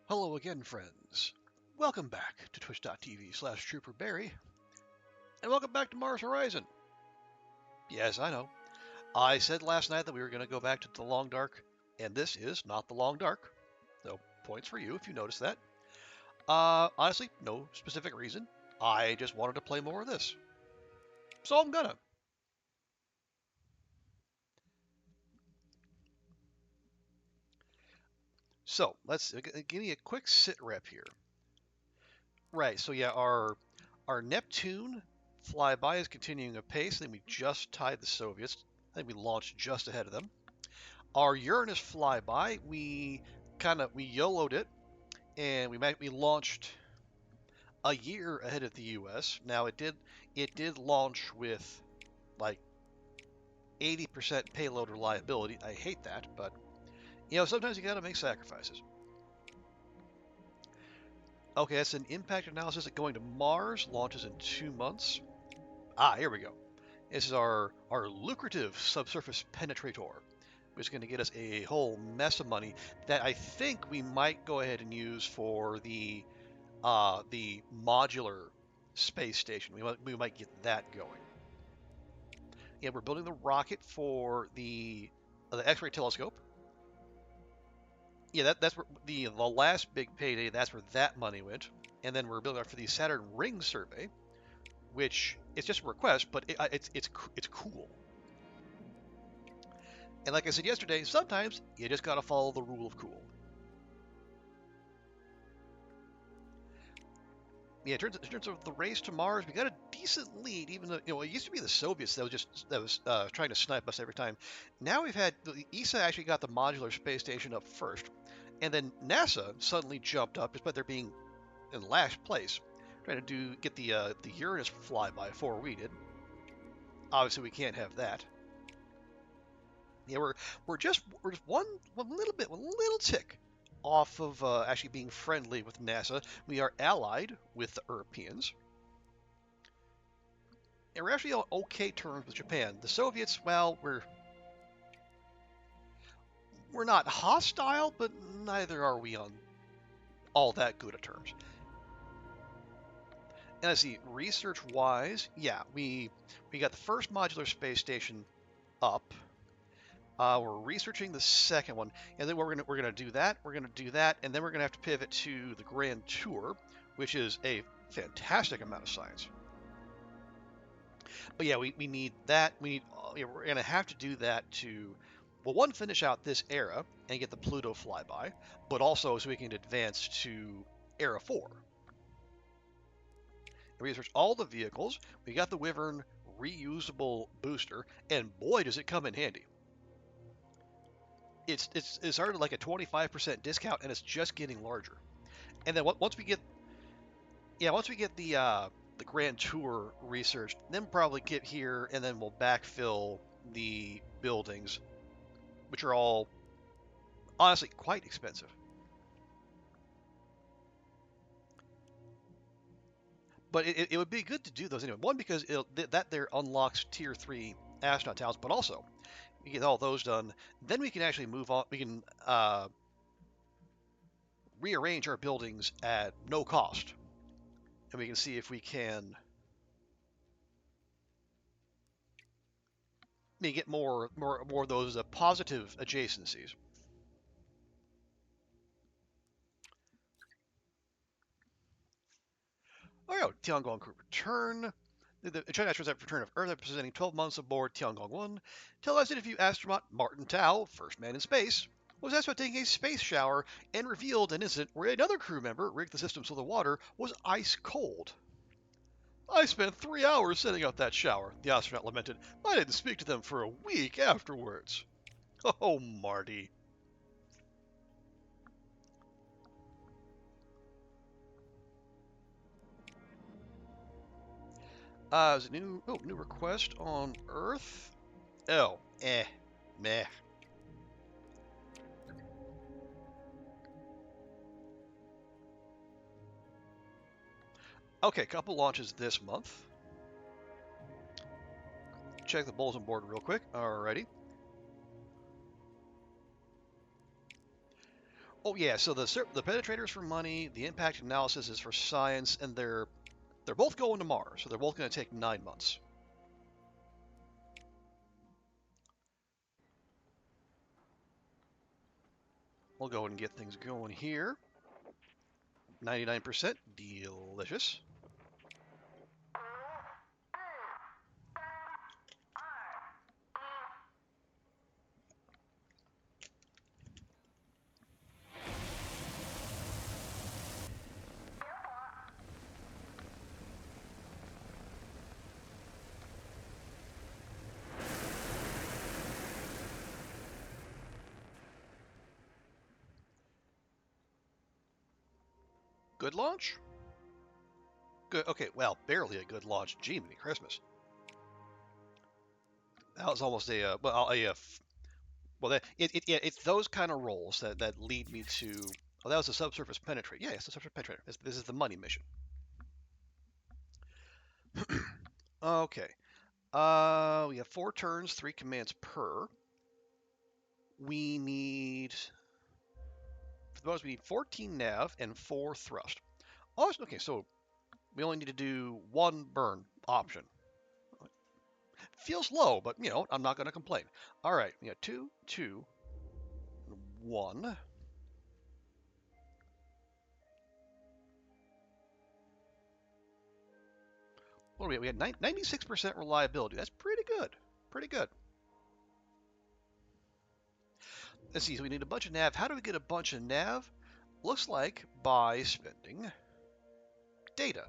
Hello again, friends. Welcome back to twitch.tv/TrooperBarry, and welcome back to Mars Horizon. Yes, I know. I said last night that we were going to go back to the Long Dark, and this is not the Long Dark. So, points for you if you noticed that. Honestly, no specific reason. I just wanted to play more of this. So I'm gonna. So, let's give me a quick sit rep here. Right, so yeah, our Neptune flyby is continuing apace. I think we just tied the Soviets. I think we launched just ahead of them. Our Uranus flyby, we YOLO'd it, and we launched a year ahead of the U.S. Now it did launch with like 80% payload reliability. I hate that, but sometimes you gotta make sacrifices. Okay, that's an impact analysis that going to Mars launches in 2 months. Here we go. This is our lucrative subsurface penetrator, which is going to get us a whole mess of money that I think we might go ahead and use for the modular space station. We might get that going. Yeah, we're building the rocket for the X-ray telescope. Yeah, that's where the last big payday. That's where that money went. And then we're building for the Saturn Ring survey, which it's just a request, but it's cool. And like I said yesterday, sometimes you just gotta follow the rule of cool. Yeah, in terms of the race to Mars, we got a decent lead. Even though it used to be the Soviets that was trying to snipe us every time. Now we've had the ESA actually got the modular space station up first, and then NASA suddenly jumped up despite they're being in last place, trying to get the Uranus flyby before we did. Obviously, we can't have that. Yeah, we're just one little tick off of actually being friendly with NASA. We are allied with the Europeans. And we're actually on okay terms with Japan. The Soviets, well, we're not hostile, but neither are we on all that good of terms. And I see, research-wise, yeah, we got the first modular space station up. We're researching the second one, and then we're gonna do that. We're gonna do that, and then we're gonna have to pivot to the Grand Tour, which is a fantastic amount of science. But yeah, we need that. We're gonna have to do that to, well, one, finish out this era and get the Pluto flyby, but also so we can advance to Era 4. And research all the vehicles. We got the Wyvern reusable booster, and boy, does it come in handy. It's already like a 25% discount, and it's just getting larger. And then once we get the Grand Tour researched, then we'll probably get here, and then we'll backfill the buildings, which are all honestly quite expensive. But it would be good to do those anyway. One, because that there unlocks tier 3 astronaut towns, but also we get all those done. Then we can actually move on. We can rearrange our buildings at no cost, and we can see if we can get more of those positive adjacencies. Oh yeah, Tiangong crew return. The China astronauts return of Earth after presenting 12 months aboard Tiangong 1. Tell us interview astronaut Martin Tao, first man in space, was asked about taking a space shower and revealed an incident where another crew member rigged the system so the water was ice cold. I spent 3 hours setting up that shower, the astronaut lamented. I didn't speak to them for a week afterwards. Oh, Marty. There's a new request on Earth. Oh, meh. Okay, couple launches this month. Check the bulletin board real quick. Alrighty. Oh yeah, so the penetrators for money, the impact analysis is for science, and they're both going to Mars, so they're both going to take 9 months. We'll go ahead and get things going here. 99%, delicious. Good launch? Good. Okay, well, barely a good launch. Gee, many Christmas. That was almost well, it's those kind of rolls that lead me to. Oh, that was a subsurface penetrate. Yeah, it's a subsurface penetrator. This is the money mission. Okay. We have 4 turns, 3 commands per. We need, for the bonus, we need 14 nav and 4 thrust. Oh, okay, so we only need to do 1 burn option. Feels low, but I'm not going to complain. All right, we got 2, 2, 1. What do we have? We had 96% reliability. That's pretty good. Pretty good. Let's see, so we need a bunch of nav. How do we get a bunch of nav? Looks like by spending data.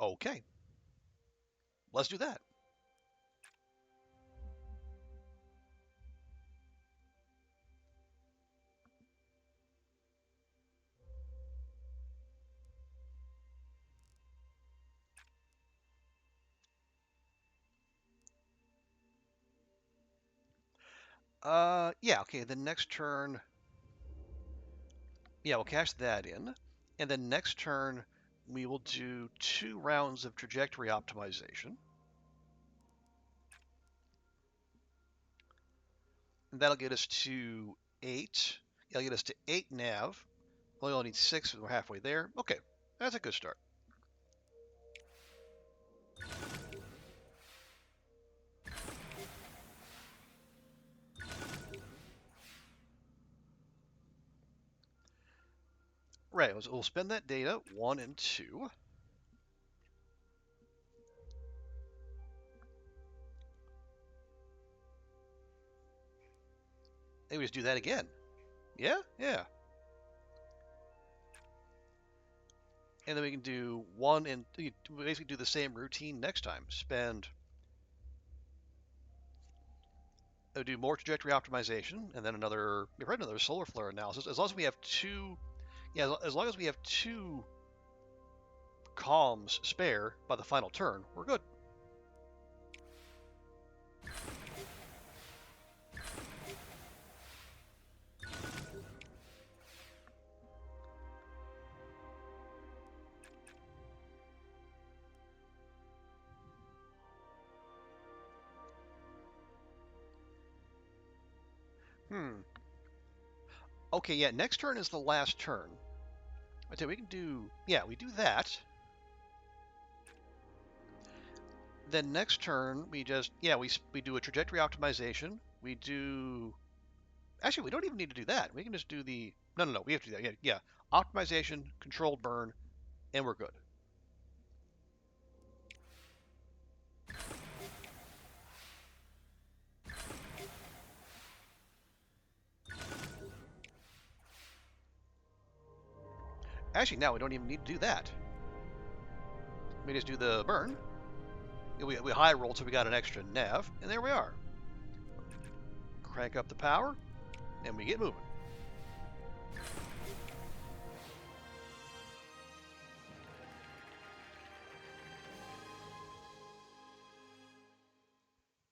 Okay, let's do that. Yeah, okay, the next turn, yeah, we'll cash that in. And then next turn, we will do 2 rounds of trajectory optimization. And that'll get us to 8. It'll get us to 8 nav. We only need 6, so we're halfway there. Okay, that's a good start. Right, we'll spend that data, 1 and 2. Maybe we just do that again. Yeah, yeah. And then we can do 1 and basically do the same routine next time. Do more trajectory optimization, and then another solar flare analysis. As long as we have 2, yeah, as long as we have 2 comms spare by the final turn, we're good. Okay, yeah, next turn is the last turn. I say we can do, yeah, we do that. Then next turn we just, yeah, we do a trajectory optimization. We do, actually, we don't even need to do that. We can just do the, no, we have to do that. Yeah, yeah, optimization, controlled burn, and we're good. Actually, now we don't even need to do that. We just do the burn. We high rolled, so we got an extra nav, and there we are. Crank up the power, and we get moving.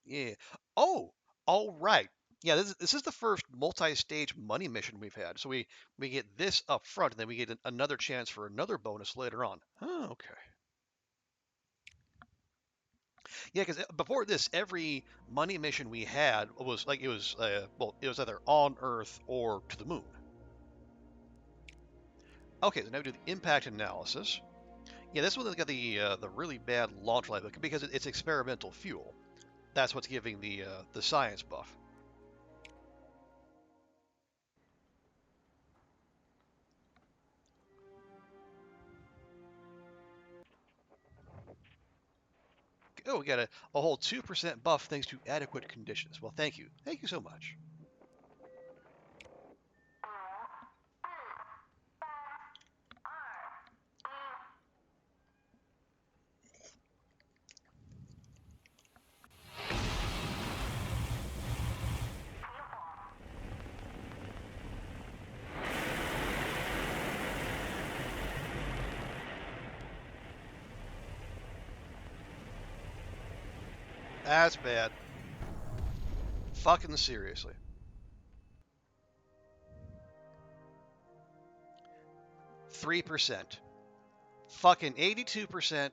Yeah. Oh, all right. Yeah, this is the first multi-stage money mission we've had. So we get this up front, and then we get another chance for another bonus later on. Oh, okay. Yeah, because before this, every money mission we had was like it was either on Earth or to the moon. Okay, so now we do the impact analysis. Yeah, this one has got the really bad launch life because it's experimental fuel. That's what's giving the science buff. Oh, we got a whole 2% buff thanks to adequate conditions. Well, thank you. Thank you so much. That's bad. Fucking seriously. 3%. Fucking 82%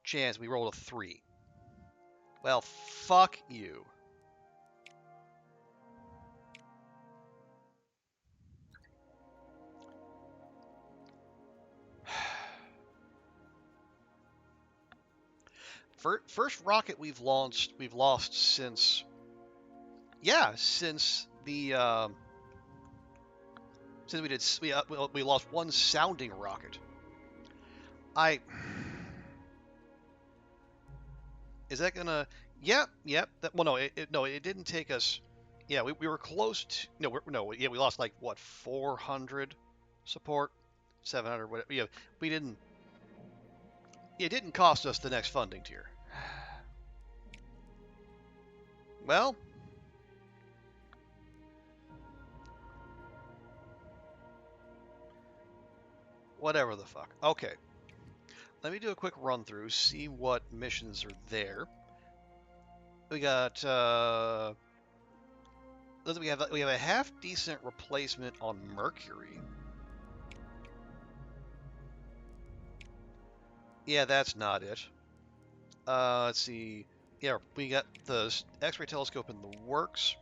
chance we rolled a 3. Well, fuck you. First rocket we've lost since, yeah, since we lost one sounding rocket. I Is that gonna? Yep, yep. Well, no, it didn't take us. Yeah, we were close to. No, yeah, we lost like what 400 support, 700. Whatever. Yeah, we didn't. It didn't cost us the next funding tier. Well, whatever the fuck. Okay, let me do a quick run through, see what missions are there. We got. We have a half decent replacement on Mercury. Yeah, that's not it. Let's see. Yeah, we got the X-ray telescope in the works.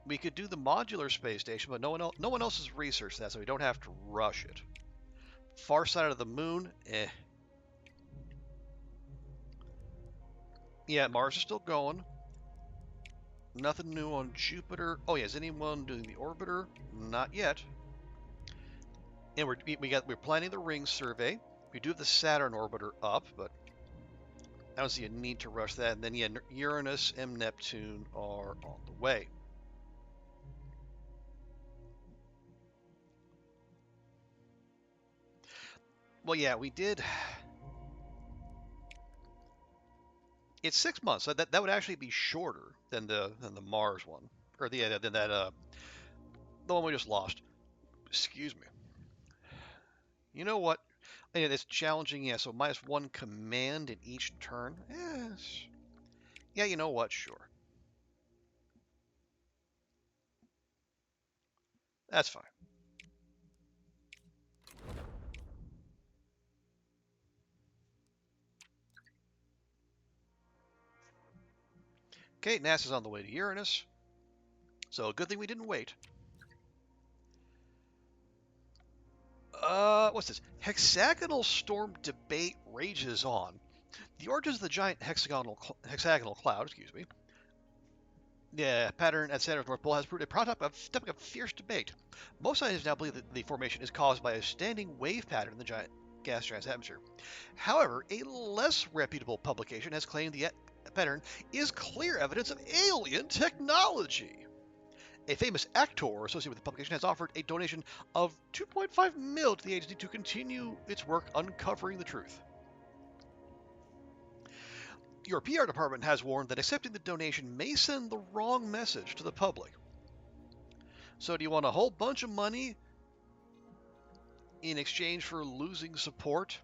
We could do the modular space station, but no one else has researched that, so we don't have to rush it. Far side of the moon, eh. Yeah, Mars is still going. Nothing new on Jupiter. Oh yeah, is anyone doing the orbiter? Not yet. And we're planning the ring survey. We do have the Saturn orbiter up, but I don't see a need to rush that. And then yeah, Uranus and Neptune are on the way. Well, yeah, we did. It's 6 months. So that would actually be shorter than the Mars one, or than that the one we just lost. Excuse me. You know what? Yeah, it's challenging. Yeah, so -1 command in each turn. Yes. Yeah, you know what? Sure. That's fine. Okay, NASA's on the way to Uranus. So good thing we didn't wait. What's this? Hexagonal storm debate rages on. The origins of the giant hexagonal cloud, excuse me, the pattern at Saturn's North Pole has proved a topic of fierce debate. Most scientists now believe that the formation is caused by a standing wave pattern in the gas giant's atmosphere. However, a less reputable publication has claimed the pattern is clear evidence of alien technology. A famous actor associated with the publication has offered a donation of 2.5 mil to the agency to continue its work uncovering the truth. Your PR department has warned that accepting the donation may send the wrong message to the public. So do you want a whole bunch of money in exchange for losing support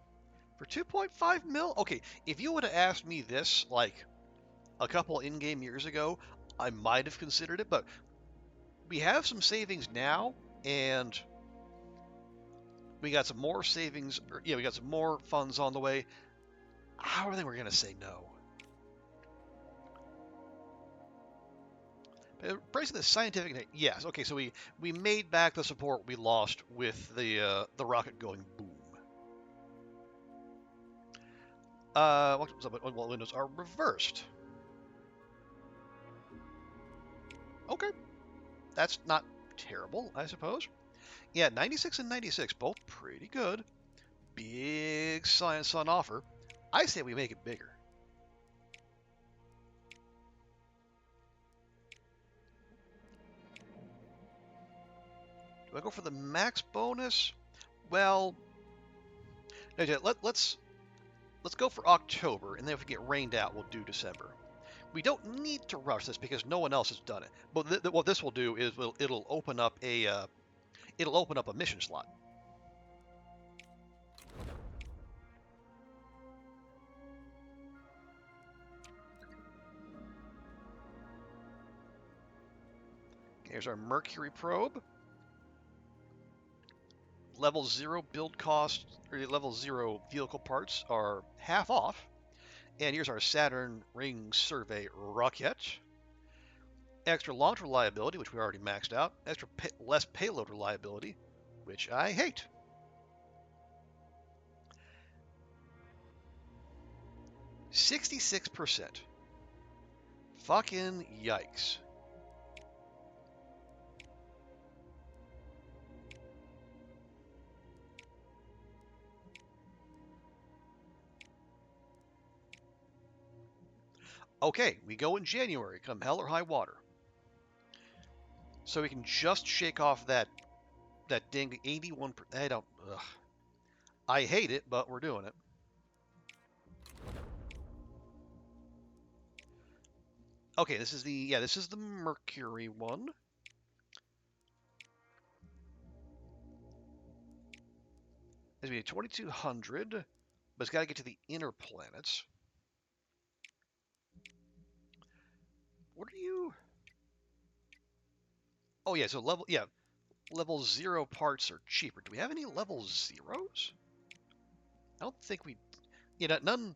for 2.5 mil? Okay, if you would have asked me this like a couple in-game years ago, I might have considered it, but we have some savings now, and we got some more savings. We got some more funds on the way. I don't think we're gonna say no. Embracing the scientific. Yes. Okay. So we made back the support we lost with the rocket going boom. What windows are reversed? Okay, that's not terrible, I suppose. Yeah, 96 and 96, both pretty good. Big science on offer. I say we make it bigger. Do I go for the max bonus? Well, let's go for October, and then if we get rained out, we'll do December. We don't need to rush this because no one else has done it. But what this will do is it'll open up a mission slot. Here's our Mercury probe. Level 0 build cost, or level 0 vehicle parts are half off. And here's our Saturn Ring Survey rocket. Extra launch reliability, which we already maxed out. Less payload reliability, which I hate. %66. Fucking yikes. Okay, we go in January, come hell or high water. So we can just shake off that ding 81. I don't. Ugh. I hate it, but we're doing it. Okay, this is the Mercury one. It's gonna be 2200, but it's got to get to the inner planets. What are you? Oh yeah, so level 0 parts are cheaper. Do we have any level 0s? I don't think we. Yeah, none.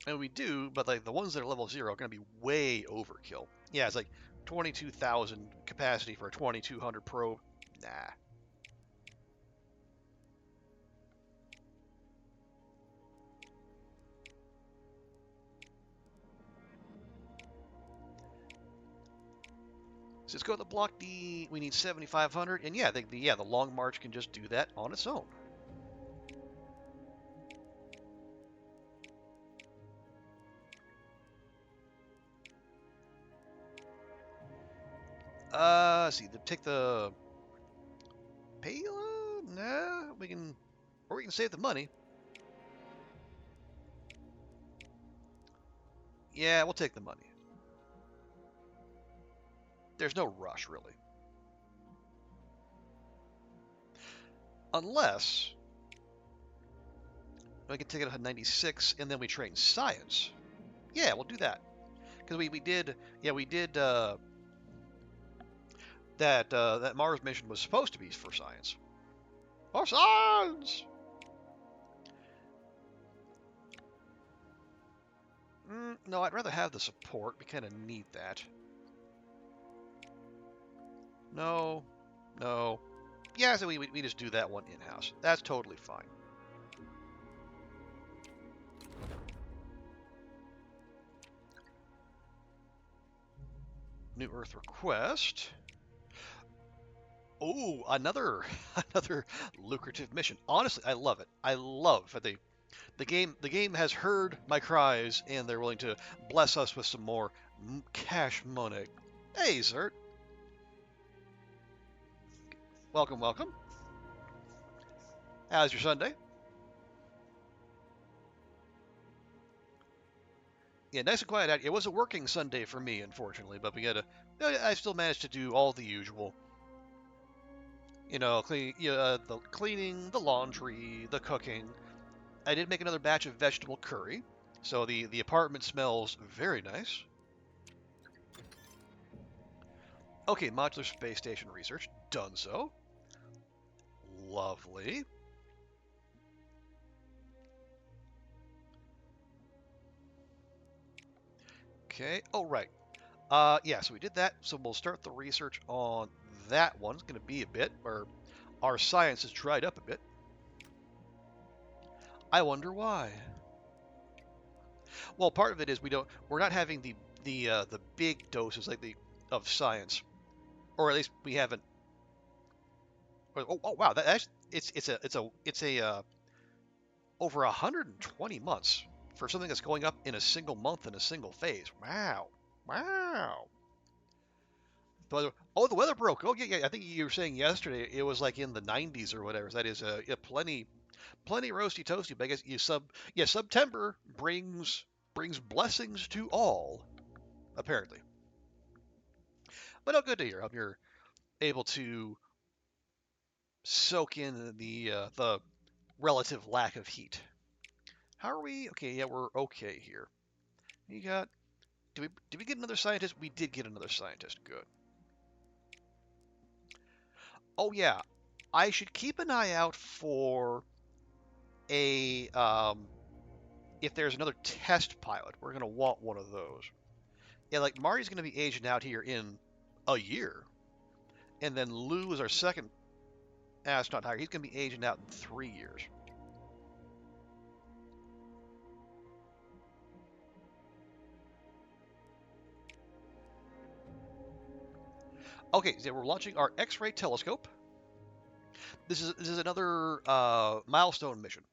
And we do, but like the ones that are level 0 are going to be way overkill. Yeah, it's like 22,000 capacity for a 2200 probe. Nah. So let's go to the block D. We need 7,500, and yeah, the Long March can just do that on its own. Let's see. Take the payload. Nah, we can save the money. Yeah, we'll take the money. There's no rush, really. Unless I can take it at 96 and then we train science. Yeah, we'll do that. Because we did that Mars mission was supposed to be for science. For science! No, I'd rather have the support. We kind of need that. No. Yeah, so we just do that one in-house. That's totally fine. New Earth request. Oh, another lucrative mission. Honestly, I love it. I love that the game has heard my cries and they're willing to bless us with some more cash money. Hey, Zert. Welcome. How's your Sunday? Yeah, nice and quiet out. It was a working Sunday for me, unfortunately, but I still managed to do all the usual. The cleaning, the laundry, the cooking. I did make another batch of vegetable curry, so the apartment smells very nice. Okay, modular space station research, done so. Lovely. Okay, oh right. Yeah, so we did that. So we'll start the research on that one. It's going to be a bit where our science has dried up a bit. I wonder why. Well, part of it is we're not having the big doses like the of science, or at least we haven't. Oh wow, it's a over 120 months for something that's going up in a single month in a single phase. Wow, wow. The weather broke. Oh yeah. I think you were saying yesterday it was like in the 90s or whatever. That is yeah, plenty roasty toasty. But I guess September brings blessings to all apparently. But good to hear. I hope you're able to soak in the relative lack of heat. How are we? Okay, yeah, we're okay here. You got? Did we get another scientist? We did get another scientist. Good. Oh yeah, I should keep an eye out for a if there's another test pilot. We're gonna want one of those. Yeah, like Mari's gonna be aging out here in a year, and then Lou is our second astronaut hire. He's gonna be aging out in 3 years. Okay, so we're launching our X-ray telescope. This is another milestone mission.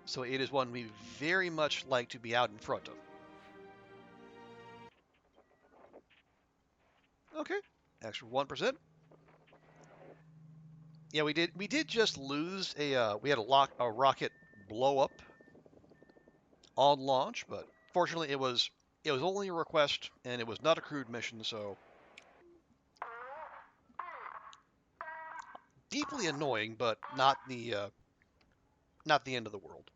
So it is one we very much like to be out in front of. Okay, extra 1%. Yeah, we did just lose we had a rocket blow up on launch, but fortunately it was only a request and it was not a crewed mission, so deeply annoying, but not the end of the world.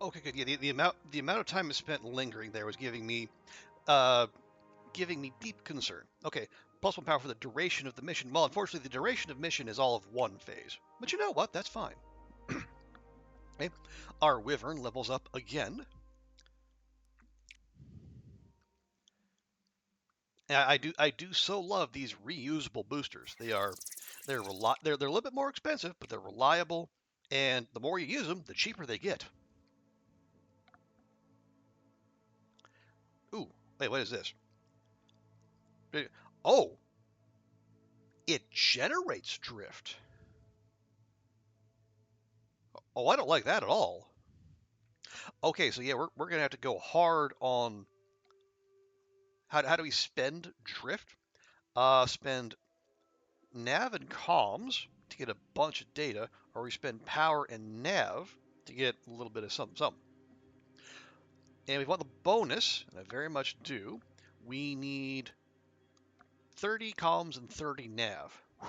Okay, good. Yeah, the amount of time spent lingering there was uh giving me deep concern. Okay, +1 power for the duration of the mission. Well, unfortunately, the duration of mission is all of one phase. But you know what? That's fine. Okay, our Wyvern levels up again. And I do so love these reusable boosters. They're a little bit more expensive, but they're reliable. And the more you use them, the cheaper they get. Ooh, wait, what is this? Oh, it generates drift. Oh, I don't like that at all. Okay, so yeah, we're gonna have to go hard on how do we spend drift? Spend nav and comms to get a bunch of data, or we spend power and nav to get a little bit of something, something. And we want the bonus, and I very much do. We need 30 comms and 30 nav. Whew.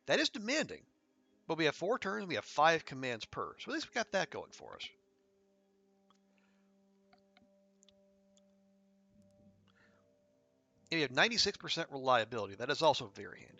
That is demanding, but we have 4 turns, we have 5 commands per, so at least we got that going for us. And we have 96% reliability. That is also very handy.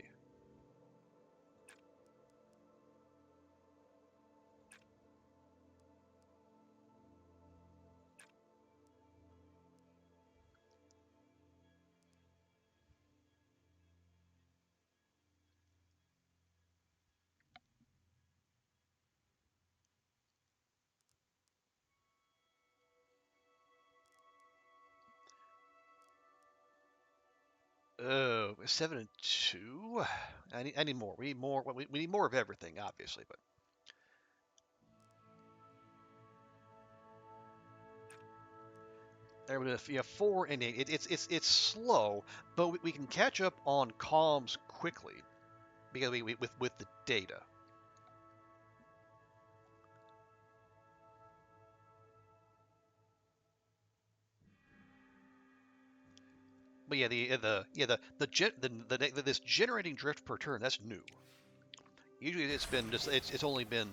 Oh, 7 and 2. I need more. We need more. We need more of everything, obviously. But yeah, 4 and 8. It's slow, but we can catch up on comms quickly because with the data. But yeah, this generating drift per turn, that's new. Usually it's only been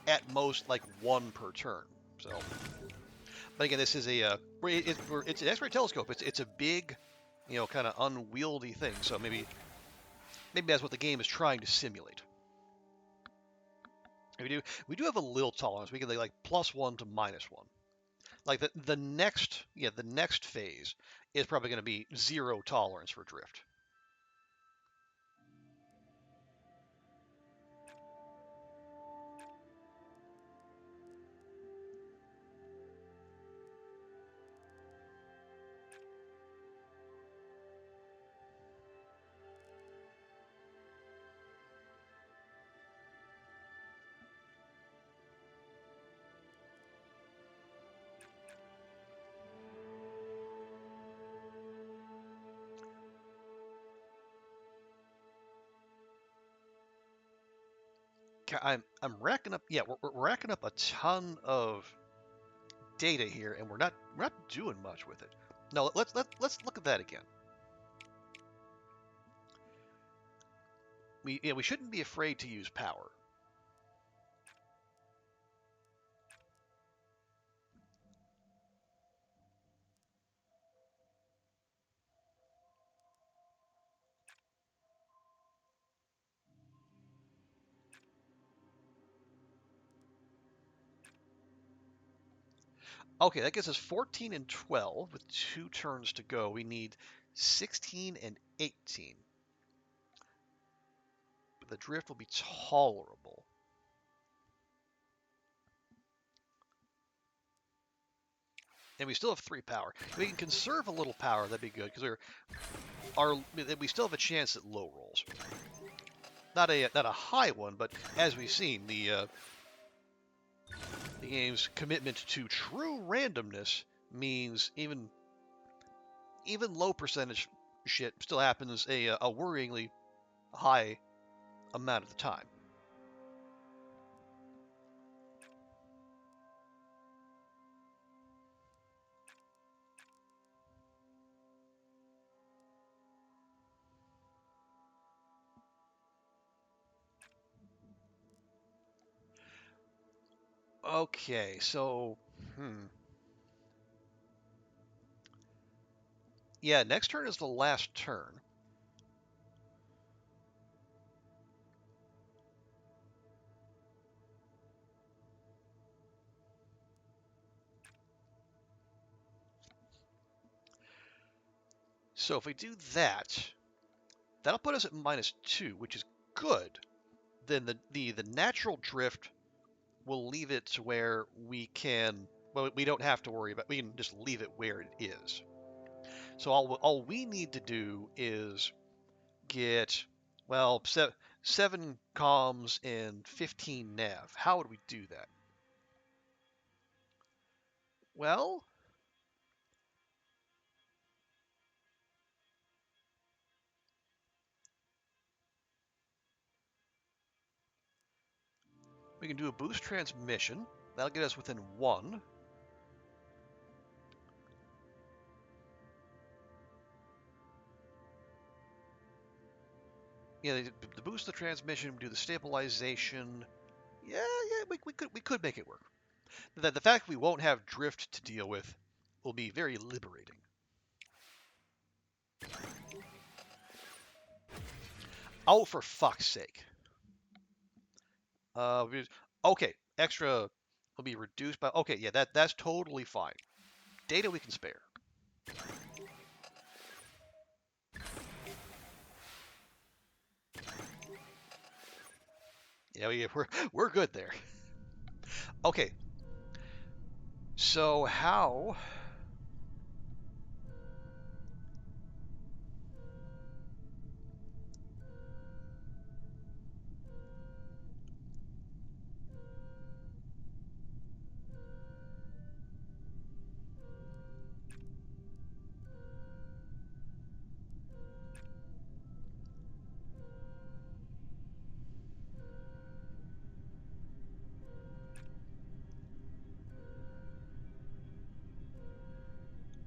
at most like one per turn. So, but again, this is it's an X-ray telescope. It's a big, kind of unwieldy thing. So maybe that's what the game is trying to simulate. We do have a little tolerance. We can like +1 to -1. Like the next phase is probably going to be 0 tolerance for drift. I'm racking up. Yeah, we're racking up a ton of data here, and we're not doing much with it. No, let's look at that again. We shouldn't be afraid to use power. Okay, that gets us 14 and 12 with 2 turns to go. We need 16 and 18. But the drift will be tolerable. And we still have 3 power. If we can conserve a little power, that'd be good, because we still have a chance at low rolls. Not a high one, but as we've seen, the game's commitment to true randomness means even low percentage shit still happens a worryingly high amount of the time. Okay, so yeah, next turn is the last turn. So if we do that, that'll put us at -2, which is good. Then the natural drift will leave it to where we don't have to worry about. We can just leave it where it is. So all we need to do is get, well, 7 comms and 15 nav. How would we do that? Well, we can do a boost transmission. That'll get us within 1. Yeah, the boost the transmission, do the stabilization. Yeah, we could make it work. The fact we won't have drift to deal with will be very liberating. Oh, for fuck's sake. Uh, okay, extra will be reduced by. Okay, yeah, that's totally fine. Data we can spare. Yeah, we're good there. Okay, so how?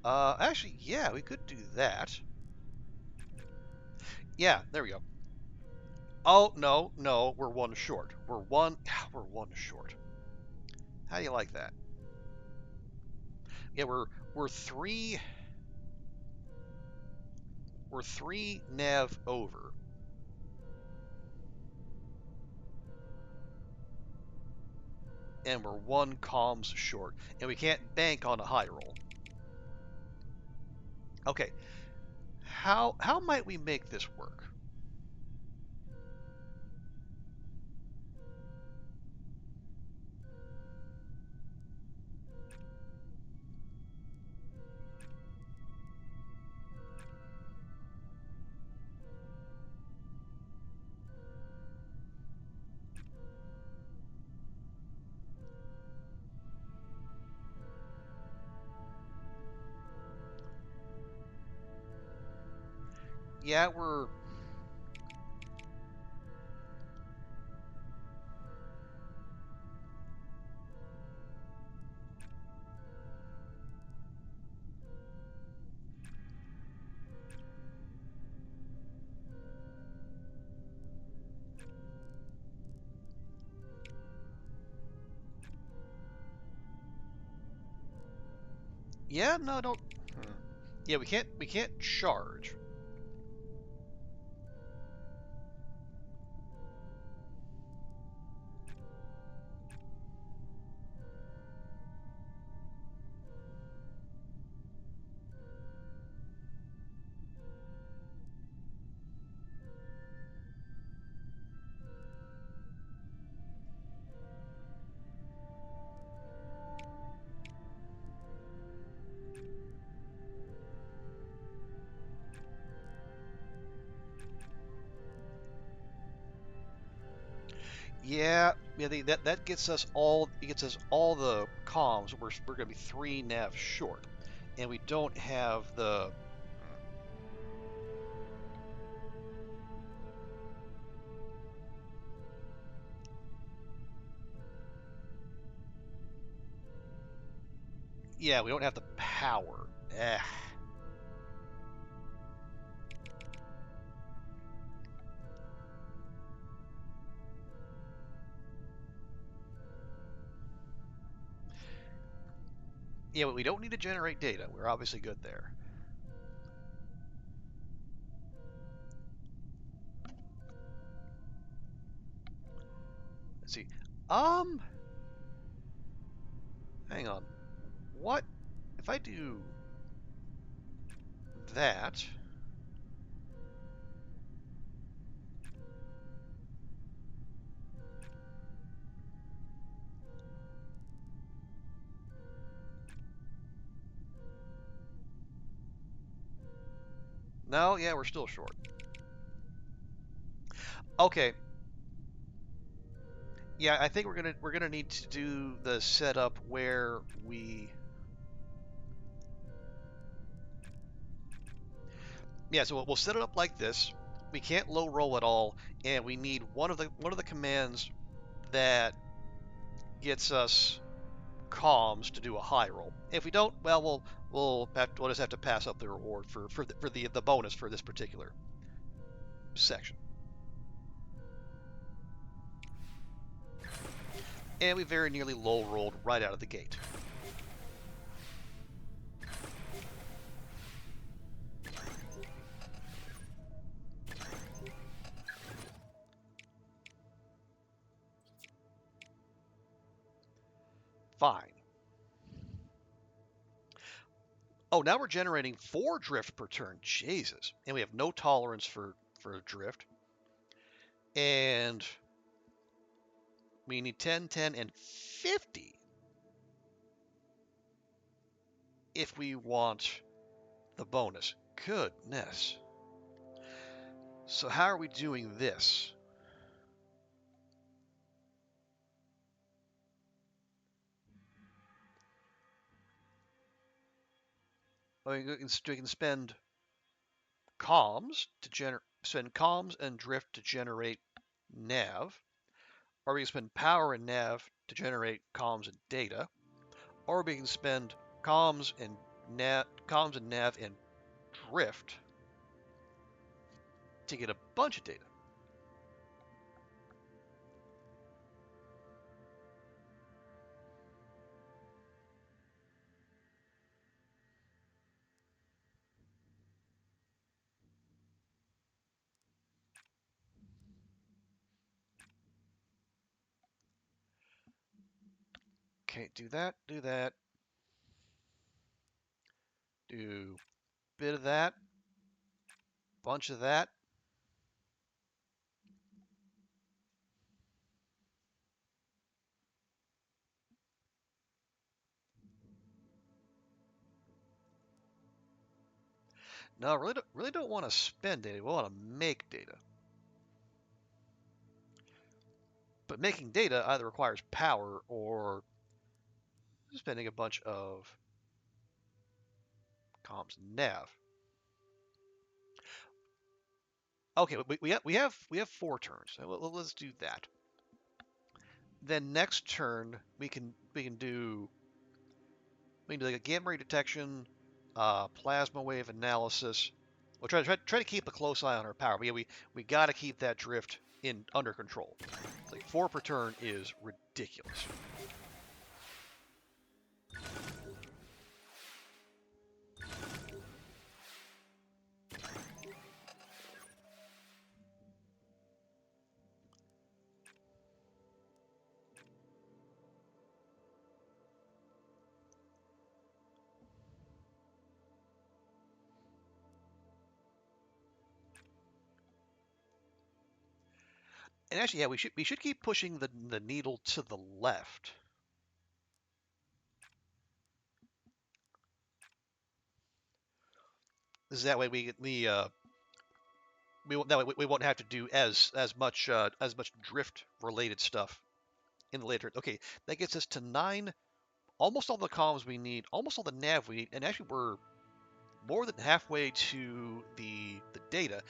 Actually, yeah, we could do that. Yeah, there we go. Oh, no, no, we're one short. We're one short. How do you like that? Yeah, we're three, we're three nav over, and we're one comms short, and we can't bank on a high roll. Okay, how might we make this work? Yeah, yeah, no, don't. Hmm. Yeah, we can't charge. Yeah, that gets us all. It gets us all the comms. We're gonna be three nav short, and we don't have the. Yeah, we don't have the power. Eh. Yeah, but we don't need to generate data. We're obviously good there. Let's see. Um, Hang on. What if I do that? No, yeah, we're still short. Okay. Yeah, I think we're gonna need to do the setup where we. Yeah, so we'll set it up like this. We can't low roll at all, and we need one of the commands that gets us comms to do a high roll. If we don't, well, we'll just have to pass up the reward for the bonus for this particular section. And we very nearly low rolled right out of the gate. Fine. Oh, now we're generating 4 drift per turn. Jesus. And we have no tolerance for drift. And we need 10, 10, and 50 if we want the bonus. Goodness. So how are we doing this? We can spend spend comms and drift to generate nav, or we can spend power and nav to generate comms and data, or we can spend comms and comms and nav and drift to get a bunch of data. Okay, do that, do that, do bit of that, bunch of that. No, really don't want to spend data. We want to make data. But making data either requires power or spending a bunch of comms nav. Okay, we have 4 turns. Let's do that. Then next turn we can do like a gamma ray detection, plasma wave analysis. We'll try to keep a close eye on our power. But yeah, we got to keep that drift under control. Like 4 per turn is ridiculous. And actually, yeah, we should keep pushing the needle to the left. This is that way we won't have to do as much drift related stuff in the later. Okay, that gets us to 9. Almost all the comms we need, almost all the nav we need, and actually we're more than halfway to the data.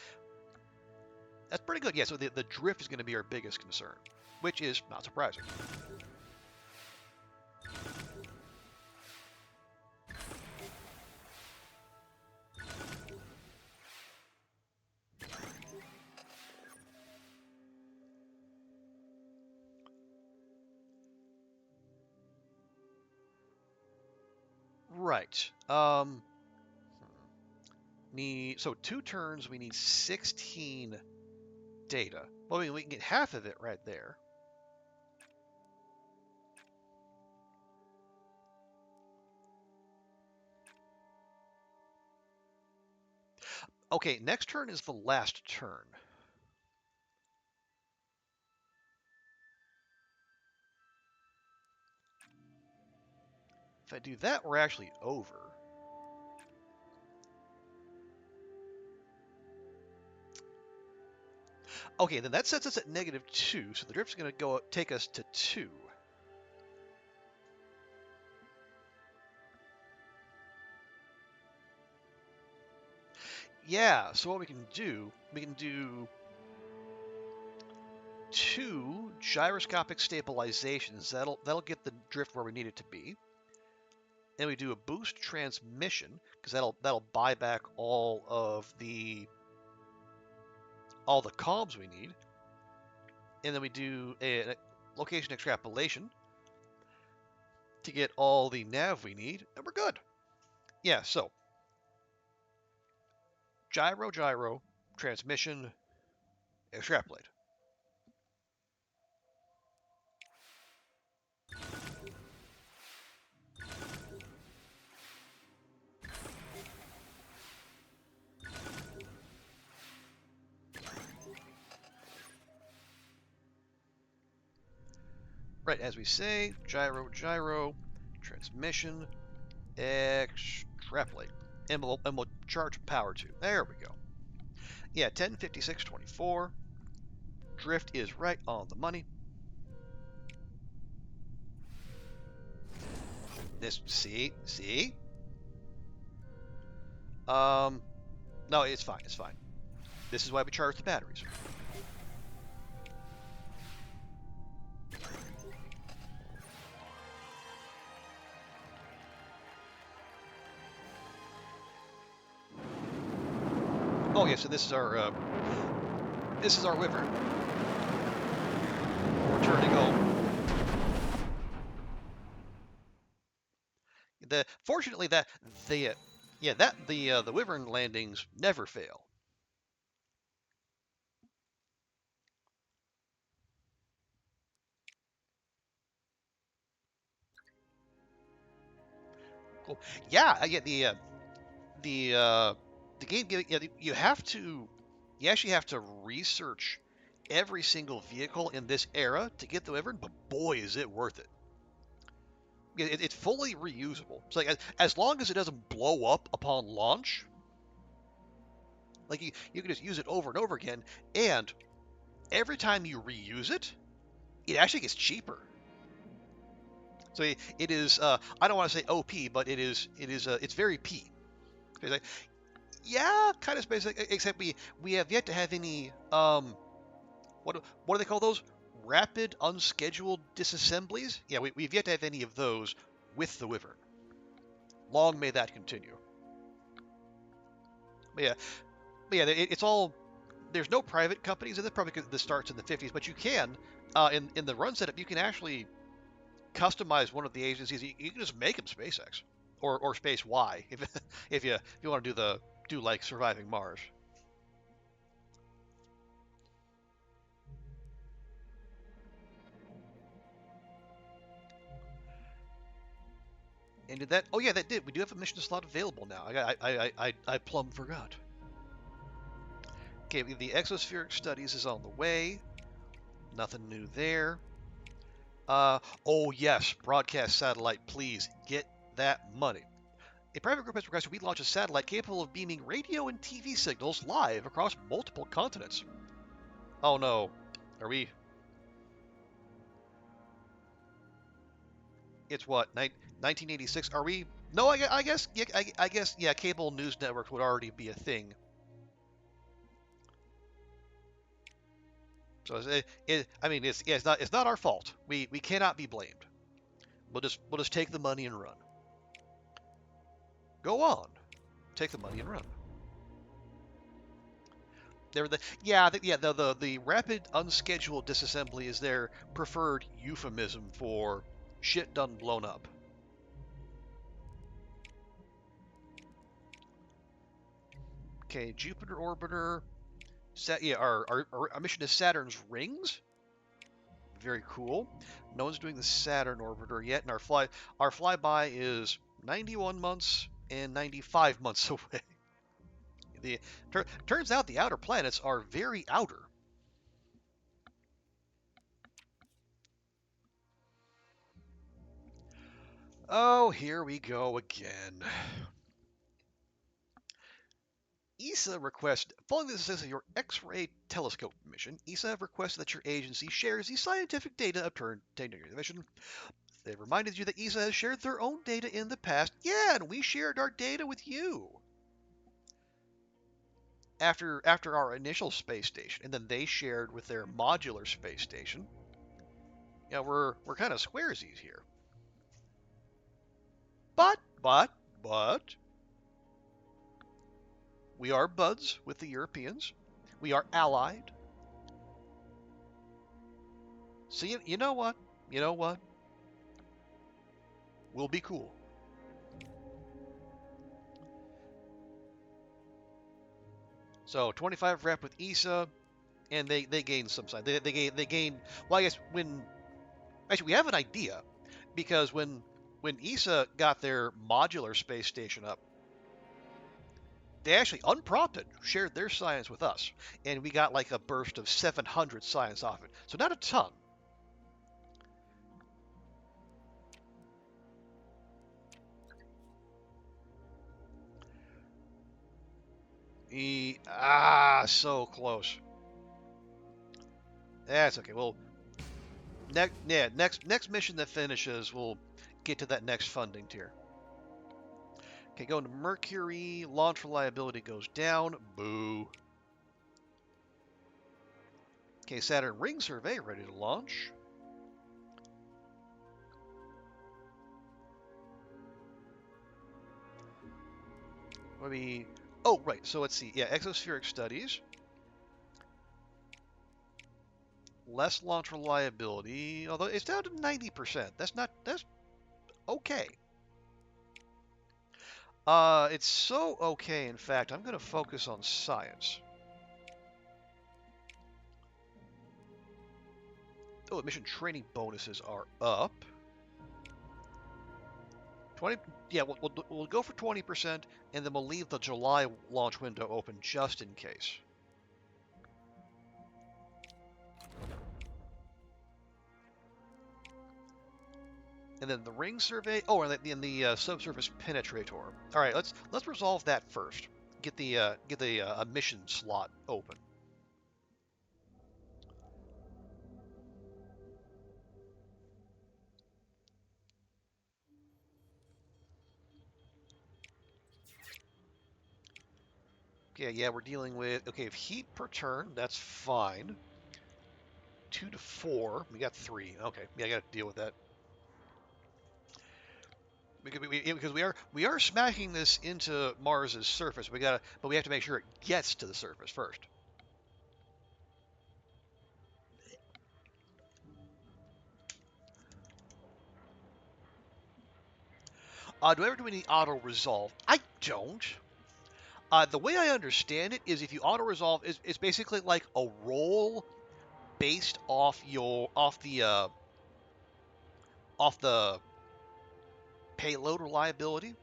That's pretty good. Yeah, so the drift is going to be our biggest concern, which is not surprising. Right. So 2 turns we need 16 data. Well, I mean, we can get half of it right there. Okay, next turn is the last turn. If I do that, we're actually over. Okay, then that sets us at -2, so the drift's going to take us to 2. Yeah, so what we can do 2 gyroscopic stabilizations. That'll get the drift where we need it to be. Then we do a boost transmission because that'll buy back all the comms we need. And then we do a location extrapolation to get all the nav we need, and we're good. Yeah, so gyro, transmission, extrapolate. Right, as we say, gyro, transmission, extrapolate. And we'll charge power to. There we go. Yeah, 105624. Drift is right on the money. This, see? No, it's fine. This is why we charge the batteries. Oh yeah, so this is our Wyvern returning home. Fortunately that the yeah that the Wyvern landings never fail. Cool. Yeah, yeah. The the game yeah, you actually have to research every single vehicle in this era to get the Wyvern, but boy is it worth it. It's fully reusable. So like as long as it doesn't blow up upon launch, like you can just use it over and over again, and every time you reuse it, it actually gets cheaper. So it is I don't want to say OP, but it's very P. It's like, yeah, kind of basic, except we have yet to have any what do they call those? Rapid unscheduled disassemblies? Yeah, we've yet to have any of those with the Wyvern. Long may that continue. But yeah, it's all. There's no private companies, and this probably because this starts in the 50s, but you can, in the run setup, you can actually customize one of the agencies. You can just make them SpaceX or Space Y if you want to do like surviving Mars. And did that? Oh yeah, that did. We do have a mission slot available now. I plumb forgot. Okay, the exospheric studies is on the way. Nothing new there. Oh yes, broadcast satellite, please get that money. A private group has requested we launch a satellite capable of beaming radio and TV signals live across multiple continents. Oh no, are we? It's what 1986? Are we? No, I guess yeah, I guess yeah. Cable news networks would already be a thing. So I mean, it's not our fault. We cannot be blamed. We'll just take the money and run. Go on, take the money and run. They're the rapid unscheduled disassembly is their preferred euphemism for shit done blown up. Okay, Jupiter orbiter. Our mission is Saturn's rings. Very cool. No one's doing the Saturn orbiter yet, and our flyby is 91 months and 95 months away. The turns out the outer planets are very outer. Oh, here we go again. ESA requests, following the success of your X-ray telescope mission, ESA have requested that your agency shares the scientific data obtained during the mission. They've reminded you that ESA has shared their own data in the past. Yeah, and we shared our data with you after our initial space station, and then they shared with their modular space station. Yeah, we're kind of squaresies here. But we are buds with the Europeans. We are allied. So you know what? You know what? We'll be cool. So 25 rep with ESA, and they gain some side. They gain. Well, I guess when actually we have an idea because when ESA got their modular space station up, they actually unprompted shared their science with us, and we got like a burst of 700 science off it. So not a ton. So close. That's okay. Well, next mission that finishes, we'll get to that next funding tier. Okay, going to Mercury. Launch reliability goes down. Boo. Okay, Saturn ring survey ready to launch. Maybe. Oh, right. So let's see. Yeah, exospheric studies, less launch reliability. Although it's down to 90%. That's okay. It's so okay. In fact, I'm going to focus on science. Oh, mission training bonuses are up. 20. Yeah, we'll go for 20%, and then we'll leave the July launch window open just in case. And then the ring survey. Oh, and the subsurface penetrator. All right, let's resolve that first. Get the mission slot open. Okay, yeah, we're dealing with if heat per turn, that's fine. 2 to 4, we got 3. Okay, yeah, I got to deal with that. Because we are smacking this into Mars's surface. But we have to make sure it gets to the surface first. Do I ever do any auto resolve? I don't. The way I understand it is if you auto resolve is basically like a roll based off the payload reliability.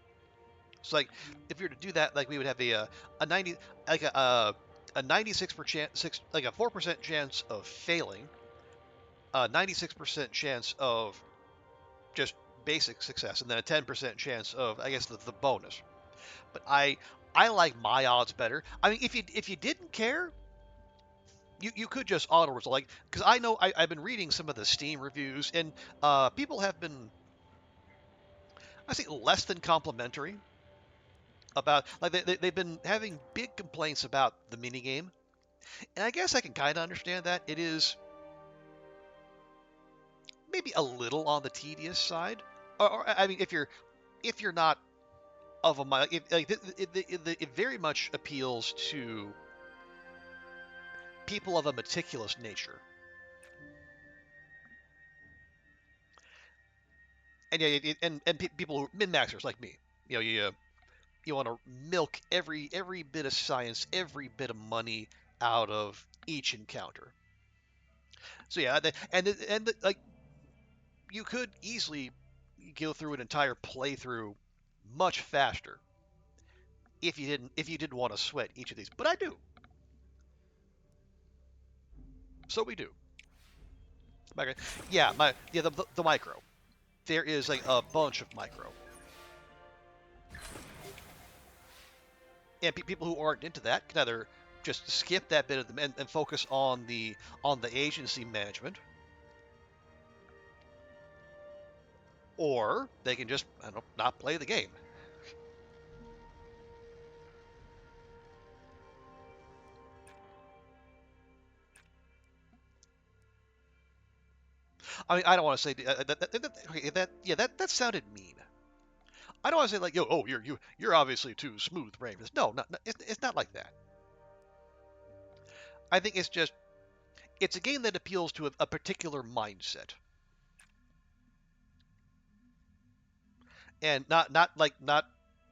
So like if you were to do that, like we would have a 90 like a 96% like a 4% chance of failing, a 96% chance of just basic success, and then a 10% chance of I guess the bonus. But I like my odds better. I mean, if you didn't care, you could just auto resolve, like because I know I've been reading some of the Steam reviews, and people have been I think less than complimentary about like they've been having big complaints about the minigame, and I guess I can kind of understand that. It is maybe a little on the tedious side, or I mean if you're not of a mind, like it very much appeals to people of a meticulous nature. And yeah, people who min maxers like me, you want to milk every bit of science, every bit of money out of each encounter. So yeah, like you could easily go through an entire playthrough much faster if you didn't want to sweat each of these, but I do. So we do. Yeah, the micro. There is like a bunch of micro, and people who aren't into that can either just skip that bit of them and focus on the agency management, or they can just I don't know, not play the game. I mean, I don't want to say that sounded mean. I don't want to say like you're obviously too smooth brain. No, it's not like that. I think it's a game that appeals to a particular mindset, and not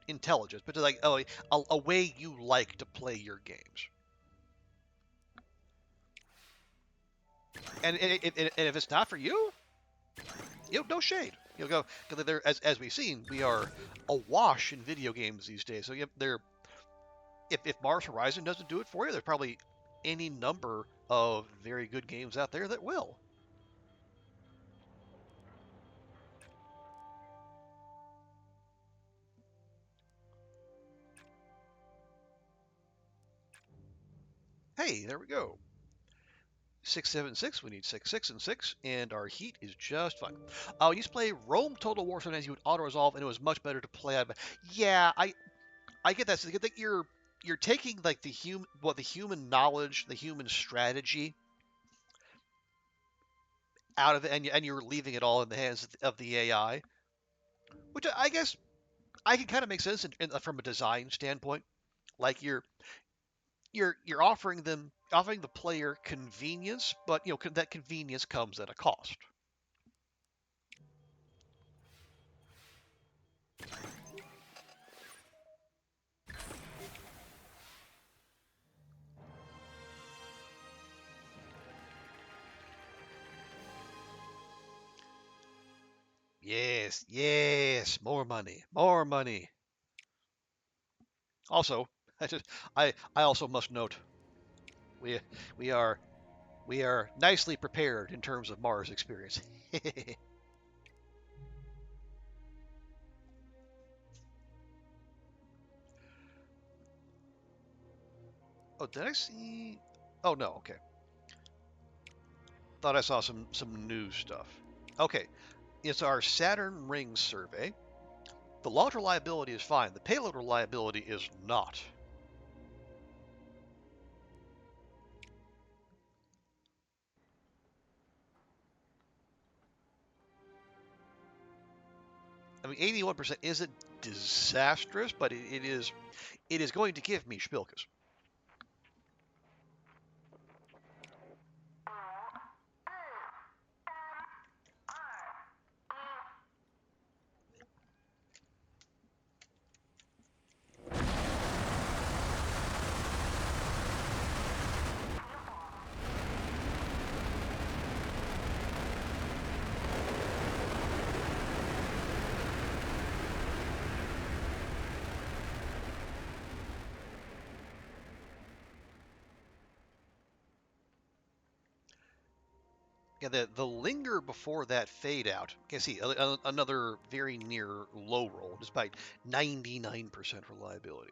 intelligence, but to like a way you like to play your games. And if it's not for you, no shade. You'll go because there as we've seen, we are awash in video games these days. So there if Mars Horizon doesn't do it for you, there's probably any number of very good games out there that will. Hey, there we go. 676. We need 6, 6, and 6, and our heat is just fine. We used to play Rome Total War. Sometimes you would auto resolve, and it was much better to play out. Yeah, I get that. So that you're taking like the human knowledge, the human strategy out of it, and you're leaving it all in the hands of the AI, which I guess I can kind of make sense from a design standpoint. Like you're offering the player convenience, but that convenience comes at a cost. Yes, yes, more money, more money. Also, I also must note we we are we are nicely prepared in terms of Mars experience. Oh, did I see? Oh no, okay. Thought I saw some new stuff. Okay, it's our Saturn ring survey. The launch reliability is fine. The payload reliability is not. I mean, 81% isn't disastrous, but it is going to give me Spilkas. Yeah, the linger before that fade out. You can see another very near low roll, despite 99% reliability.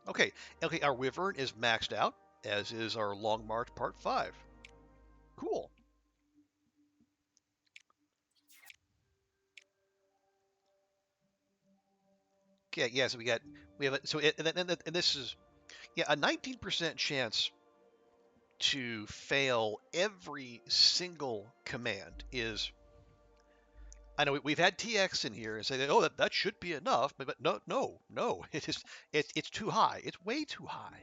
Okay, okay, our Wyvern is maxed out, as is our Long March Part 5. Cool. Okay, yeah, so we have so and this is yeah a 19% chance to fail every single command is. I know we've had TX in here and say that, oh, that should be enough, but no, no, no. It's too high. It's way too high.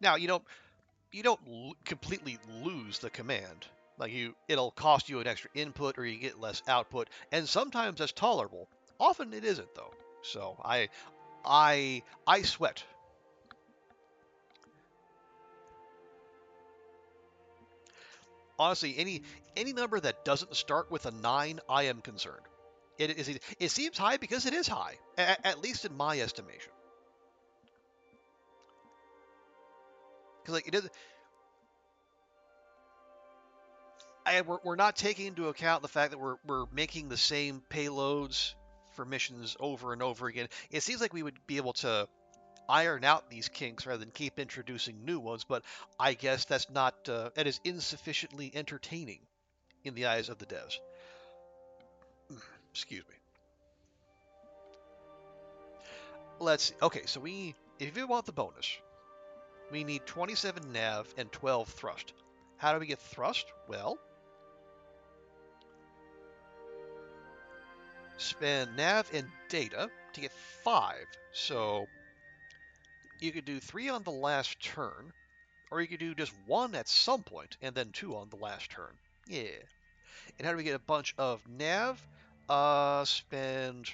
Now you don't completely lose the command. Like it'll cost you an extra input or you get less output, and sometimes that's tolerable. Often it isn't though. So I sweat. Honestly, any number that doesn't start with a 9, I am concerned. It seems high because it is high, at least in my estimation. Because like it is, we're not taking into account the fact that we're making the same payloads for missions over and over again. It seems like we would be able to iron out these kinks rather than keep introducing new ones, but I guess that is insufficiently entertaining in the eyes of the devs. Excuse me. Let's see. Okay, so if we want the bonus, we need 27 nav and 12 thrust. How do we get thrust? Well, spend nav and data to get 5. So you could do 3 on the last turn, or you could do just 1 at some point and then 2 on the last turn. Yeah. And how do we get a bunch of nav? Spend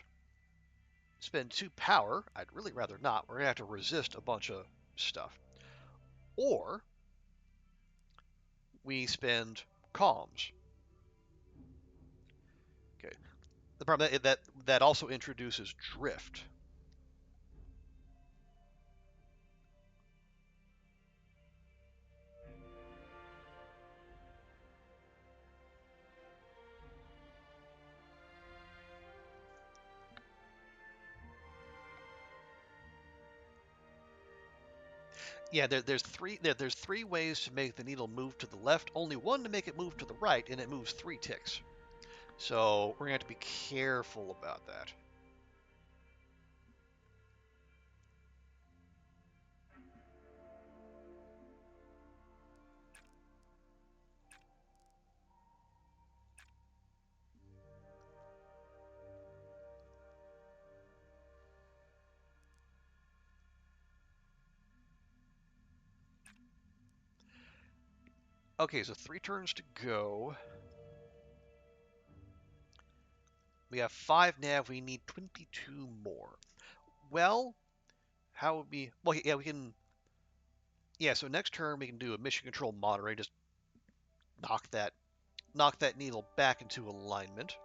2 power. I'd really rather not. We're gonna have to resist a bunch of stuff. Or we spend comms. Okay. The problem that also introduces drift. Yeah, there's three ways to make the needle move to the left. Only one to make it move to the right, and it moves 3 ticks. So we're gonna have to be careful about that. Okay, so 3 turns to go. We have 5 nav. We need 22 more. Well, how would we? Well, yeah, we can. Yeah, so next turn we can do a mission control monitoring. Just knock that needle back into alignment.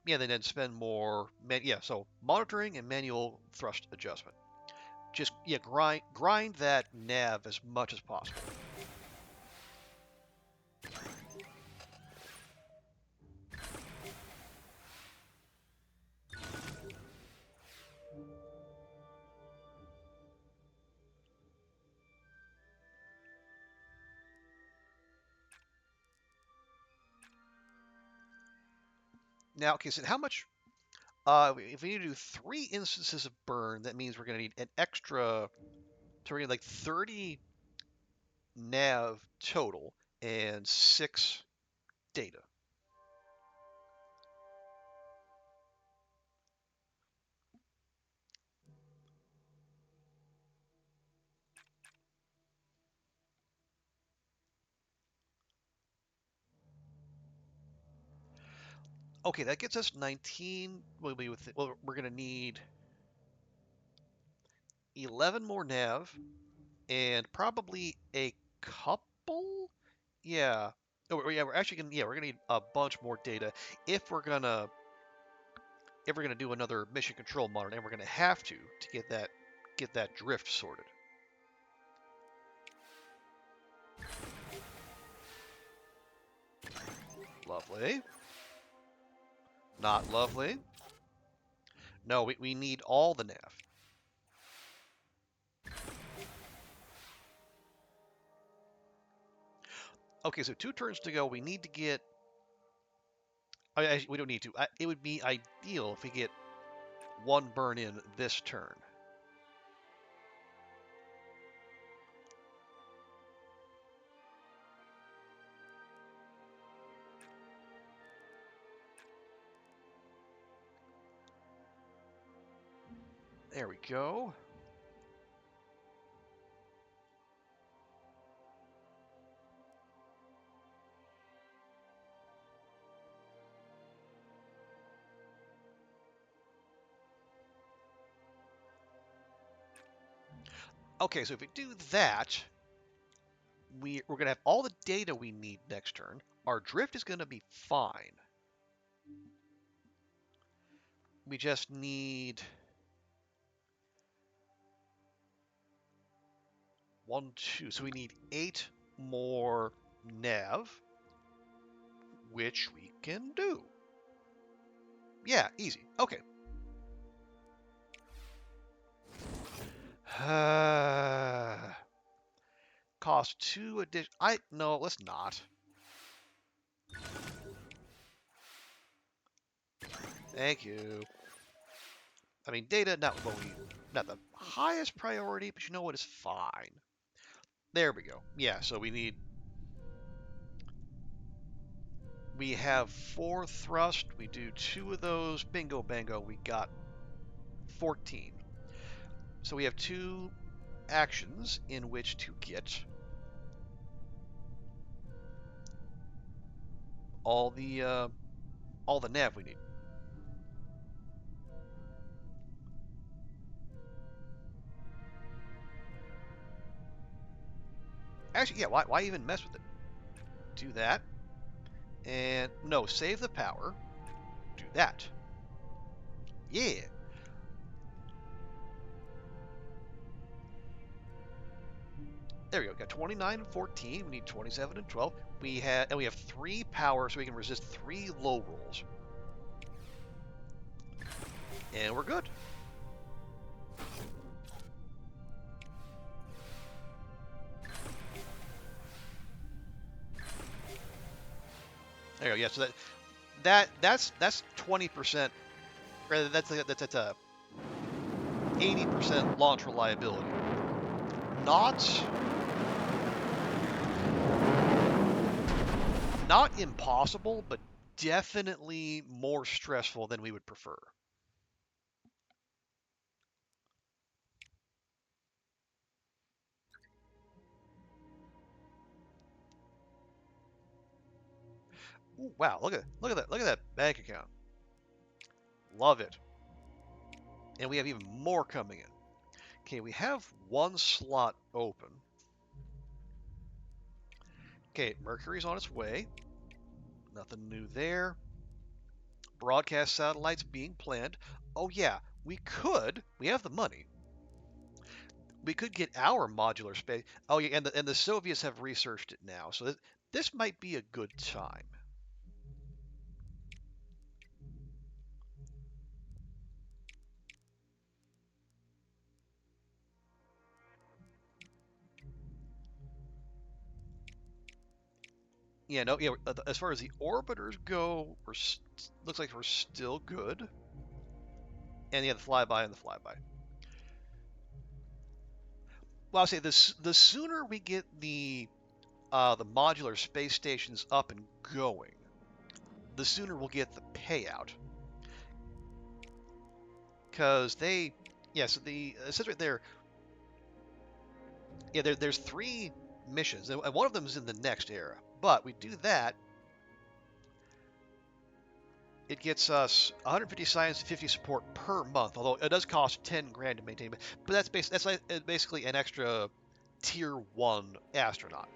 Yeah, then spend more. So monitoring and manual thrust adjustment. Just grind that nav as much as possible. Now, okay, so how much? If we need to do 3 instances of burn, that means we're going to need an extra. So we're going to like 30 nav total and 6 data. Okay, that gets us 19. We're going to need 11 more nav and probably a couple. Yeah. Yeah, we're actually gonna we're gonna need a bunch more data if we're gonna do another mission control monitor, and we're gonna have to get that drift sorted. Lovely. Not lovely. No, we need all the nav. Okay, so 2 turns to go. We need to get. We don't need to. It would be ideal if we get 1 burn in this turn. There we go. Okay, so if we do that, we're going to have all the data we need next turn. Our drift is going to be fine. We just need 1, 2. So we need 8 more nav, which we can do. Yeah, easy. Okay. Cost 2 addition. No, let's not. Thank you. I mean, data not the highest priority, but you know what? It's fine. There we go. Yeah, so we have 4 thrust. We do 2 of those. Bingo, bango. We got 14. So we have 2 actions in which to get all the nav we need. Actually, yeah. Why even mess with it? Do that, and no, save the power. Do that. Yeah. There we go. We got 29 and 14. We need 27 and 12. We have 3 power, so we can resist 3 low rolls, and we're good. There you go. Yeah. So that's 20%. Rather, that's a 80% launch reliability. Not impossible, but definitely more stressful than we would prefer. Ooh, wow, look at that bank account. Love it. And we have even more coming in. Okay, we have one slot open. Okay, Mercury's on its way. Nothing new there. Broadcast satellites being planned. Oh yeah, we have the money. We could get our modular space. Oh yeah, and the Soviets have researched it now, so this might be a good time. Yeah, no, yeah. As far as the orbiters go, looks like we're still good. And yeah, the flyby and the flyby. Well, I'll say this: the sooner we get the modular space stations up and going, the sooner we'll get the payout. Because they, yeah, so it says right there, yeah, there's 3 missions, and one of them is in the next era. But we do that, it gets us 150 science and 50 support per month. Although it does cost 10 grand to maintain, but that's basically an extra tier 1 astronaut.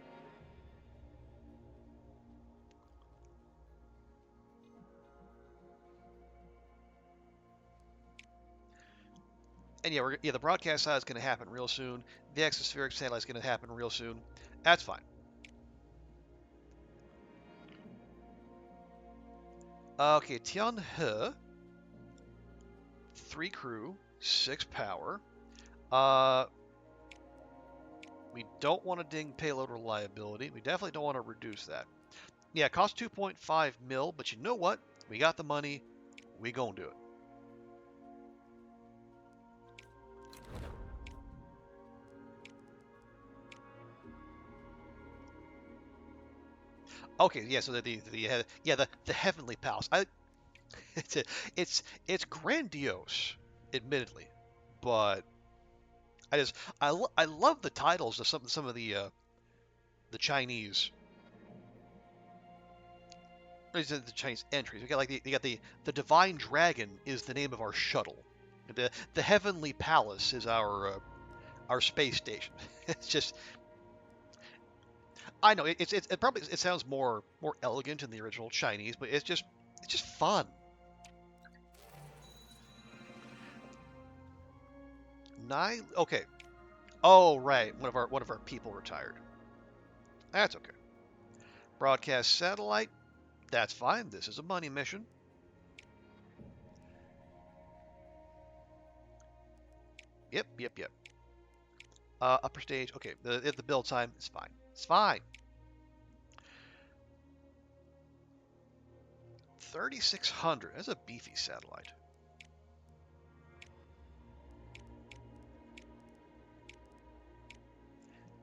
And yeah, the broadcast side is going to happen real soon. The exospheric satellite is going to happen real soon. That's fine. Okay, Tianhe, 3 crew, 6 power. Uh, we don't want to ding payload reliability. We definitely don't want to reduce that. Yeah, it costs 2.5 mil, but you know what? We got the money. We gonna do it. Okay, yeah. So the heavenly palace. It's it's grandiose, admittedly, but I love the titles of some of the Chinese the Chinese entries. We got like the Divine Dragon is the name of our shuttle. The Heavenly Palace is our space station. It's just I know it probably it sounds more elegant in the original Chinese, but it's just fun. Nine. Okay. Oh right, one of our people retired. That's okay. Broadcast satellite. That's fine. This is a money mission. Yep, yep, yep. Upper stage. Okay, the build time is fine. It's fine. 3600. That's a beefy satellite.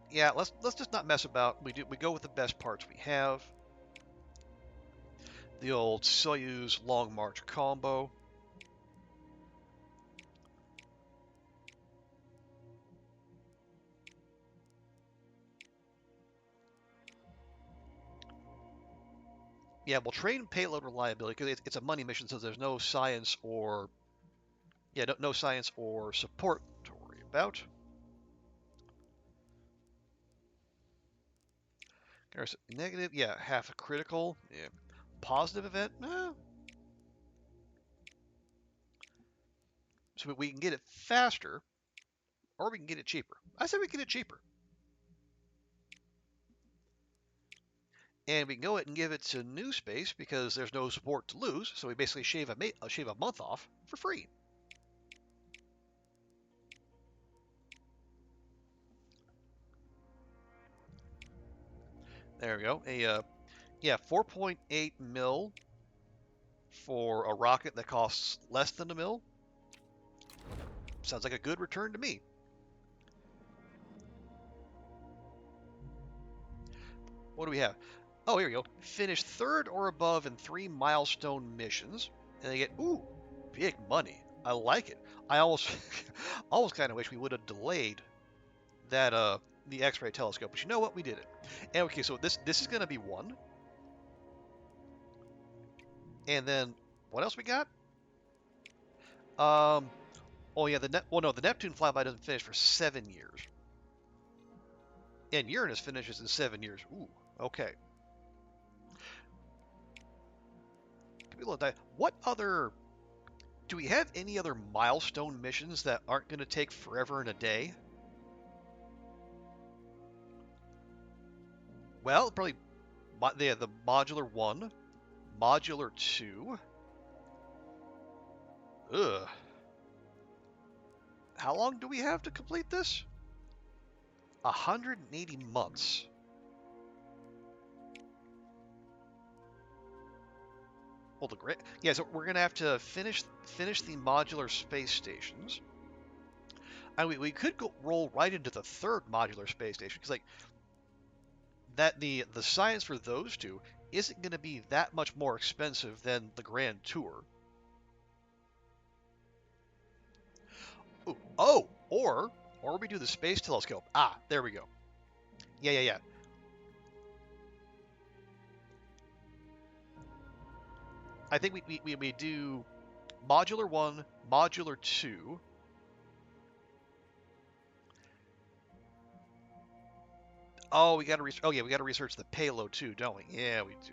Yeah, let's just not mess about. We go with the best parts we have. The old Soyuz Long March combo. Yeah, we'll train payload reliability because it's a money mission, so there's no science or no science or support to worry about. There's negative, yeah, half a critical, yeah. Positive event, so we can get it faster or we can get it cheaper. I said we can get it cheaper, and we can go ahead and give it to new space because there's no support to lose. So we basically shave a month off for free. There we go. Yeah, 4.8 mil for a rocket that costs less than a mil. Sounds like a good return to me. What do we have? Oh, here we go. Finish third or above in 3 milestone missions, and they get big money. I like it. I almost almost kind of wish we would have delayed that the X-ray telescope, but you know what? We did it. And okay, so this is gonna be one. And then what else we got? Um, oh yeah, the Neptune flyby doesn't finish for 7 years, and Uranus finishes in 7 years. Ooh, okay. People die. What other? Do we have any other milestone missions that aren't going to take forever and a day? Well, probably the modular one, modular two. Ugh. How long do we have to complete this? 180 months. Well, yeah. So we're gonna have to finish the modular space stations. I mean, we could roll right into the third modular space station because like that the science for those two isn't going to be that much more expensive than the Grand Tour. Ooh, oh, or we do the space telescope. Ah, there we go. Yeah, yeah, yeah. I think we do modular one, modular two. Oh, we got to oh yeah, we got to research the payload too, don't we? Yeah, we do.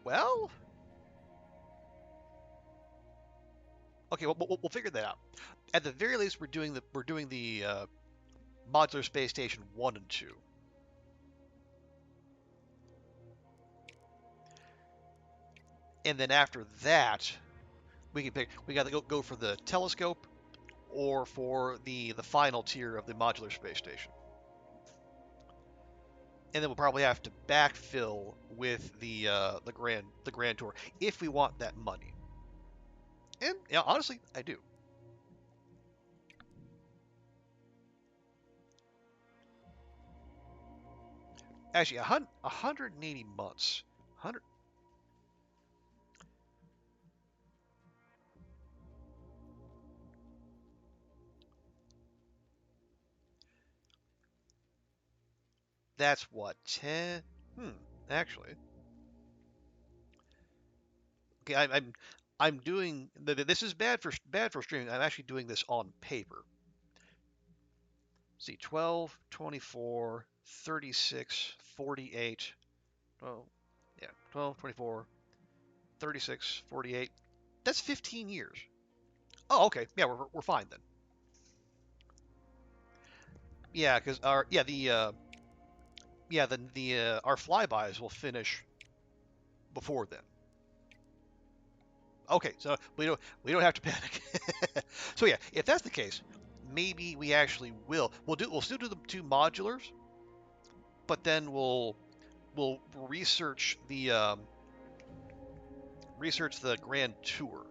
Well, okay, we'll figure that out. At the very least, we're doing the modular space station 1 and 2. And then after that, we can pick. We got to go for the telescope or for the final tier of the modular space station. And then we'll probably have to backfill with the grand tour if we want that money. And yeah, honestly, I do. Actually, 180 months. 100. That's what 10. Actually, okay. I'm doing. This is bad for streaming. I'm actually doing this on paper. See, 12, 24, 36, 48. Oh, yeah, 12, 24, 36, 48. That's 15 years. Oh, okay. Yeah, we're fine then. Yeah, because our yeah the our flybys will finish before then. Okay, so we don't have to panic. So yeah, if that's the case, maybe we actually we'll still do the two modulars, but then we'll research the grand tour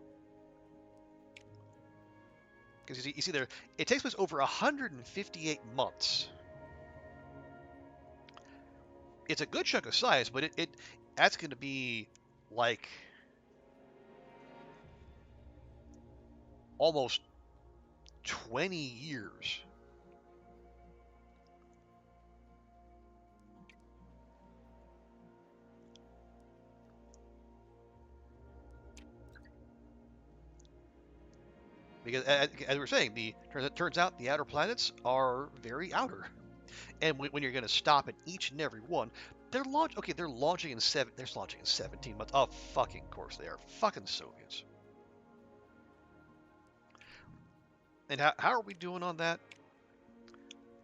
because you see there it takes place over 158 months. It's a good chunk of science, but it that's going to be like almost 20 years. Because as we were saying, it turns out the outer planets are very outer, and when you're going to stop at each and every one, they're launching in 17 months. Oh, fucking course they are. Fucking Soviets. And how are we doing on that?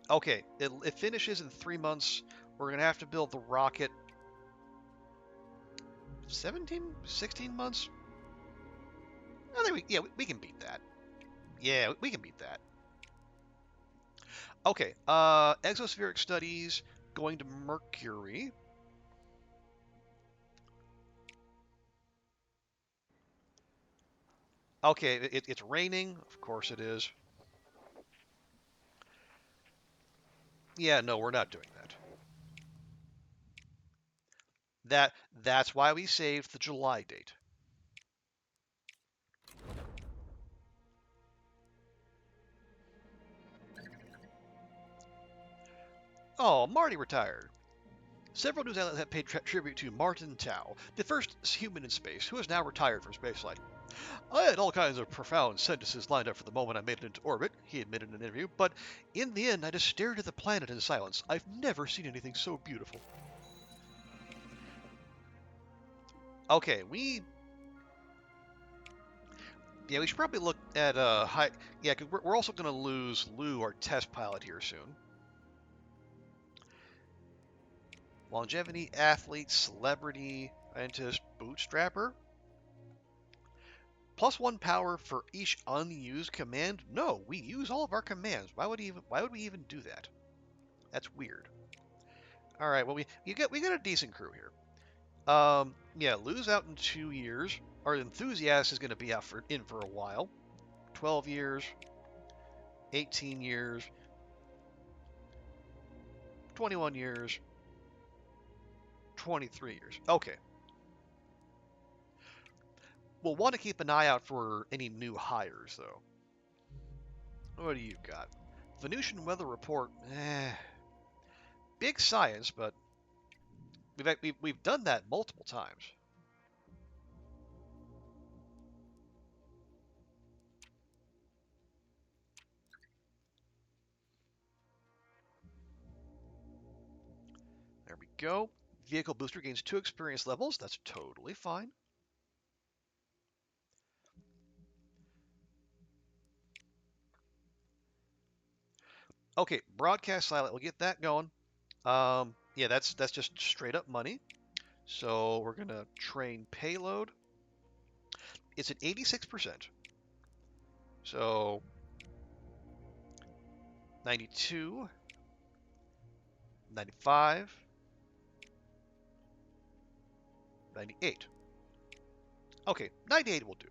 Okay, it finishes in 3 months. We're going to have to build the rocket 17, 16 months. I think we can beat that. Yeah, we can beat that. Okay, exospheric studies going to Mercury. Okay, it's raining. Of course it is. Yeah, no, we're not doing that. That's why we saved the July date. Oh, Marty retired. Several news outlets have paid tribute to Martin Tao, the first human in space, who has now retired from spaceflight. I had all kinds of profound sentences lined up for the moment I made it into orbit, he admitted in an interview, but in the end I just stared at the planet in silence. I've never seen anything so beautiful. Okay, we should probably look at high. Yeah, because we're also going to lose Lou, our test pilot, here soon. Longevity, athlete, celebrity, scientist, bootstrapper. +1 power for each unused command. No, we use all of our commands. Why would we even do that? That's weird. All right, well we got a decent crew here. Yeah, Lou's out in 2 years. Our enthusiast is going to be out for a while. 12 years, 18 years, 21 years, 23 years. Okay. We'll want to keep an eye out for any new hires, though. What do you got? Venusian weather report. Big science, but we've done that multiple times. There we go. Vehicle booster gains 2 experience levels. That's totally fine. Okay, broadcast silent. We'll get that going. Yeah, that's just straight up money. So we're gonna train payload. It's at 86%. So 92, 95, 98. Okay, 98 will do.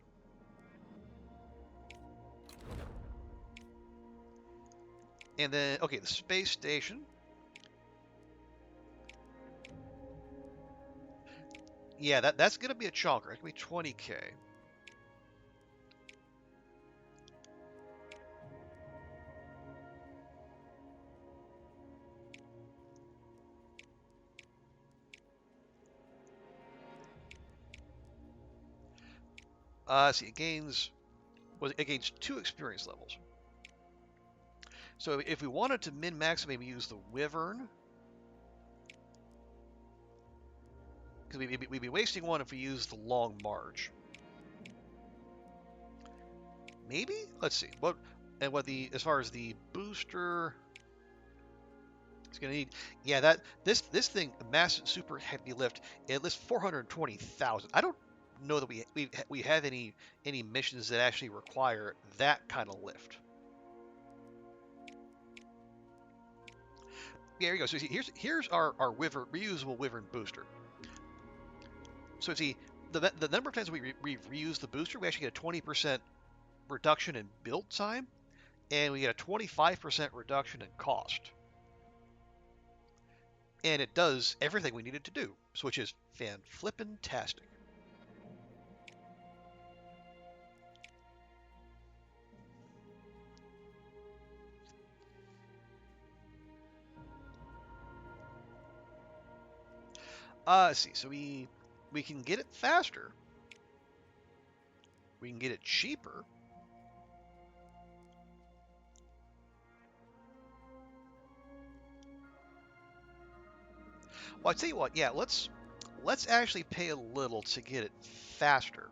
And then, okay, the space station. Yeah, that's going to be a chonker. It's going to be 20K. See, it gains 2 experience levels. So if we wanted to min-max, maybe use the Wyvern. Because we'd be wasting one if we use the Long March. Maybe? Let's see. As far as the booster, it's gonna need. Yeah, this thing, massive super heavy lift. It lifts 420,000. I don't know that we have any missions that actually require that kind of lift. Yeah, here you go. So see, here's our Wyvern, reusable Wyvern booster. So see, the number of times we've reused the booster, we actually get a 20% reduction in build time, and we get a 25% reduction in cost. And it does everything we need it to do, which is fan-flippin-tastic. Let's see. So we can get it faster. We can get it cheaper. Well, I tell you what. Yeah, let's actually pay a little to get it faster.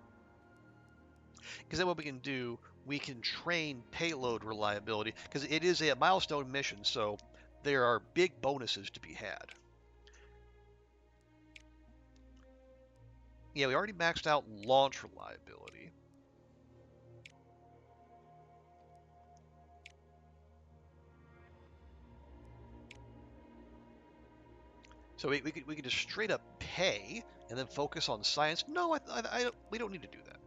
Because then what we can do, we can train payload reliability. Because it is a milestone mission, so there are big bonuses to be had. Yeah, we already maxed out launch reliability. So we could just straight up pay and then focus on science. No, we don't need to do that.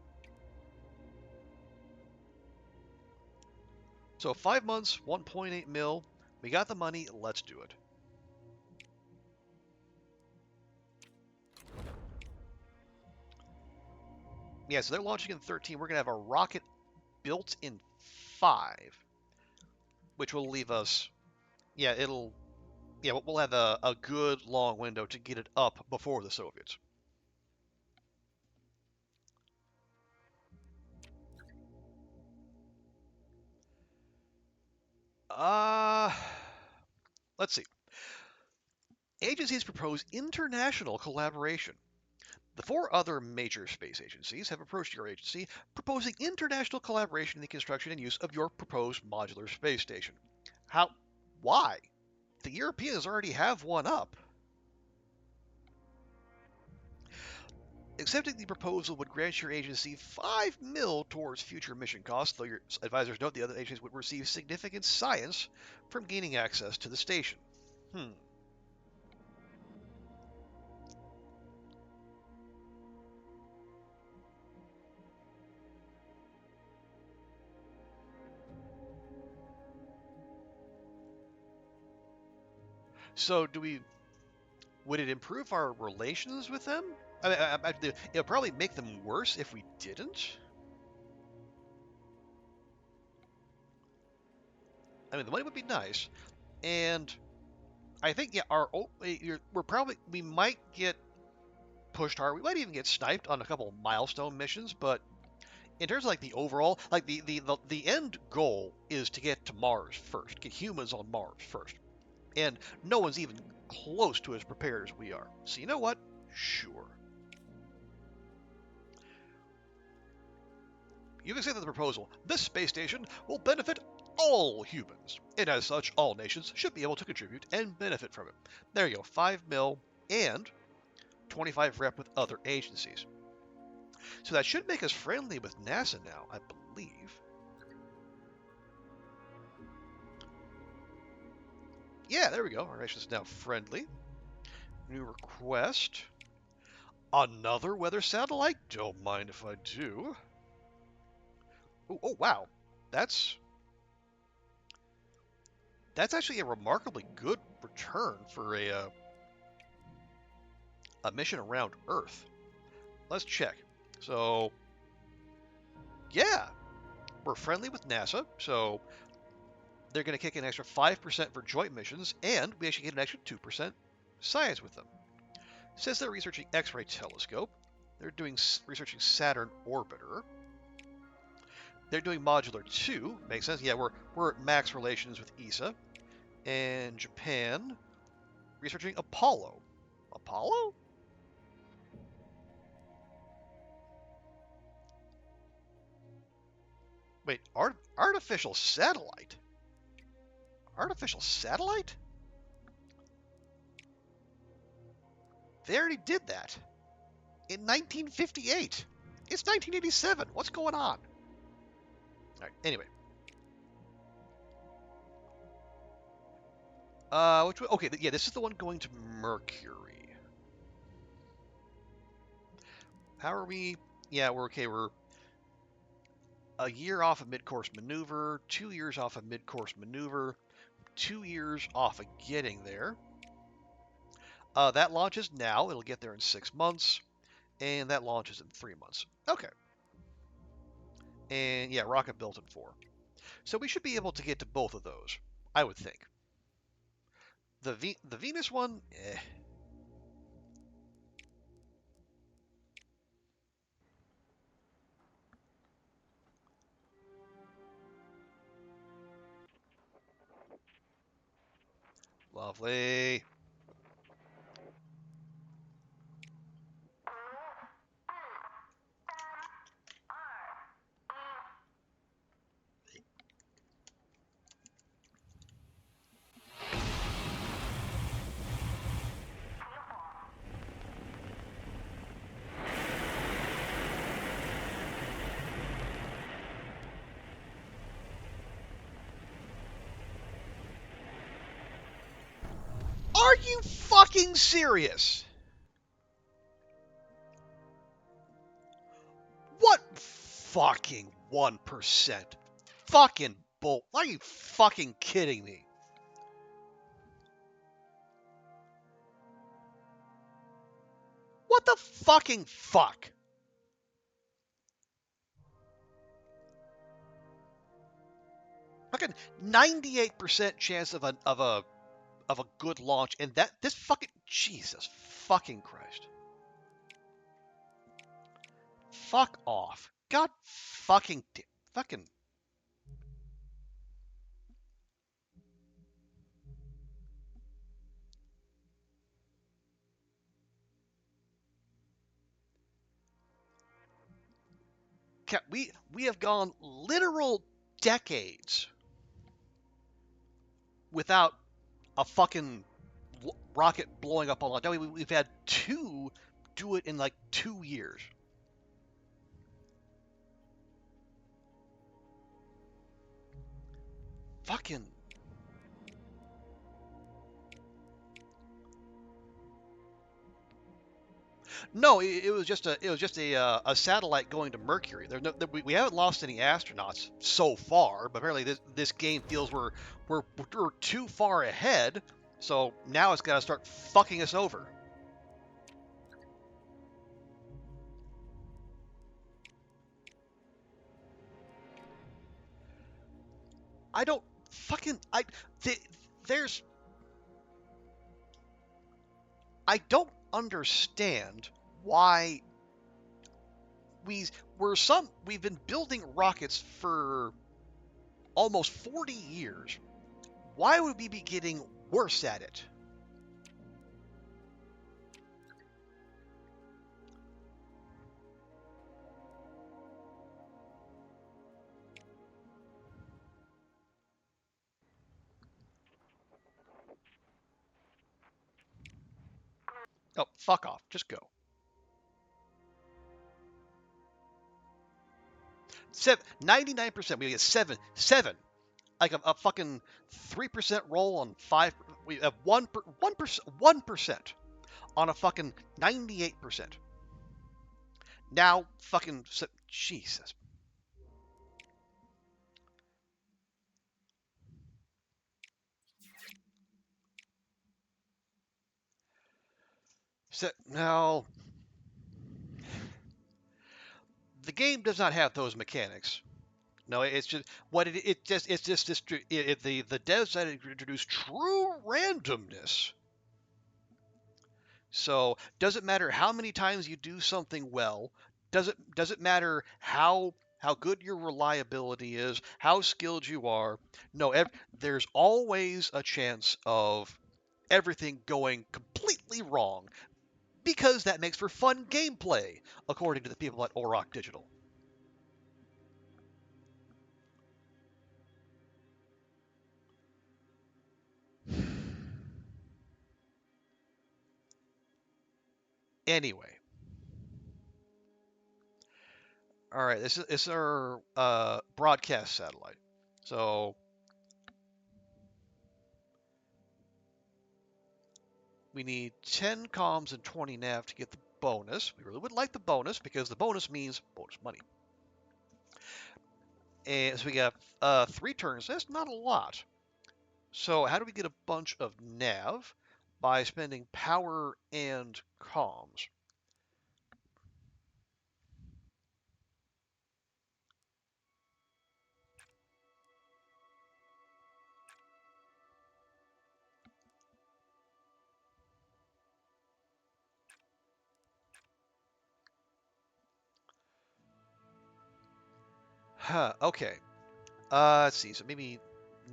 So 5 months, 1.8 mil. We got the money. Let's do it. Yeah, so they're launching in 13. We're gonna have a rocket built in 5, which will leave us. Yeah, it'll. Yeah, we'll have a good long window to get it up before the Soviets. Uh, let's see. Agencies propose international collaboration. The four other major space agencies have approached your agency proposing international collaboration in the construction and use of your proposed modular space station. How? Why? The Europeans already have one up. Accepting the proposal would grant your agency 5 mil towards future mission costs, though your advisors note the other agencies would receive significant science from gaining access to the station. Hmm. So, would it improve our relations with them? I mean, it would probably make them worse if we didn't. I mean, the money would be nice, and I think yeah, we might get pushed hard. We might even get sniped on a couple milestone missions, but in terms of like the overall, like the end goal is to get to Mars first, get humans on Mars first, and no one's even close to as prepared as we are. So you know what? Sure. You've accepted the proposal. This space station will benefit all humans, and as such, all nations should be able to contribute and benefit from it. There you go, 5 mil and 25 rep with other agencies. So that should make us friendly with NASA now, I believe. Yeah, there we go. Our nation's now friendly. New request. Another weather satellite? Don't mind if I do. Ooh, oh, wow. That's that's actually a remarkably good return for a mission around Earth. Let's check. So, yeah, we're friendly with NASA, so they're going to kick in an extra 5% for joint missions, and we actually get an extra 2% science with them. It says they're researching X-ray telescope. They're doing researching Saturn orbiter. They're doing modular 2. Makes sense. Yeah, we're at max relations with ESA. And Japan researching Apollo. Apollo? Wait, artificial satellite? Artificial satellite? They already did that in 1958. It's 1987. What's going on? All right. Anyway. Which one? Okay, yeah, this is the one going to Mercury. How are we? Yeah, we're okay. We're a year off of mid-course maneuver, 2 years off of mid-course maneuver, 2 years off of getting there. That launches now. It'll get there in 6 months, and that launches in 3 months. Okay. And yeah, rocket built in 4. So we should be able to get to both of those, I would think. The Venus one, eh. Lovely. Are you fucking serious? What fucking 1%? Fucking bull. Are you fucking kidding me? What the fucking fuck? Fucking 98% chance of a of a good launch, and that this fucking Jesus fucking Christ, fuck off, God fucking. We have gone literal decades without a fucking rocket blowing up on launch. Now we've had two do it in like 2 years. Fucking no! It was just a satellite going to Mercury. We haven't lost any astronauts so far, but apparently this game feels we're too far ahead. So now it's got to start fucking us over. I don't fucking th- there's I don't understand why we've been building rockets for almost 40 years. Why would we be getting worse at it? Oh, fuck off. Just go. 99%. We get seven. Like a fucking 3% roll on five. We have 1% on a fucking 98%. Now fucking Jesus. Now the game does not have those mechanics. No, it's just what it just it's just this the devs had introduced true randomness. So doesn't matter how many times you do something well. Doesn't matter how good your reliability is, how skilled you are. No, there's always a chance of everything going completely wrong because that makes for fun gameplay, according to the people at Auroch Digital. Anyway, all right, this is our broadcast satellite. So we need 10 comms and 20 nav to get the bonus. We really would like the bonus because the bonus means bonus money. And so we got 3 turns. That's not a lot. So how do we get a bunch of nav? By spending power and comms. Huh, okay. Let's see. So maybe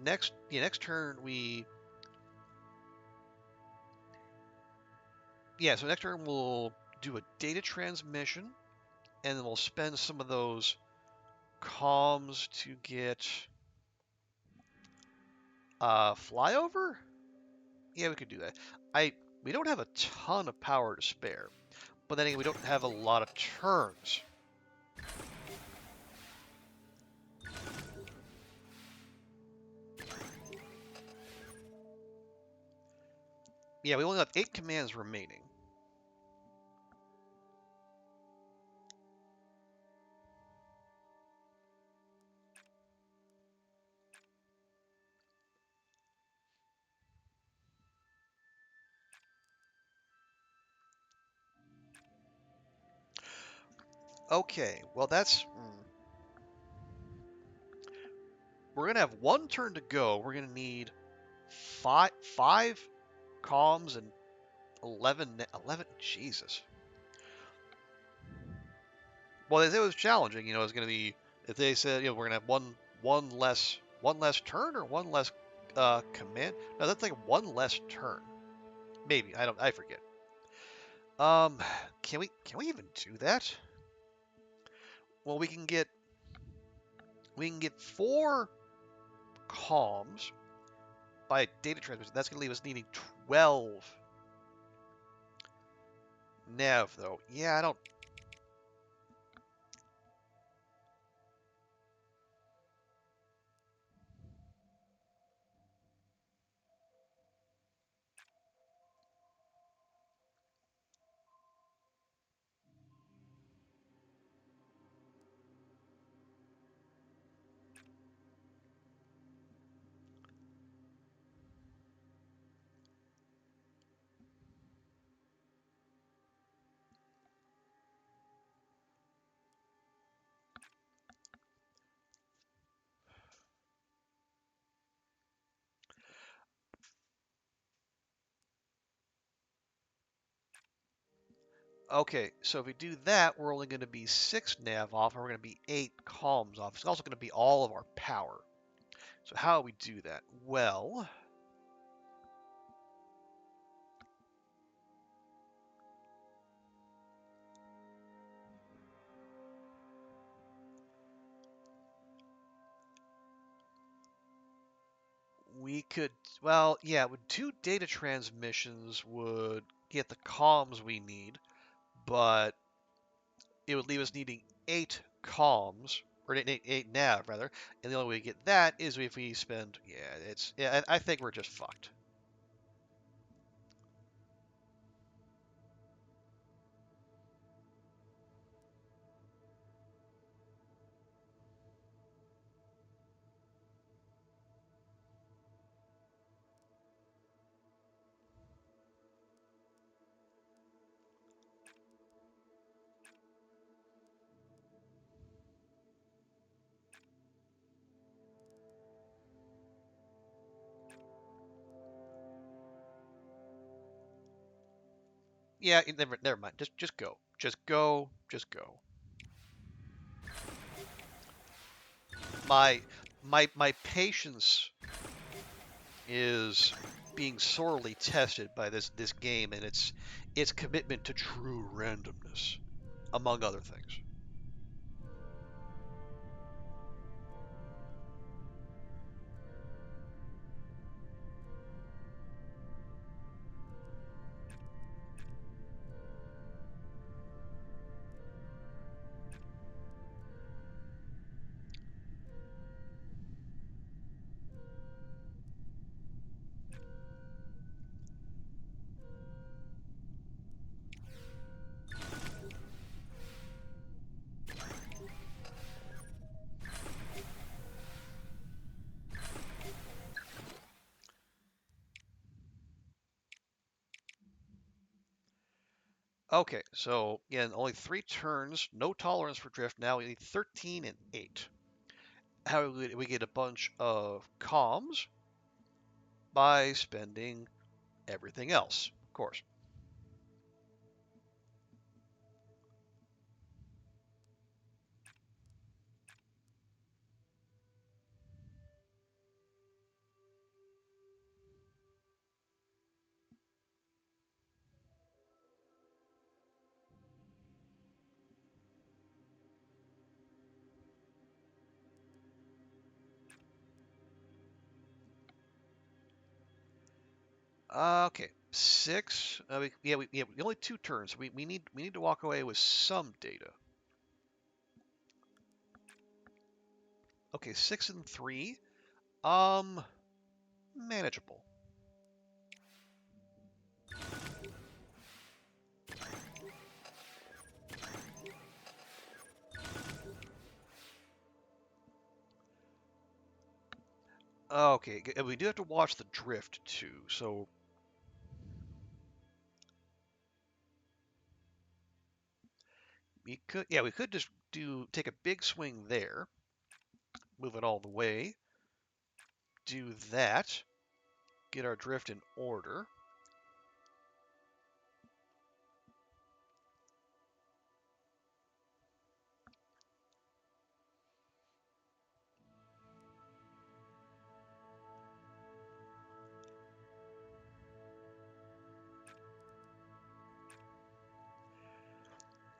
next turn so next turn we'll do a data transmission, and then we'll spend some of those comms to get flyover. Yeah, we could do that. We don't have a ton of power to spare, but then again, we don't have a lot of turns. Yeah, we only have 8 commands remaining. Okay, well we're gonna have 1 turn to go. We're gonna need five comms and 11. Jesus. Well, they said it was challenging. It's going to be if they said we're going to have one less turn or one less command. No, that's like one less turn. Maybe I forget. Um, can we even do that? Well, we can get 4 comms by data transmission. That's going to leave us needing 12 nav, though. Yeah, I don't. Okay, so if we do that, we're only going to be 6 nav off, and we're going to be 8 comms off. It's also going to be all of our power. So how do we do that? Well, we could, well, yeah, with 2 data transmissions would get the comms we need, but it would leave us needing 8 comms, or 8 nav rather, and the only way to get that is if we spend, I think we're just fucked. Yeah, never mind. Just go. Just go. Just go. My my patience is being sorely tested by this game and its commitment to true randomness, among other things. Okay, so again, only 3 turns, no tolerance for drift. Now we need 13 and 8. How do we get a bunch of comms? By spending everything else, of course. Okay, 6. We only 2 turns. We need to walk away with some data. Okay, 6 and 3. Um, Manageable. Okay, we do have to watch the drift too. So we could just take a big swing there, move it all the way, do that, get our drift in order.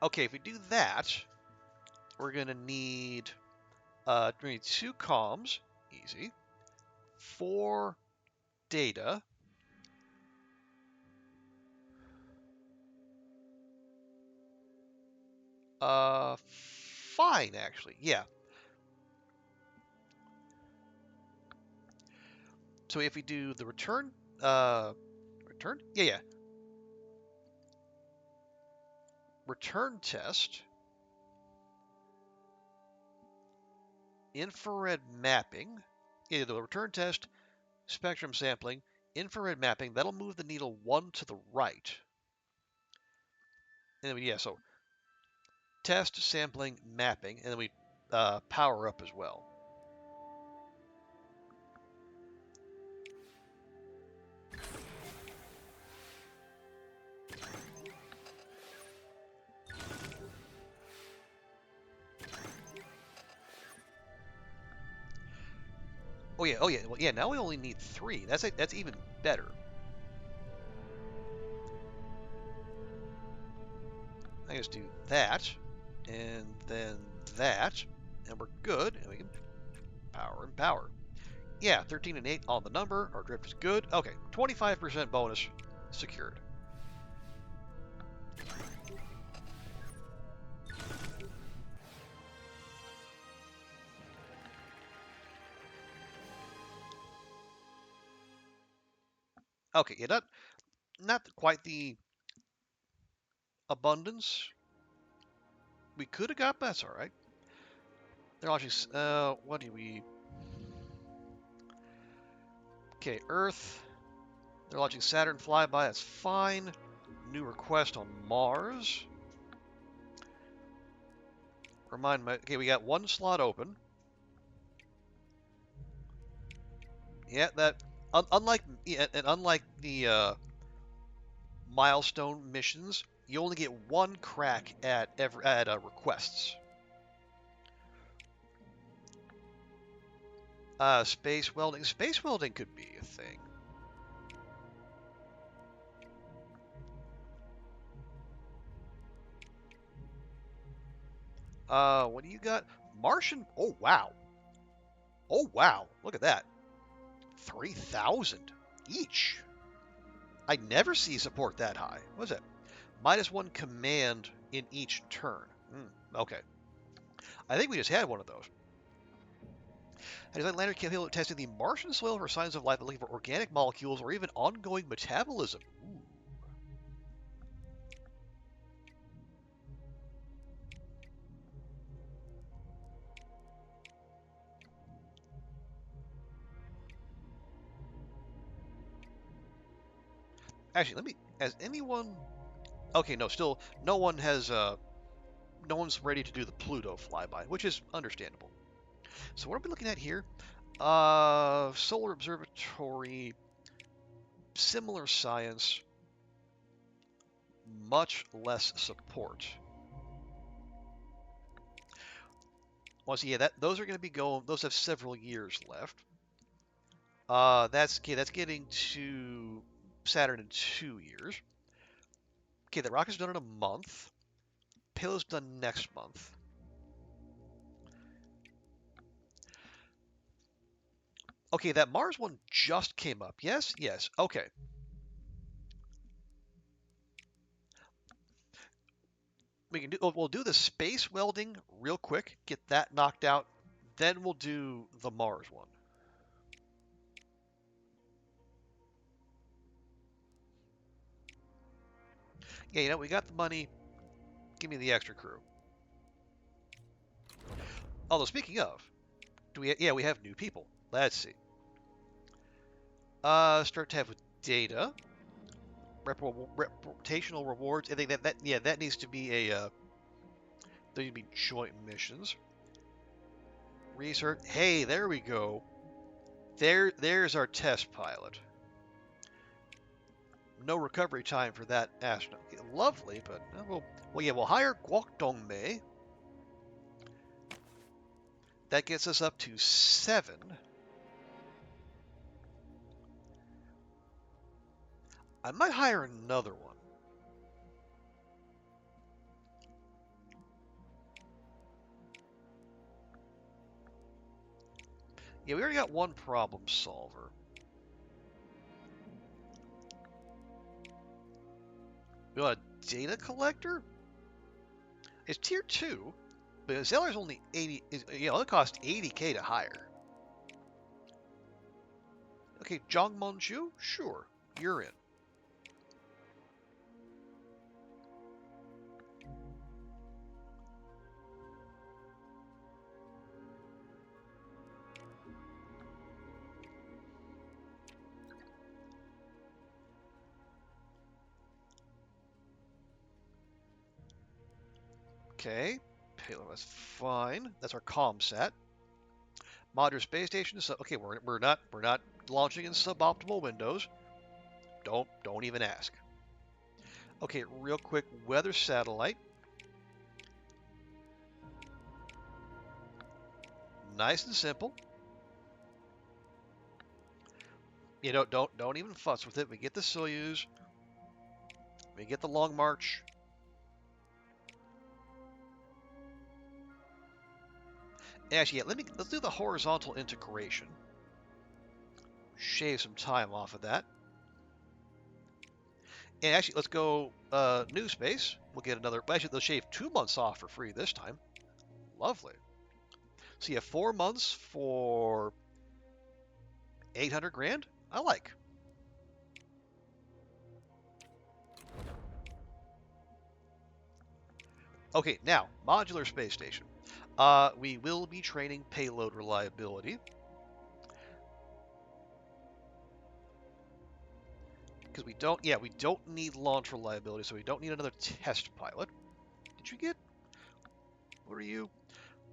Okay, if we do that, we're gonna need 2 comms, easy, 4 data, fine actually, yeah. So if we do the return, return, yeah, return test, infrared mapping, either the return test, spectrum sampling, infrared mapping, that'll move the needle 1 to the right. And then yeah, so test, sampling, mapping, and then we power up as well. Oh yeah. Well, yeah. Now we only need 3. That's even better. I just do that, and then that, and we're good. And we can power and power. Yeah, 13 and 8 on the number. Our drift is good. Okay, 25% bonus secured. Okay, yeah, not quite the abundance we could have got, but that's all right. They're launching. What do we? Okay, Earth. They're launching Saturn flyby. That's fine. New request on Mars. Remind me. Okay, we got 1 slot open. Yeah, that. Unlike the milestone missions, you only get 1 crack at requests. Space welding. Space welding could be a thing. What do you got? Martian. Oh wow. Oh wow. Look at that. 3,000 each. I never see support that high. What is that? -1 command in each turn. Okay. I think we just had one of those. Has Lander capable of testing the Martian soil for signs of life, looking for organic molecules or even ongoing metabolism? Ooh. Actually, let me. Has anyone? Okay, no, still no one has. No one's ready to do the Pluto flyby, which is understandable. So what are we looking at here? Solar observatory, similar science, much less support. Well, so yeah, those are going to be going. Those have several years left. That's okay. That's getting to Saturn in 2 years. Okay, the rocket's done in a month. Payload's done next month. Okay, that Mars one just came up. Yes, yes. Okay. We'll do the space welding real quick. Get that knocked out. Then we'll do the Mars one. Yeah, you know, we got the money. Give me the extra crew. Although, speaking of, yeah, we have new people. Let's see. Start tab with data. Reputational rewards. I think that needs to be a, there need to be joint missions. Research. Hey, there we go. There's our test pilot. no recovery time for that astronaut. Okay, lovely, but yeah, we'll hire Guokdongmei. That gets us up to 7. I might hire another one. Yeah, we already got one problem solver. We want a data collector? It's tier 2, but the seller's only 80. It costs 80K to hire. Okay, Zhang Monju? Sure, you're in. Okay, payload, that's fine. That's our ComSat. Modular space station. So okay, we're not launching in suboptimal windows. Don't even ask. Okay, real quick, weather satellite. Nice and simple. You know, don't even fuss with it. We get the Soyuz. We get the Long March. Actually, yeah, let's do the horizontal integration. Shave some time off of that. And actually, let's go new space. We'll get another. Actually, they'll shave 2 months off for free this time. Lovely. So you have 4 months for 800 grand. I like. Okay, now modular space station. We will be training payload reliability because we don't need launch reliability, so we don't need another test pilot. Did you get? What are you?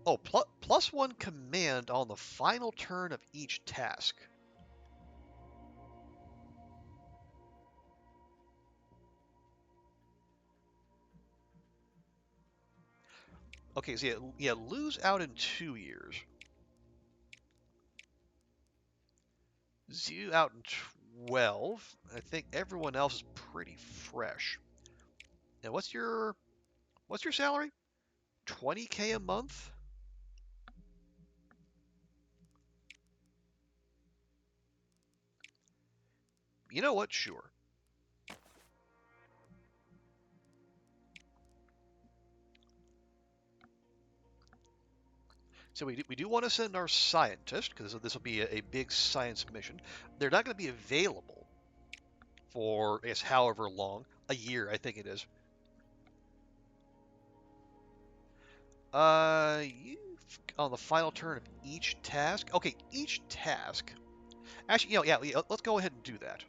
Oh, +1 command on the final turn of each task. Okay, so yeah, lose out in 2 years. Zoo out in 12. I think everyone else is pretty fresh. Now, what's your salary? 20K a month? You know what? Sure. So we do want to send our scientist, because this will be a big science mission. They're not going to be available for, I guess, however long. A year, I think it is. On the final turn of each task. Okay, each task. Actually, yeah, let's go ahead and do that.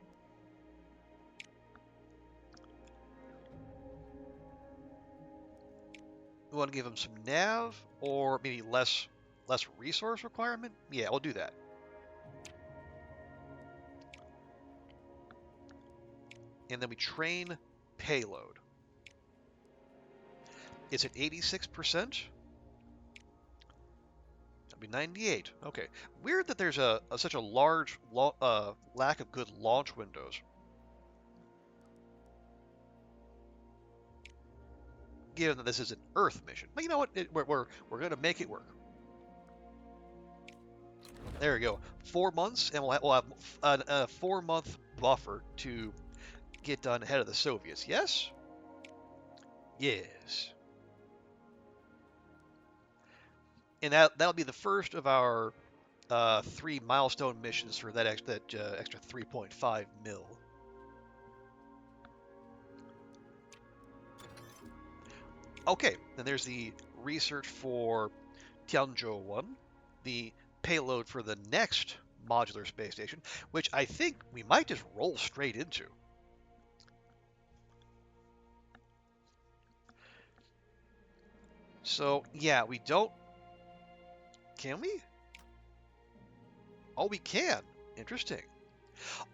We want to give them some nav, or maybe less resource requirement. Yeah, we'll do that. And then we train payload. It's at 86%. That'd be 98. Okay. Weird that there's such a large lack of good launch windows. Given that this is an Earth mission, but you know what? We're going to make it work. There we go. 4 months, and we'll have a 4-month buffer to get done ahead of the Soviets. Yes. Yes. And that'll be the first of our 3 milestone missions for that extra 3.5 mil. Okay, then there's the research for Tianzhou 1, the payload for the next modular space station, which I think we might just roll straight into. So, yeah, we don't... Can we? Oh, we can. Interesting.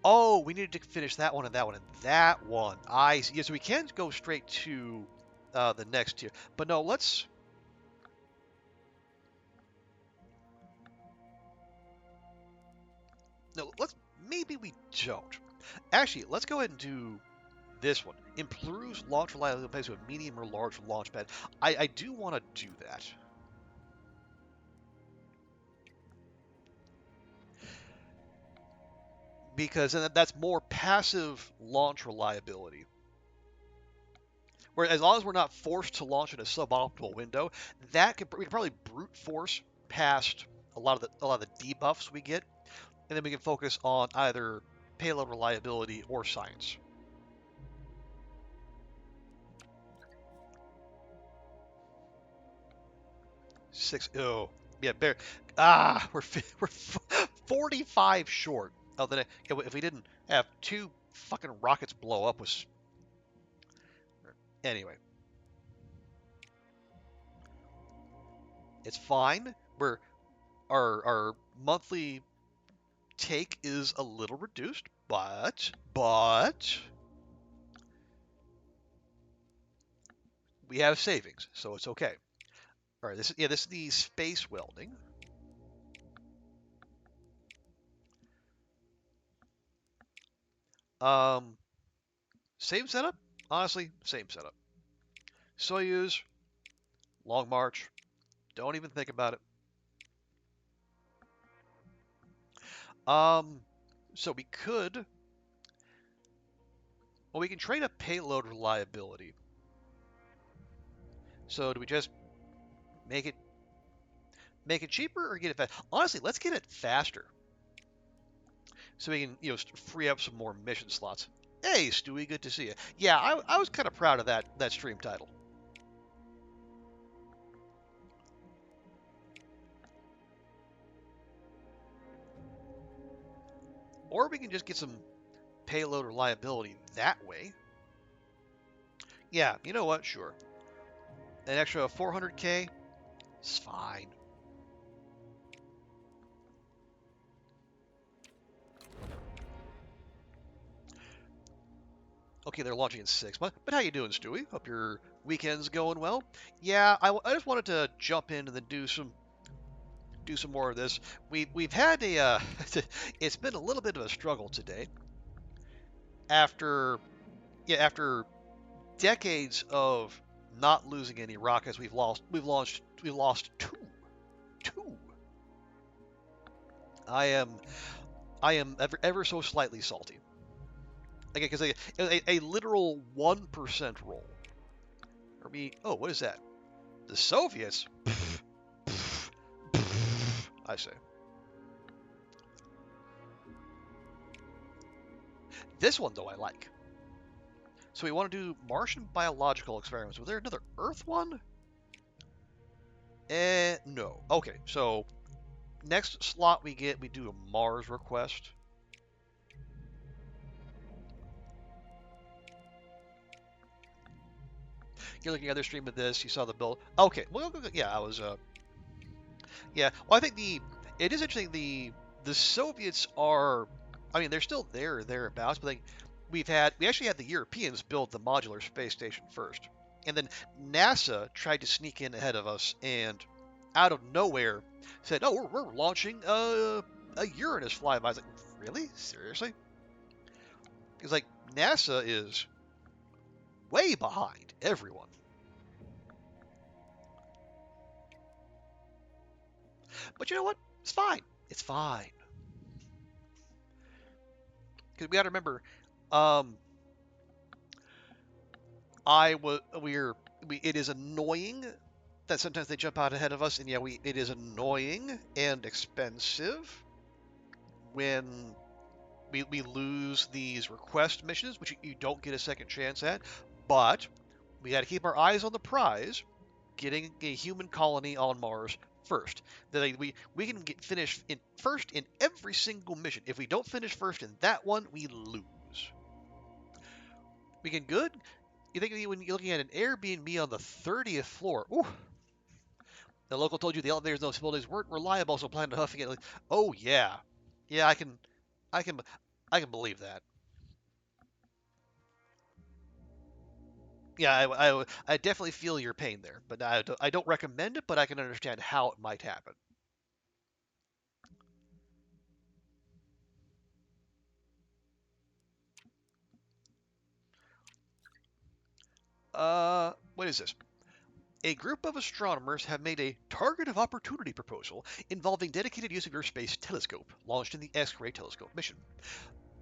Oh, we needed to finish that one and that one and that one. I see. Yeah, so we can go straight to the next tier. But no, let's. No, let's. Maybe we don't. Actually, let's go ahead and do this one. Improves launch reliability to a medium or large launch pad. I do want to do that. Because that's more passive launch reliability. Where as long as we're not forced to launch in a suboptimal window, we can probably brute force past a lot of the debuffs we get, and then we can focus on either payload reliability or science. Six. Oh, yeah, bear. We're 45 short. Oh, then if we didn't have two fucking rockets blow up was anyway. It's fine. Our monthly take is a little reduced, but we have savings, so it's okay. All right, this is the space welding. Um, Same setup, honestly, same setup. Soyuz, Long March. Don't even think about it. Um, so we could, well, we can trade up payload reliability. So do we just make it make it cheaper or get it fast? Honestly, let's get it faster so we can free up some more mission slots. Hey, Stewie, good to see you. Yeah, I was kind of proud of that stream title. Or we can just get some payload reliability that way. Yeah, you know what? Sure. An extra 400k is fine. Okay, they're launching in 6 months. But how you doing, Stewie? Hope your weekend's going well. Yeah, I just wanted to jump in and then do some more of this. We've had it's been a little bit of a struggle today after after decades of not losing any rockets. We've lost two. I am I am ever so slightly salty. Again, because a literal 1% roll. Oh, what is that? The Soviets? I say. This one, though, I like. So we want to do Martian biological experiments. Was there another Earth one? No. Okay, so next slot we do a Mars request. You're looking at the stream of this. You saw the build. Okay, well, yeah, I was. Yeah, well, I think it is interesting. The Soviets are, I mean, they're still thereabouts, but we actually had the Europeans build the modular space station first, and then NASA tried to sneak in ahead of us, and out of nowhere said, "Oh, we're launching a Uranus flyby." I was like, "Really? Seriously?" Because NASA is way behind everyone. But you know what? It's fine. It's fine. Because we got to remember, um, I was it is annoying that sometimes they jump out ahead of us, and yeah, it is annoying and expensive when we lose these request missions, which you don't get a second chance at. But we got to keep our eyes on the prize, getting a human colony on Mars first. That we can get finished in first in every single mission. If we don't finish first in that one, we lose. We can good. You think when you're looking at an Airbnb on the 30th floor, ooh, the local told you the elevators in those buildings weren't reliable, so plan to huff again. Like, oh yeah, yeah, I can. I can believe that. Yeah, I definitely feel your pain there, but I don't recommend it, but I can understand how it might happen. What is this? A group of astronomers have made a target of opportunity proposal involving dedicated use of your space telescope, launched in the X-ray telescope mission.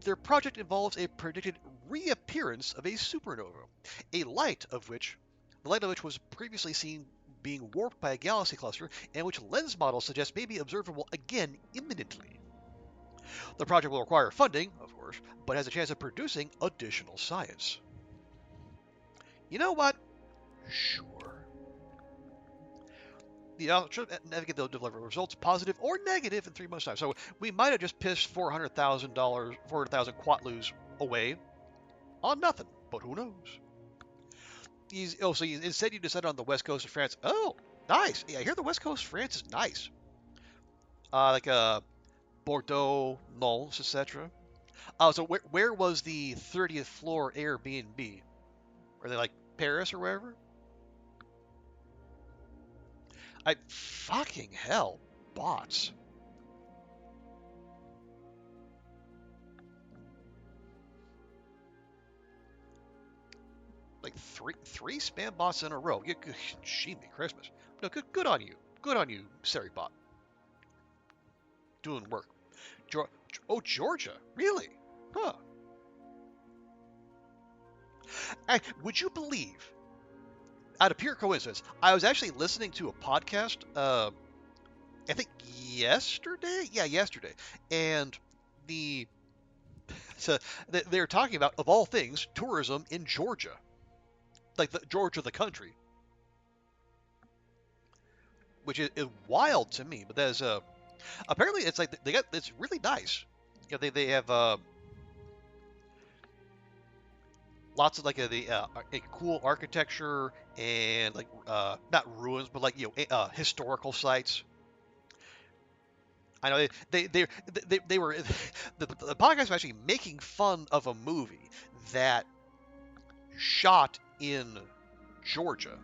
Their project involves a predicted reappearance of a supernova, a light of which the light of which was previously seen being warped by a galaxy cluster, and which lens models suggest may be observable again imminently. The project will require funding, of course, but has a chance of producing additional science. You know what? Sure. The navigate they'll deliver results, positive or negative, in 3 months' time. So we might have just pissed $400,000, 400,000 quatlus away on nothing, but who knows? So instead you decided on the west coast of France. Oh, nice. Yeah, I hear the west coast of France is nice. Like Bordeaux, Nantes, etc. Oh, so where was the 30th floor Airbnb? Are they like Paris or wherever? I fucking hell, bots. Like three spam bots in a row. You, she me Christmas. No, good on you. Good on you, Seribot. Doing work. Oh, Georgia, really? Huh. Would you believe? Out of pure coincidence, I was actually listening to a podcast. I think yesterday. Yeah, yesterday, and the so they're talking about, of all things, tourism in Georgia, like the Georgia, the country, which is wild to me. But there's apparently it's like they got it's really nice. They have lots of like cool architecture and like not ruins, but like historical sites. I know they were the podcast was actually making fun of a movie that shot in Georgia.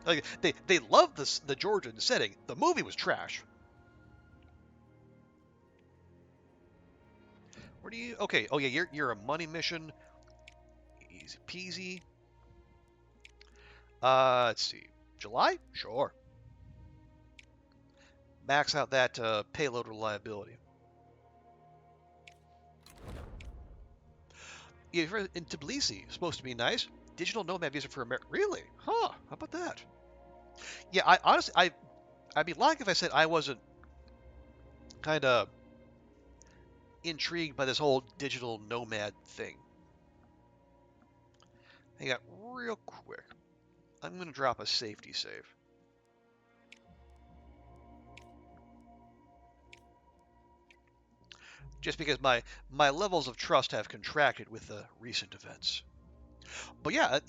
Like they loved the Georgian setting. The movie was trash. Where do you? Okay. Oh yeah, you're a money mission. Easy peasy. Let's see. July? Sure. Max out that payload reliability. Yeah, in Tbilisi, supposed to be nice. Digital nomad visa for America. Really? Huh? How about that? Yeah, I honestly, I'd be lying if I said I wasn't kind of intrigued by this whole digital nomad thing. Hang on, real quick. I'm gonna drop a safety save. Just because my levels of trust have contracted with the recent events. But yeah,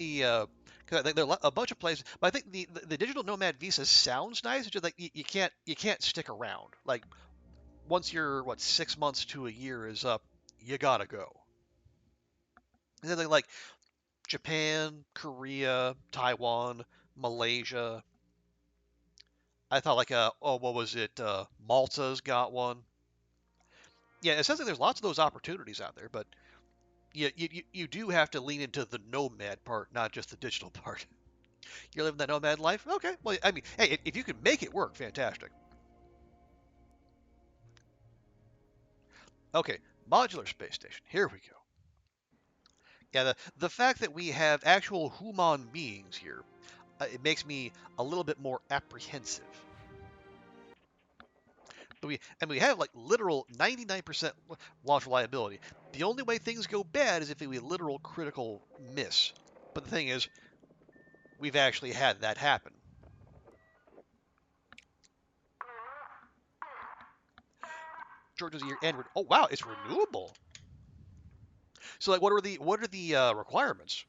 cause there are a bunch of places. But I think the digital nomad visa sounds nice. It's just like you can't stick around. Like once your 6 months to a year is up, you gotta go. And then like Japan, Korea, Taiwan, Malaysia. I thought like what was it? Malta's got one. Yeah, it sounds like there's lots of those opportunities out there, but you do have to lean into the nomad part, not just the digital part. You're living that nomad life? Okay. Well, I mean, hey, if you can make it work, fantastic. Okay, modular space station. Here we go. Yeah, the fact that we have actual human beings here, it makes me a little bit more apprehensive. But we have like literal 99% launch reliability. The only way things go bad is if we literal critical miss. But the thing is, we've actually had that happen. Georgia's year end. Oh wow, it's renewable. So like, what are the requirements?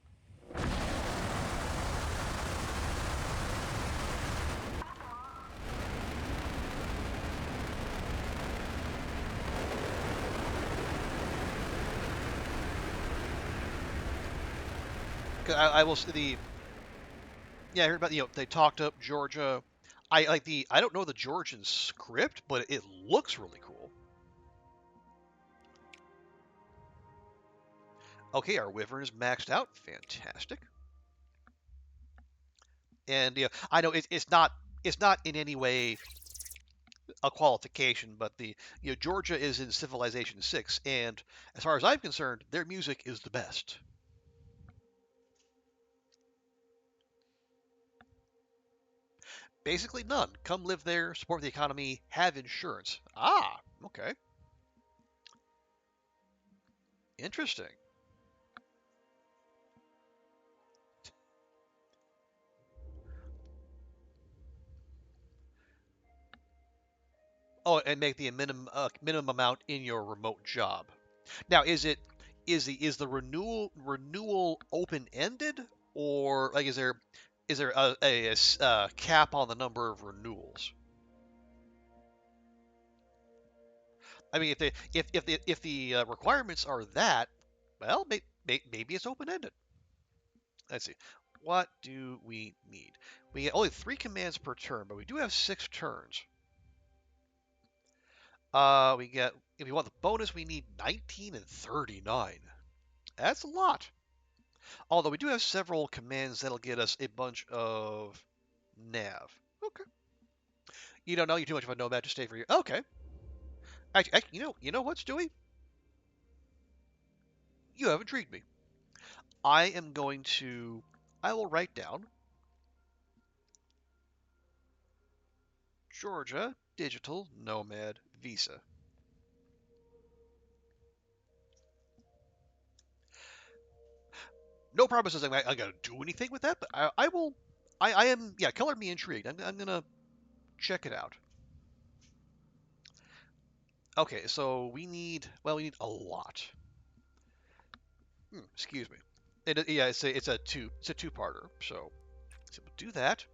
'Cause I will say yeah, I heard about they talked up Georgia. I like the I don't know the Georgian script, but it looks really cool. Okay, our Wyvern is maxed out. Fantastic. And I know it's not in any way a qualification, but the Georgia is in Civilization 6, and as far as I'm concerned, their music is the best. Basically none. Come live there, support the economy, have insurance. Ah, okay. Interesting. Oh, and make the minimum amount in your remote job. Now, is the renewal open ended, or like is there a cap on the number of renewals? I mean, if the requirements are that, well, maybe it's open ended. Let's see. What do we need? We get only 3 commands per turn, but we do have 6 turns. We get if we want the bonus, we need 19 and 39. That's a lot. Although we do have several commands that'll get us a bunch of nav. Okay. You don't know you're too much of a nomad to stay for you. Okay. You know what, Stewie? You have intrigued me. I am going to. I will write down Georgia Digital Nomad Visa. No promises I'm gonna do anything with that, but I will. I am color me intrigued. I'm gonna check it out. Okay, so we need a lot. Excuse me. Yeah, it's a two-parter. So we'll do that.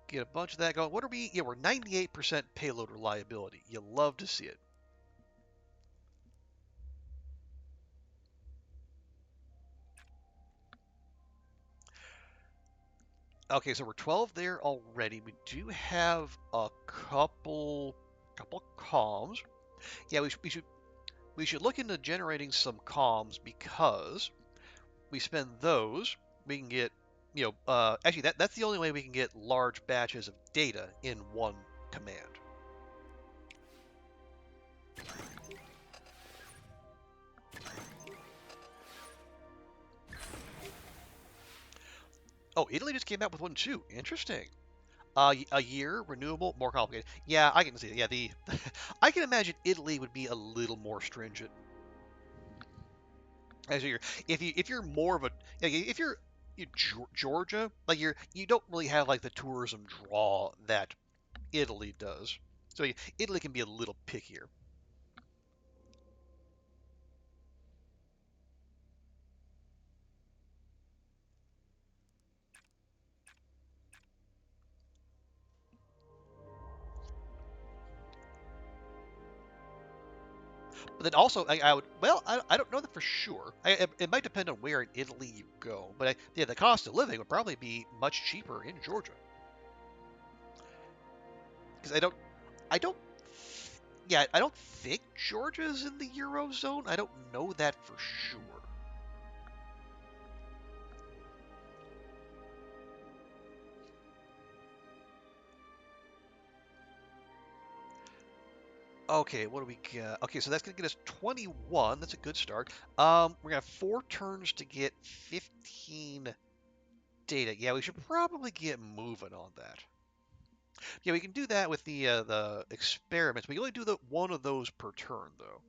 Get a bunch of that going. What are we? Yeah, we're 98% payload reliability. You love to see it. Okay, so we're 12 there already. We do have a couple comms. Yeah, we should look into generating some comms because we spend those, we can get actually that's the only way we can get large batches of data in one command. Oh, Italy just came out with one too. Interesting. A year, renewable, more complicated. Yeah, I can see it. Yeah, the I can imagine Italy would be a little more stringent. As if you're more of a if Georgia, like you don't really have like the tourism draw that Italy does. So Italy can be a little pickier. But then also, I would, well, I don't know that for sure. It might depend on where in Italy you go. But yeah, the cost of living would probably be much cheaper in Georgia. Because I don't, yeah, I don't think Georgia's in the Eurozone. I don't know that for sure. Okay, what do we get? Okay, so that's gonna get us 21. That's a good start. We're gonna have 4 turns to get 15 data. Yeah, we should probably get moving on that. Yeah, we can do that with the experiments. We can only do the one of those per turn, though.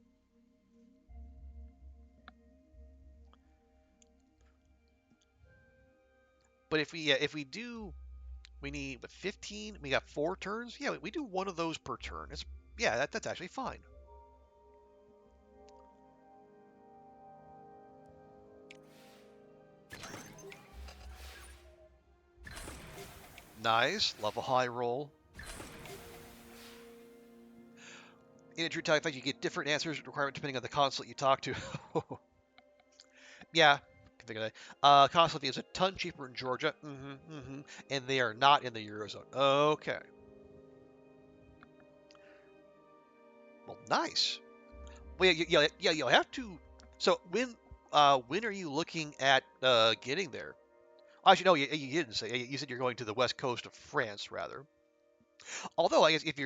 But if we do, we need 15. We got 4 turns. Yeah, we do one of those per turn. That's actually fine. Nice. Love a high roll. In true time, in fact, you get different answers requirement depending on the consulate you talk to. Yeah, can think of that. Cost of living is a ton cheaper in Georgia, and they are not in the Eurozone. Okay, well, nice. Well, yeah, you'll have to. So when are you looking at getting there? Actually, no, you didn't say. You said you're going to the west coast of France, rather. Although I guess if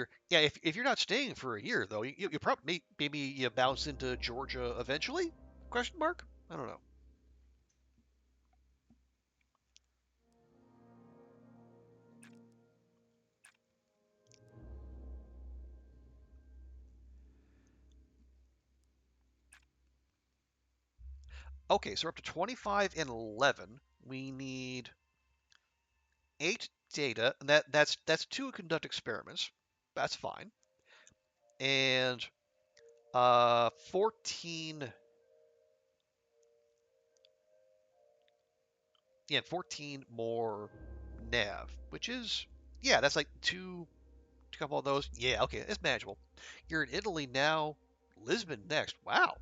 you're not staying for a year though, you probably maybe you bounce into Georgia eventually? Question mark? I don't know. Okay, so we're up to 25 and 11. We need 8 data, and that's 2 conduct experiments. That's fine. And 14, yeah, 14 more nav, which is, yeah, that's like a couple of those. Yeah, okay, it's manageable. You're in Italy now, Lisbon next. Wow.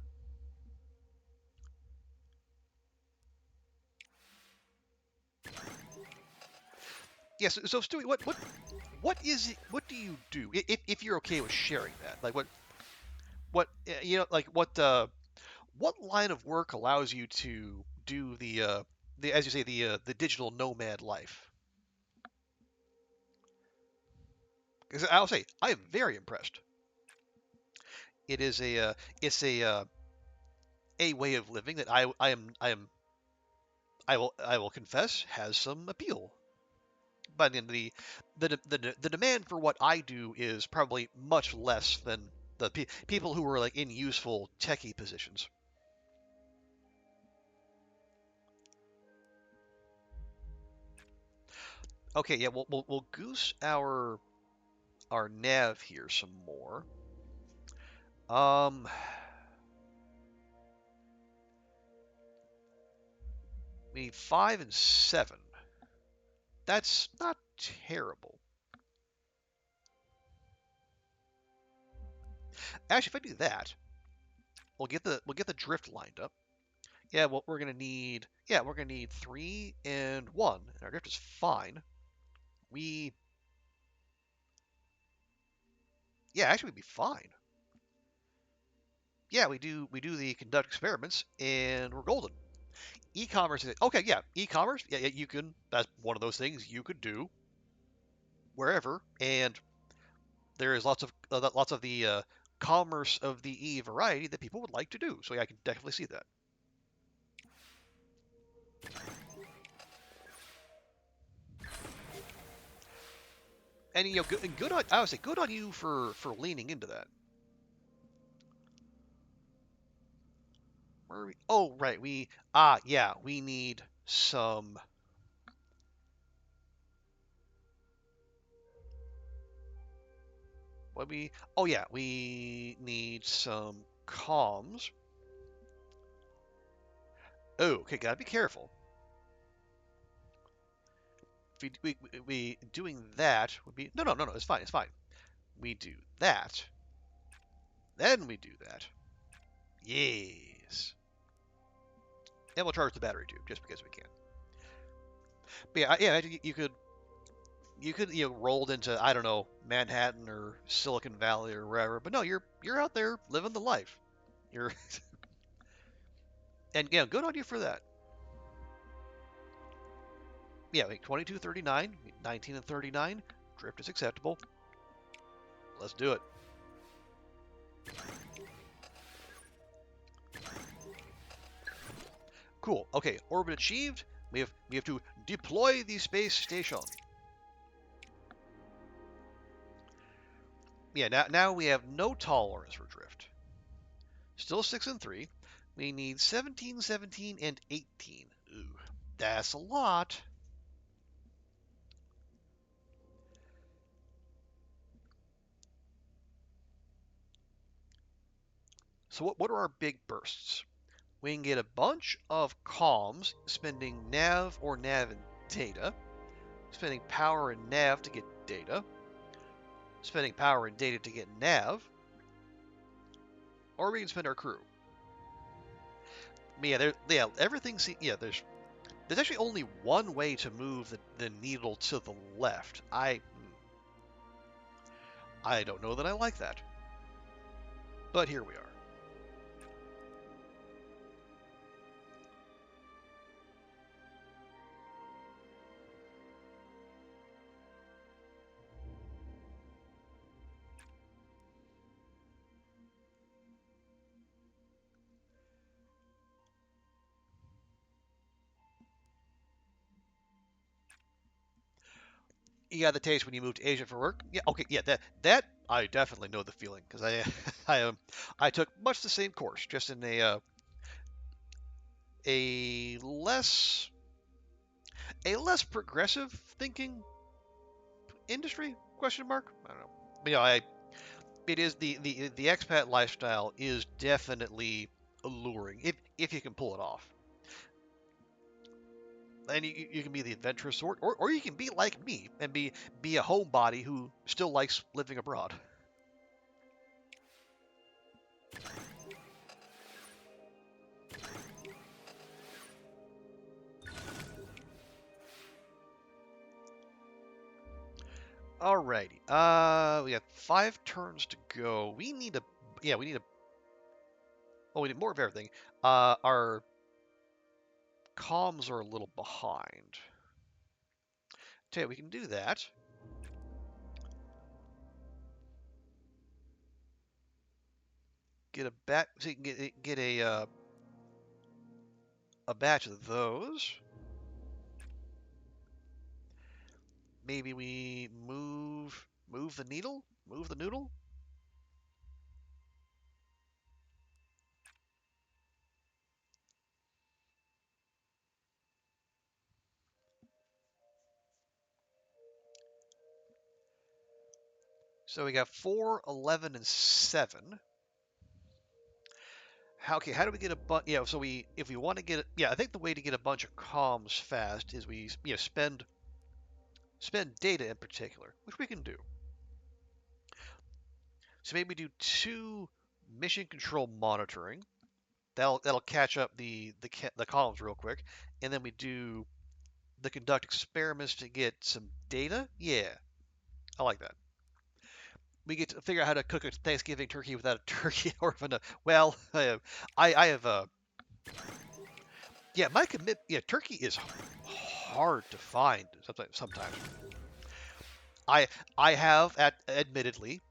Yes, so Stewie, what is it? What do you do if you're okay with sharing that? Like what line of work allows you to do the as you say the digital nomad life? Because I'll say I am very impressed. It is a way of living that I will confess has some appeal. But in the demand for what I do is probably much less than the people who are like in useful techie positions. Okay, yeah, we'll goose our nav here some more. We need 5 and 7. That's not terrible. Actually, if I do that, we'll get the drift lined up. Yeah, well, we're gonna need 3 and 1, and our drift is fine. We Yeah, actually we'd be fine. Yeah, we do the conduct experiments, and we're golden. E-commerce is okay. Yeah, e-commerce. Yeah, you can. That's one of those things you could do wherever, and there is lots of the commerce of the E variety that people would like to do. So yeah, I can definitely see that. And good on I would say good on you for leaning into that. Where are we? Oh right, yeah, we need some. What we? Oh yeah, we need some comms. Oh, okay, gotta be careful. If we doing that would be no, it's fine, it's fine. We do that, then we do that. Yes, and we'll charge the battery too, just because we can. But yeah, you could rolled into I don't know Manhattan or Silicon Valley or wherever, but no, you're out there living the life. You're and yeah, good on you for that. Yeah, like 2239, 19 and 39, drift is acceptable. Let's do it. Cool. Okay, orbit achieved. We have to deploy the space station. Yeah, now we have no tolerance for drift. Still 6 and 3. We need 17, 17, and 18. Ooh, that's a lot. So what are our big bursts? We can get a bunch of comms, spending nav or nav and data, spending power and nav to get data, spending power and data to get nav, or we can spend our crew. Yeah, everything. Yeah, there's actually only one way to move the needle to the left. I don't know that I like that, but here we are. You got the taste when you moved to Asia for work. Yeah, okay, yeah, that I definitely know the feeling because I took much the same course, just in a less a less progressive thinking industry? Question mark. I don't know. But, it is the expat lifestyle is definitely alluring if you can pull it off. And you can be the adventurous sort, or you can be like me and be a homebody who still likes living abroad. Alrighty. We got 5 turns to go. We need a yeah, we need a oh, we need more of everything. Our comms are a little behind. Tell you, we can do that. Get a bat, so you can get a batch of those. Maybe we move the needle, move the noodle. So we got 4, 11, and 7. How do we get a bunch? Yeah, so if we want to get yeah, I think the way to get a bunch of comms fast is we spend data in particular, which we can do. So maybe do 2 mission control monitoring. That'll catch up the columns real quick, and then we do the conduct experiments to get some data. Yeah, I like that. We get to figure out how to cook a Thanksgiving turkey without a turkey or even a well. I have yeah, my commit yeah, turkey is hard to find sometimes. I I have admittedly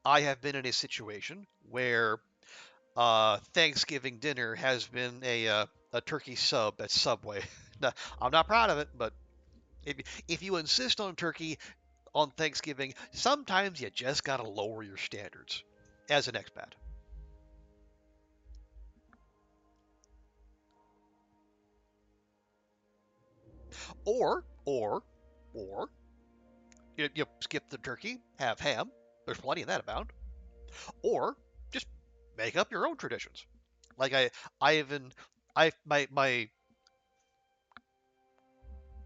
I have been in a situation where Thanksgiving dinner has been a turkey sub at Subway. Now, I'm not proud of it, but if if you insist on turkey on Thanksgiving, sometimes you just gotta lower your standards as an expat. Or you skip the turkey, have ham. There's plenty of that about. Or just make up your own traditions. Like I even my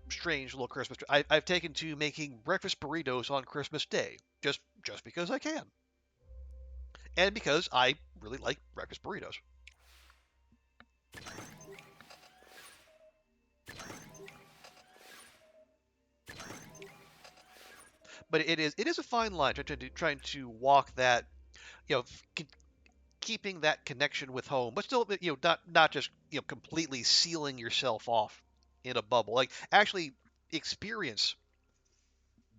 strange little Christmas. I've taken to making breakfast burritos on Christmas Day just because I can, and because I really like breakfast burritos. But it is a fine line trying to walk that you know keeping that connection with home, but still not just completely sealing yourself off in a bubble. Like actually experience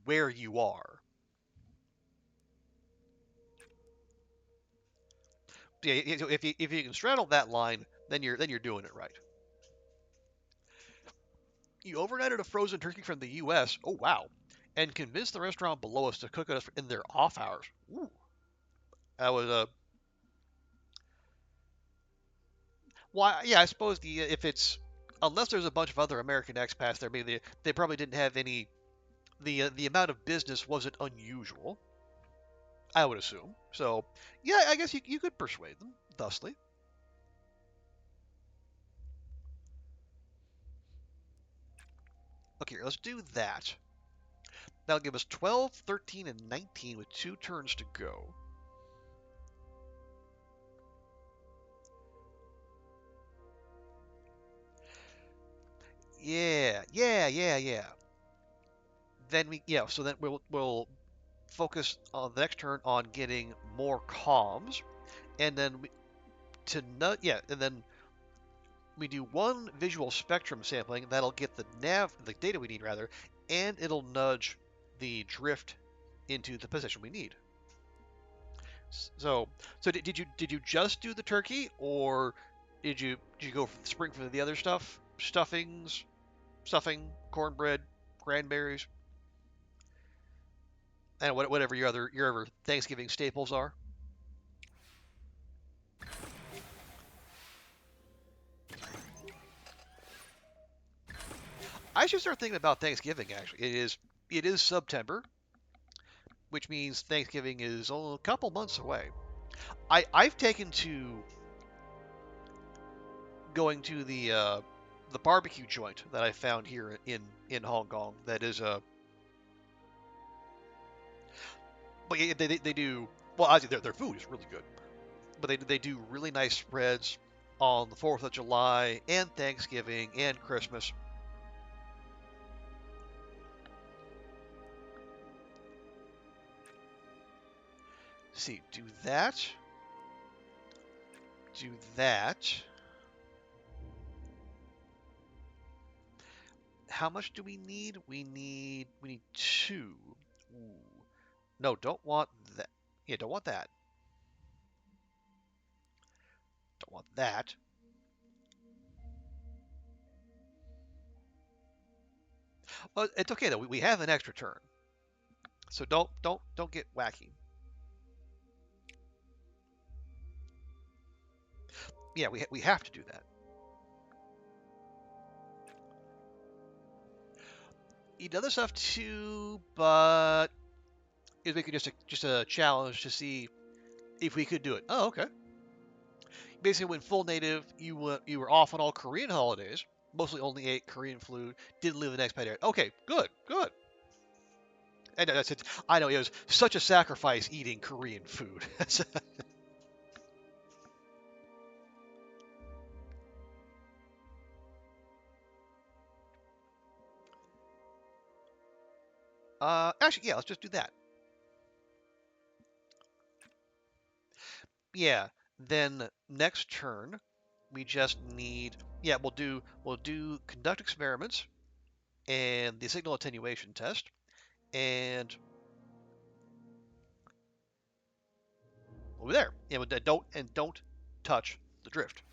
where you are. Yeah, if you can straddle that line, then you're doing it right. You overnighted a frozen turkey from the U.S. Oh wow, and convinced the restaurant below us to cook us in their off hours. Ooh, that was a well, yeah. I suppose if it's unless there's a bunch of other American expats there, maybe they probably didn't have any. The amount of business wasn't unusual, I would assume. So yeah, I guess you could persuade them thusly. Okay, let's do that. That'll give us 12, 13, and 19 with 2 turns to go. Yeah. Then so then we'll focus on the next turn on getting more comms, and then and then we do one visual spectrum sampling that'll get the data we need rather, and it'll nudge the drift into the position we need. So did you just do the turkey, or did you go spring for the other stuff? Stuffing, cornbread, cranberries, and whatever your other Thanksgiving staples are. I should start thinking about Thanksgiving. Actually, it is September, which means Thanksgiving is only a couple months away. I've taken to going to the barbecue joint that I found here in Hong Kong. That is but yeah, they do well. Obviously, their food is really good, but they do really nice spreads on the 4th of July and Thanksgiving and Christmas. See, do that. Do that. How much do we need? We need two. Ooh. No, don't want that. Yeah, don't want that. Don't want that. Well, it's okay though. We have an extra turn, so don't get wacky. Yeah, we have to do that. Eat other stuff too, but is we could just a challenge to see if we could do it. Oh, okay. Basically, when full native, you were off on all Korean holidays, mostly only ate Korean food, didn't live in the expat area. Okay, good. And that's it. I know it was such a sacrifice eating Korean food. Actually, yeah, let's just do that. Yeah. Then next turn, we just need. Yeah, we'll do conduct experiments and the signal attenuation test, and we'll be there. Don't touch the drift.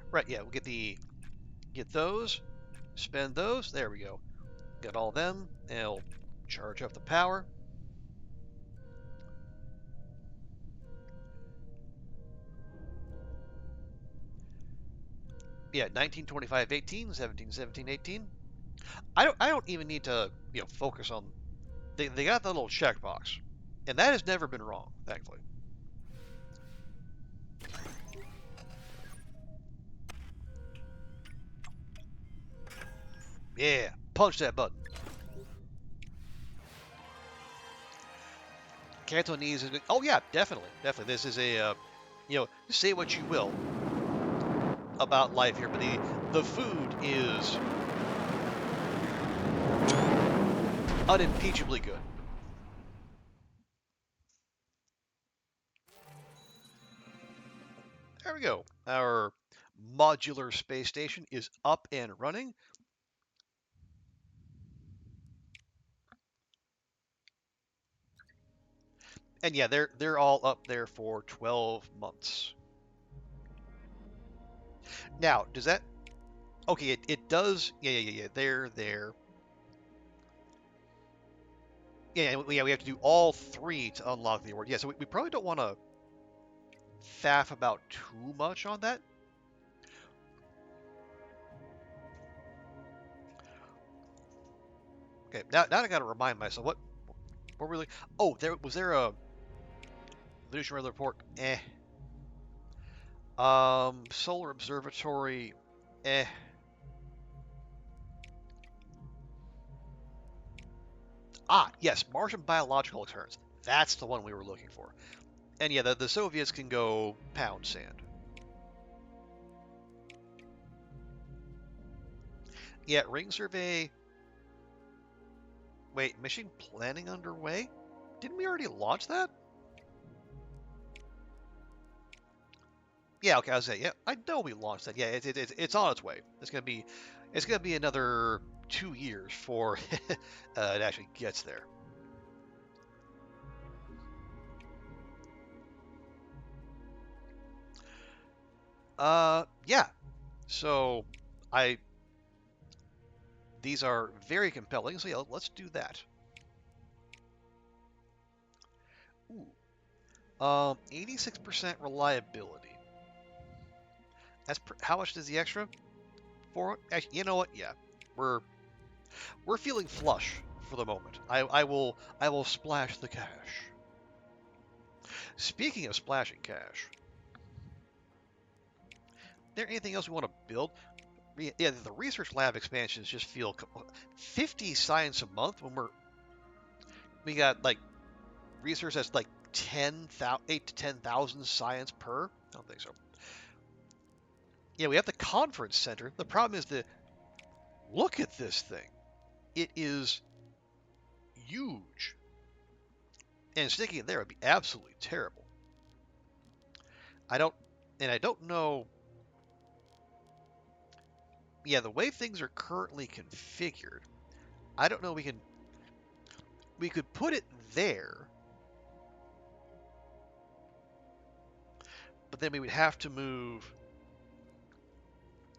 Right. Yeah, we'll get those, spend those. There we go. Got all them. And it'll charge up the power. Yeah, 19, 25, 18, 17, 17, 18. I don't even need to focus on. They got the little checkbox, and that has never been wrong, thankfully. Yeah, punch that button. Cantonese is. Oh yeah, definitely. This is say what you will about life here, but the food is unimpeachably good. There we go. Our modular space station is up and running. And yeah, they're all up there for 12 months. Now, does that okay, it does. Yeah. They're there. Yeah, we have to do all three to unlock the award. Yeah, so we probably don't want to faff about too much on that. Okay, now I got to remind myself what really. Oh, there a Venusian weather report. Solar observatory. Eh. Ah, yes, Martian biological experiments. That's the one we were looking for. And yeah, the Soviets can go pound sand. Yeah, ring survey. Wait, mission planning underway? Didn't we already launch that? Yeah, okay, I was saying, yeah, I know we launched that. Yeah, it's on its way. It's gonna be another 2 years before it actually gets there. Yeah. So, I these are very compelling. So yeah, let's do that. Ooh. 86% reliability. How much is the extra? Actually, you know what? Yeah, we're we're feeling flush for the moment. I will splash the cash. Speaking of splashing cash, there anything else we want to build? Yeah, the research lab expansions just feel 50 science a month when we got like research that's like 8 to 10,000 science per. I don't think so. Yeah, we have the conference center. The problem is look at this thing. It is huge. And sticking it there would be absolutely terrible. I don't, and I don't know. Yeah, the way things are currently configured, I don't know. We could put it there, but then we would have to move.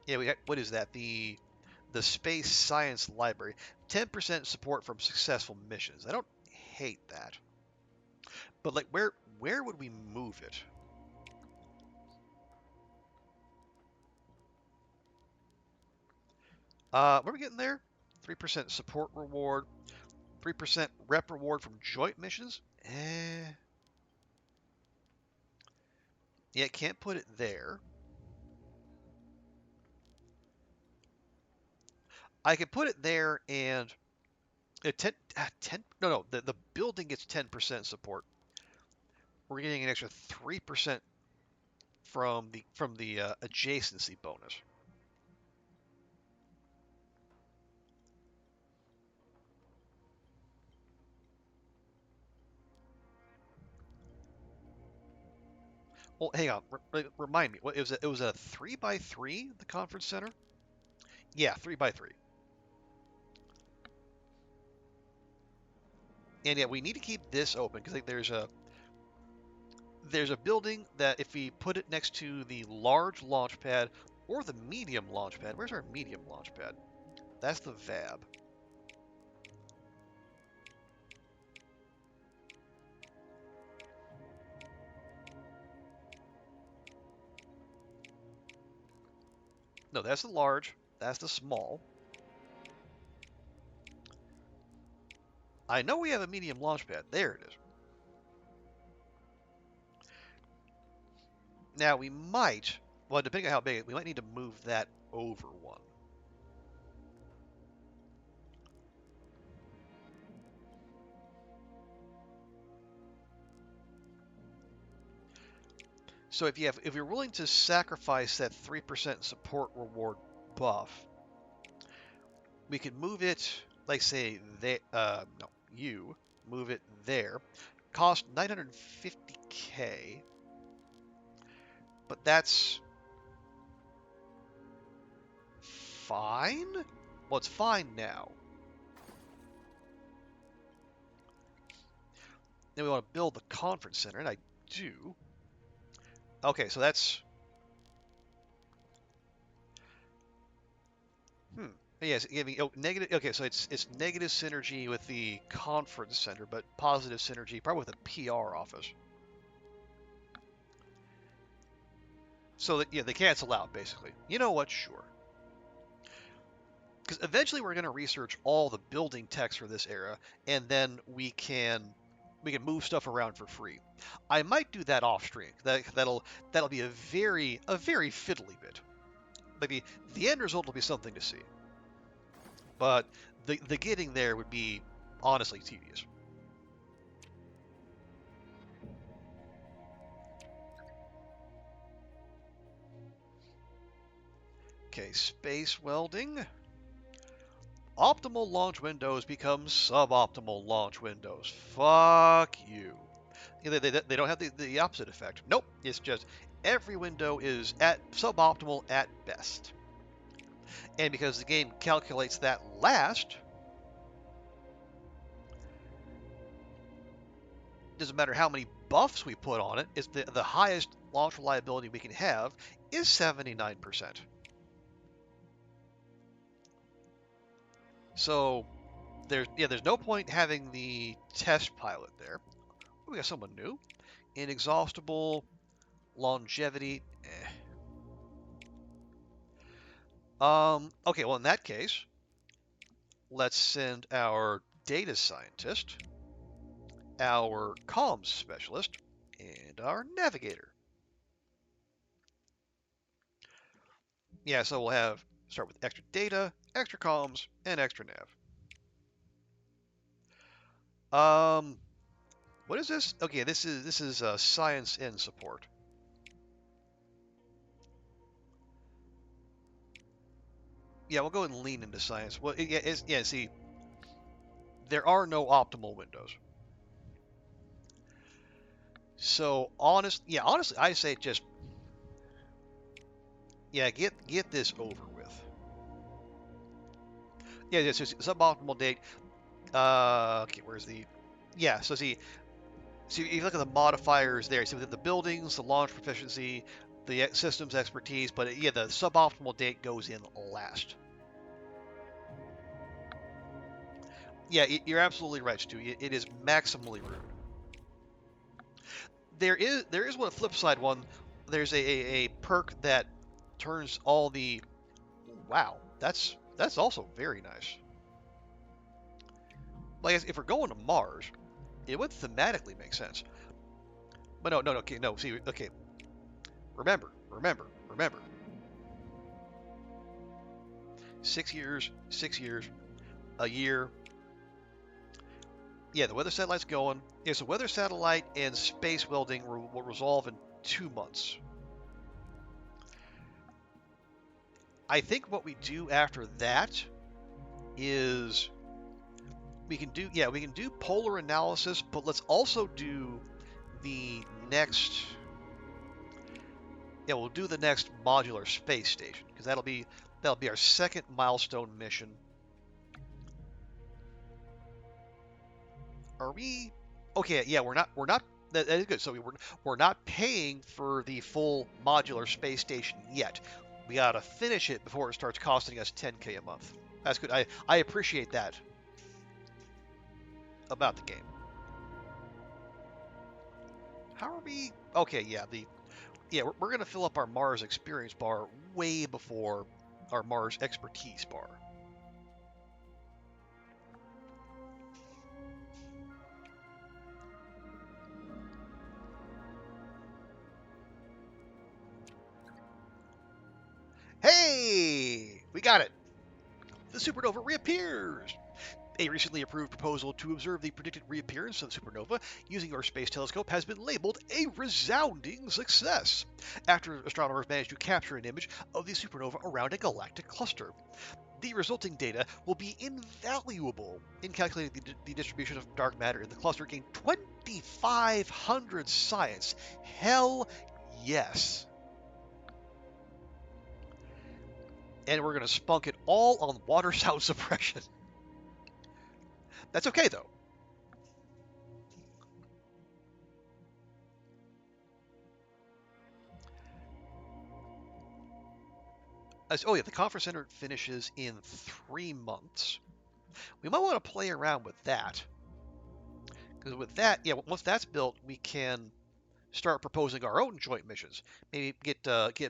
Yeah, what is that? The Space Science Library, 10% support from successful missions. I don't hate that, but like where would we move it? What are we getting there? 3% support reward, 3% rep reward from joint missions. Yeah, can't put it there. I could put it there and 10 no, no, the building gets 10% support. We're getting an extra 3% from the adjacency bonus. Well, hang on. Remind me. What it was? It was a 3x3. The conference center. Yeah, 3x3. And yeah, we need to keep this open because like, there's a building that if we put it next to the large launch pad or the medium launch pad. Where's our medium launch pad? That's the VAB. No, that's the large. That's the small. I know we have a medium launch pad. There it is. Now we might, well, depending on how big, we might need to move that over one. So if you're willing to sacrifice that 3% support reward buff, we could move it, like say they no, you move it there. Cost 950K, but that's fine. Well, it's fine now. Then we want to build the conference center, and I do. Okay, so that's hmm. Yes, giving negative. Okay, so it's negative synergy with the conference center, but positive synergy probably with the PR office. So that yeah, they cancel out basically. You know what? Sure. Because eventually we're going to research all the building text for this era, and then we can move stuff around for free. I might do that off stream. That'll be a very fiddly bit. Maybe the end result will be something to see, but the getting there would be honestly tedious. Okay, space welding. Optimal launch windows become suboptimal launch windows. Fuck you. They don't have the opposite effect. Nope, it's just every window is at suboptimal at best. And because the game calculates that last, doesn't matter how many buffs we put on it, it's the highest launch reliability we can have is 79%. So there's no point having the test pilot there. We got someone new. Inexhaustible longevity. Okay, well in that case, let's send our data scientist, our comms specialist, and our navigator. Yeah, so we'll start with extra data, extra comms, and extra nav. What is this? Okay, this is science and support. Yeah, we'll go and lean into science. Well, yeah. See, there are no optimal windows. So honestly, I say just get this over with. Yeah, it's just suboptimal date. Okay, where's the? Yeah, so see, if you look at the modifiers there. See the buildings, the launch proficiency, the systems expertise, but yeah, the suboptimal date goes in last. Yeah, you're absolutely right, Stu. It is maximally rude. There is one flip side one. There's a perk that turns all the. Wow, that's also very nice. Like if we're going to Mars, it would thematically make sense. But no, okay, no. See, okay. Remember. 6 years, a year. Yeah, the weather satellite's going. Yeah, so weather satellite and space welding will resolve in 2 months. I think what we do after that is we can do polar analysis, but let's also do the next. Yeah, we'll do the next modular space station because that'll be our second milestone mission. Are we? Okay, yeah, we're not. That is good. So we're not paying for the full modular space station yet. We gotta finish it before it starts costing us 10K a month. That's good. I appreciate that about the game. How are we? Okay, we're gonna fill up our Mars experience bar way before our Mars expertise bar. Hey, we got it. The supernova reappears. A recently approved proposal to observe the predicted reappearance of the supernova using our space telescope has been labeled a resounding success, after astronomers managed to capture an image of the supernova around a galactic cluster. The resulting data will be invaluable in calculating the distribution of dark matter in the cluster, gain 2,500 science. Hell yes. And we're going to spunk it all on water sound suppression. That's okay, though. Oh yeah, the conference center finishes in 3 months. We might want to play around with that. Because with that, yeah, once that's built, we can start proposing our own joint missions. Maybe get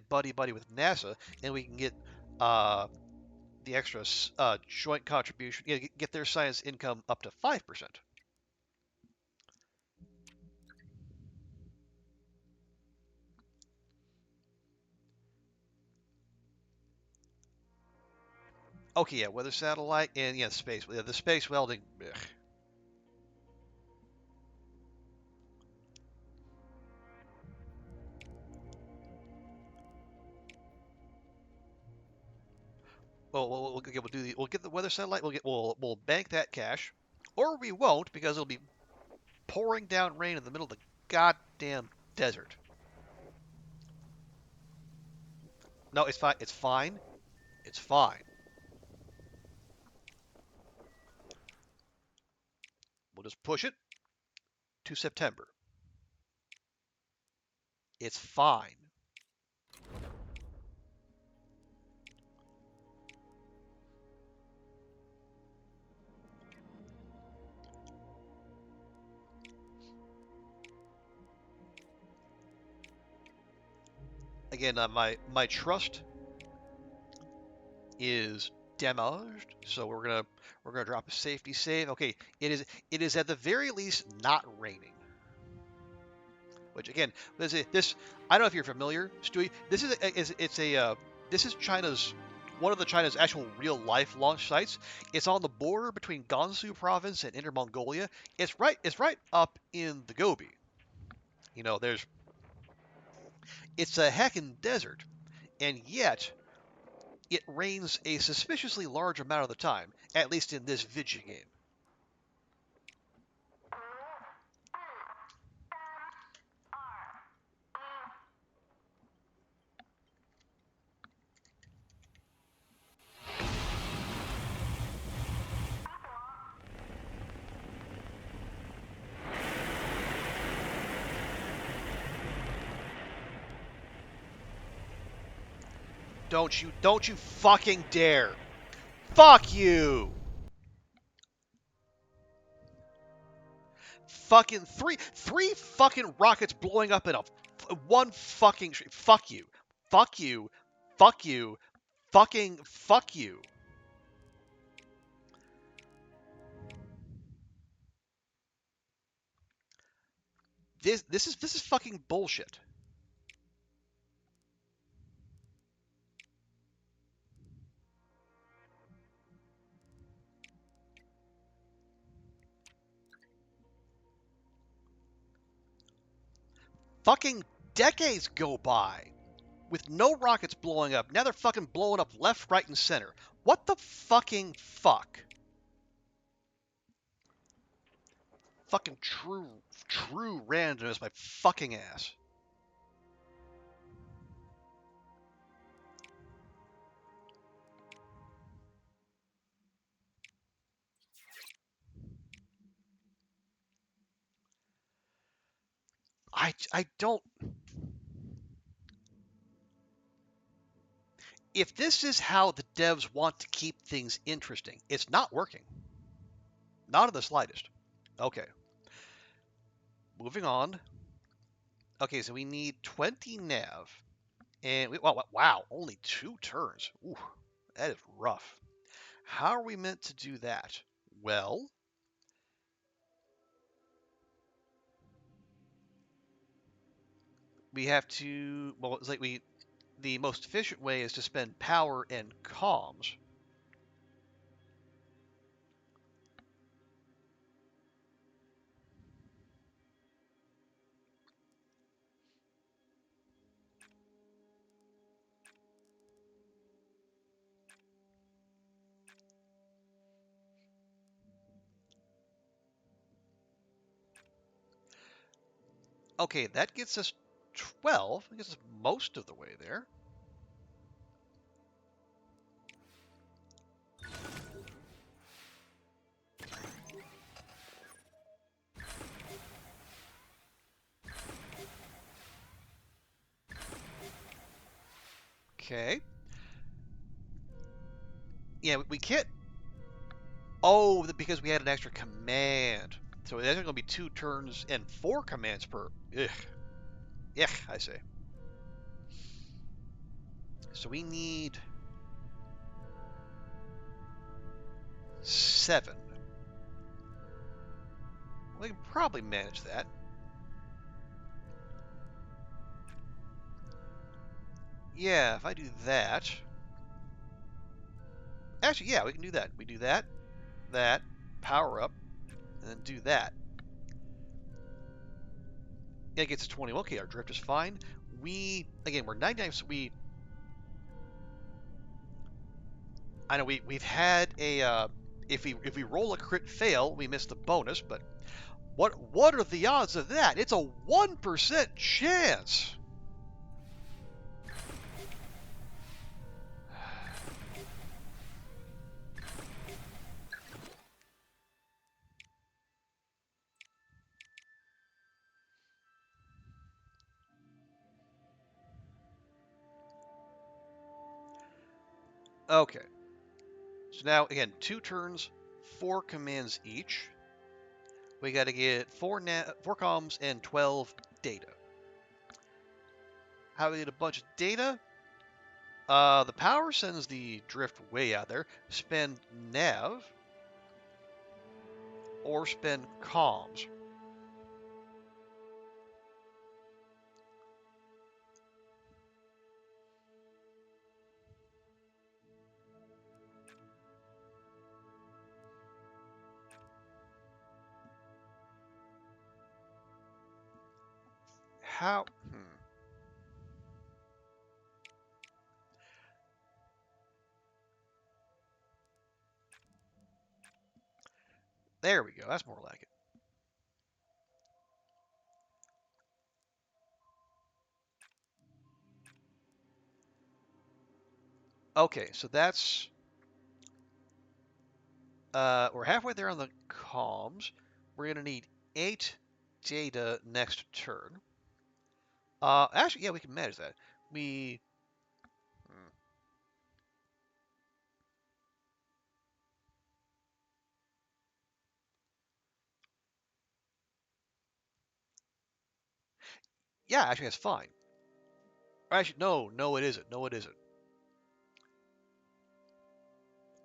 buddy with NASA, and we can get the extra joint contribution. Yeah, get their science income up to 5%. Okay, yeah, weather satellite and yeah, space. Yeah, the space welding. Ugh. we'll get the weather satellite. We'll bank that cash, or we won't because it'll be pouring down rain in the middle of the goddamn desert. No, it's fine. It's fine. It's fine. We'll just push it to September. It's fine. Again, my trust is damaged, so we're gonna drop a safety save. Okay, it is at the very least not raining. Which again, this I don't know if you're familiar, Stewie. This this is China's one of China's actual real life launch sites. It's on the border between Gansu province and Inner Mongolia. It's right up in the Gobi. You know, it's a heckin' desert, and yet it rains a suspiciously large amount of the time, at least in this video game. Don't you fucking dare. Fuck you. Fucking three fucking rockets blowing up in one fucking street. Fuck you. Fuck you. Fuck you. Fucking fuck you. This is fucking bullshit. Fucking decades go by with no rockets blowing up. Now they're fucking blowing up left, right, and center. What the fucking fuck? Fucking true randomness, my fucking ass. I don't. If this is how the devs want to keep things interesting, it's not working. Not in the slightest. Okay. Moving on. Okay, so we need 20 nav. And wow, only 2 turns. Ooh, that is rough. How are we meant to do that? Well, we have to. Well, it's like the most efficient way is to spend power and comms. Okay, that gets us 12. That gets us most of the way there. Okay. Yeah, we can't. Oh, because we had an extra command. So there's going to be 2 turns and 4 commands per. Ugh. Yuck, I say. So we need 7. We can probably manage that. Yeah, if I do that. Actually, yeah, we can do that. We do that, power up, and then do that. Yeah, it gets to 20. Okay, our drift is fine. We're 99, so we I know we've had a if we roll a crit fail, we miss the bonus, but what are the odds of that? It's a 1% chance. Okay. So now again, 2 turns, 4 commands each. We got to get 4 comms and 12 data. How do we get a bunch of data? The power sends the drift way out there. Spend nav or spend comms. How? There we go. That's more like it. Okay, so that's we're halfway there on the comms. We're gonna need 8 data next turn. Actually, yeah, we can manage that. We hmm, yeah, actually that's fine. Actually, no, it isn't. No, it isn't.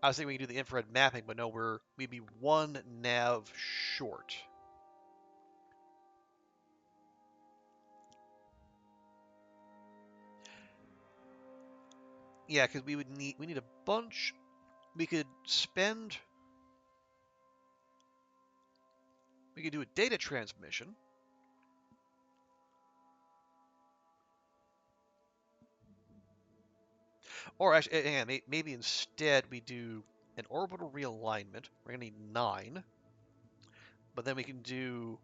I was thinking we could do the infrared mapping, but no, we'd be 1 nav short. Yeah, because we need a bunch. We could spend. We could do a data transmission, or actually, yeah, maybe instead we do an orbital realignment. We're gonna need 9, but then we can do.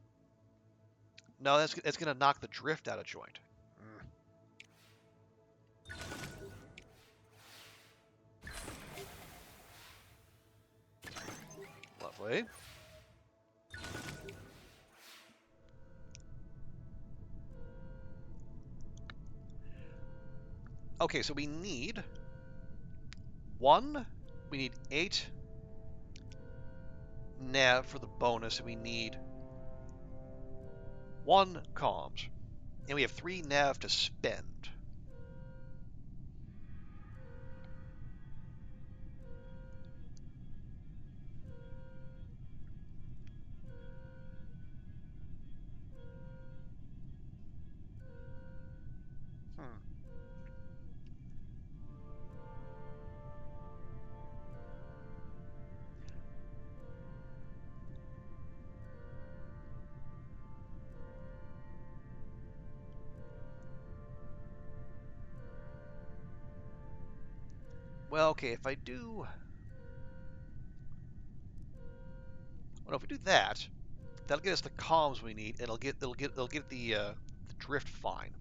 No, that's gonna knock the drift out of joint. Mm, lovely. Okay, so we need 1. We need 8 nav for the bonus, and we need 1 comms, and we have 3 nav to spend. Hmm. Well, okay, if I do. Well, if we do that, that'll get us the comms we need, and it'll get the drift fine.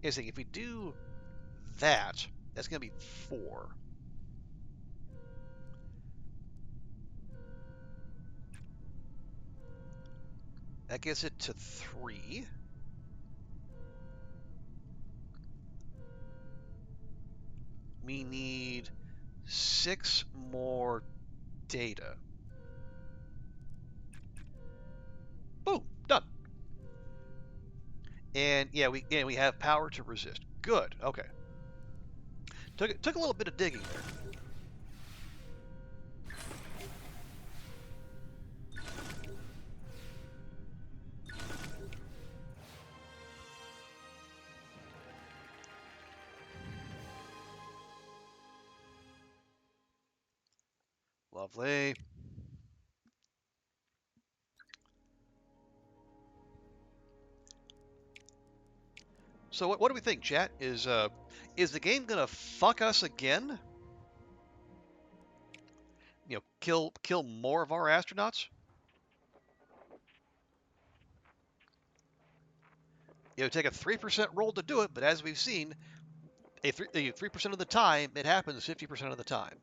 Is if we do that, that's gonna be 4. That gets it to 3. We need 6 more data. Boom, done. And yeah, we have power to resist. Good. Okay. Took a little bit of digging there. Lovely. So what do we think, chat? Is the game gonna fuck us again? Kill more of our astronauts? It would take a 3% roll to do it, but as we've seen, a 3% of the time it happens 50% of the time.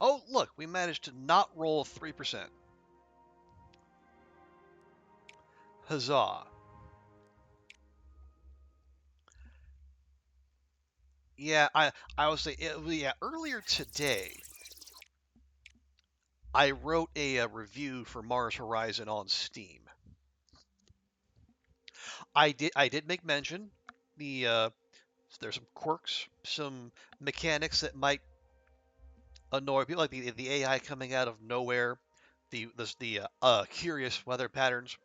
Oh, look, we managed to not roll 3%. Huzzah. Yeah, I would say, yeah, earlier today, I wrote a review for Mars Horizon on Steam. I did make mention there's some quirks, some mechanics that might annoy people, like the AI coming out of nowhere, the curious weather patterns.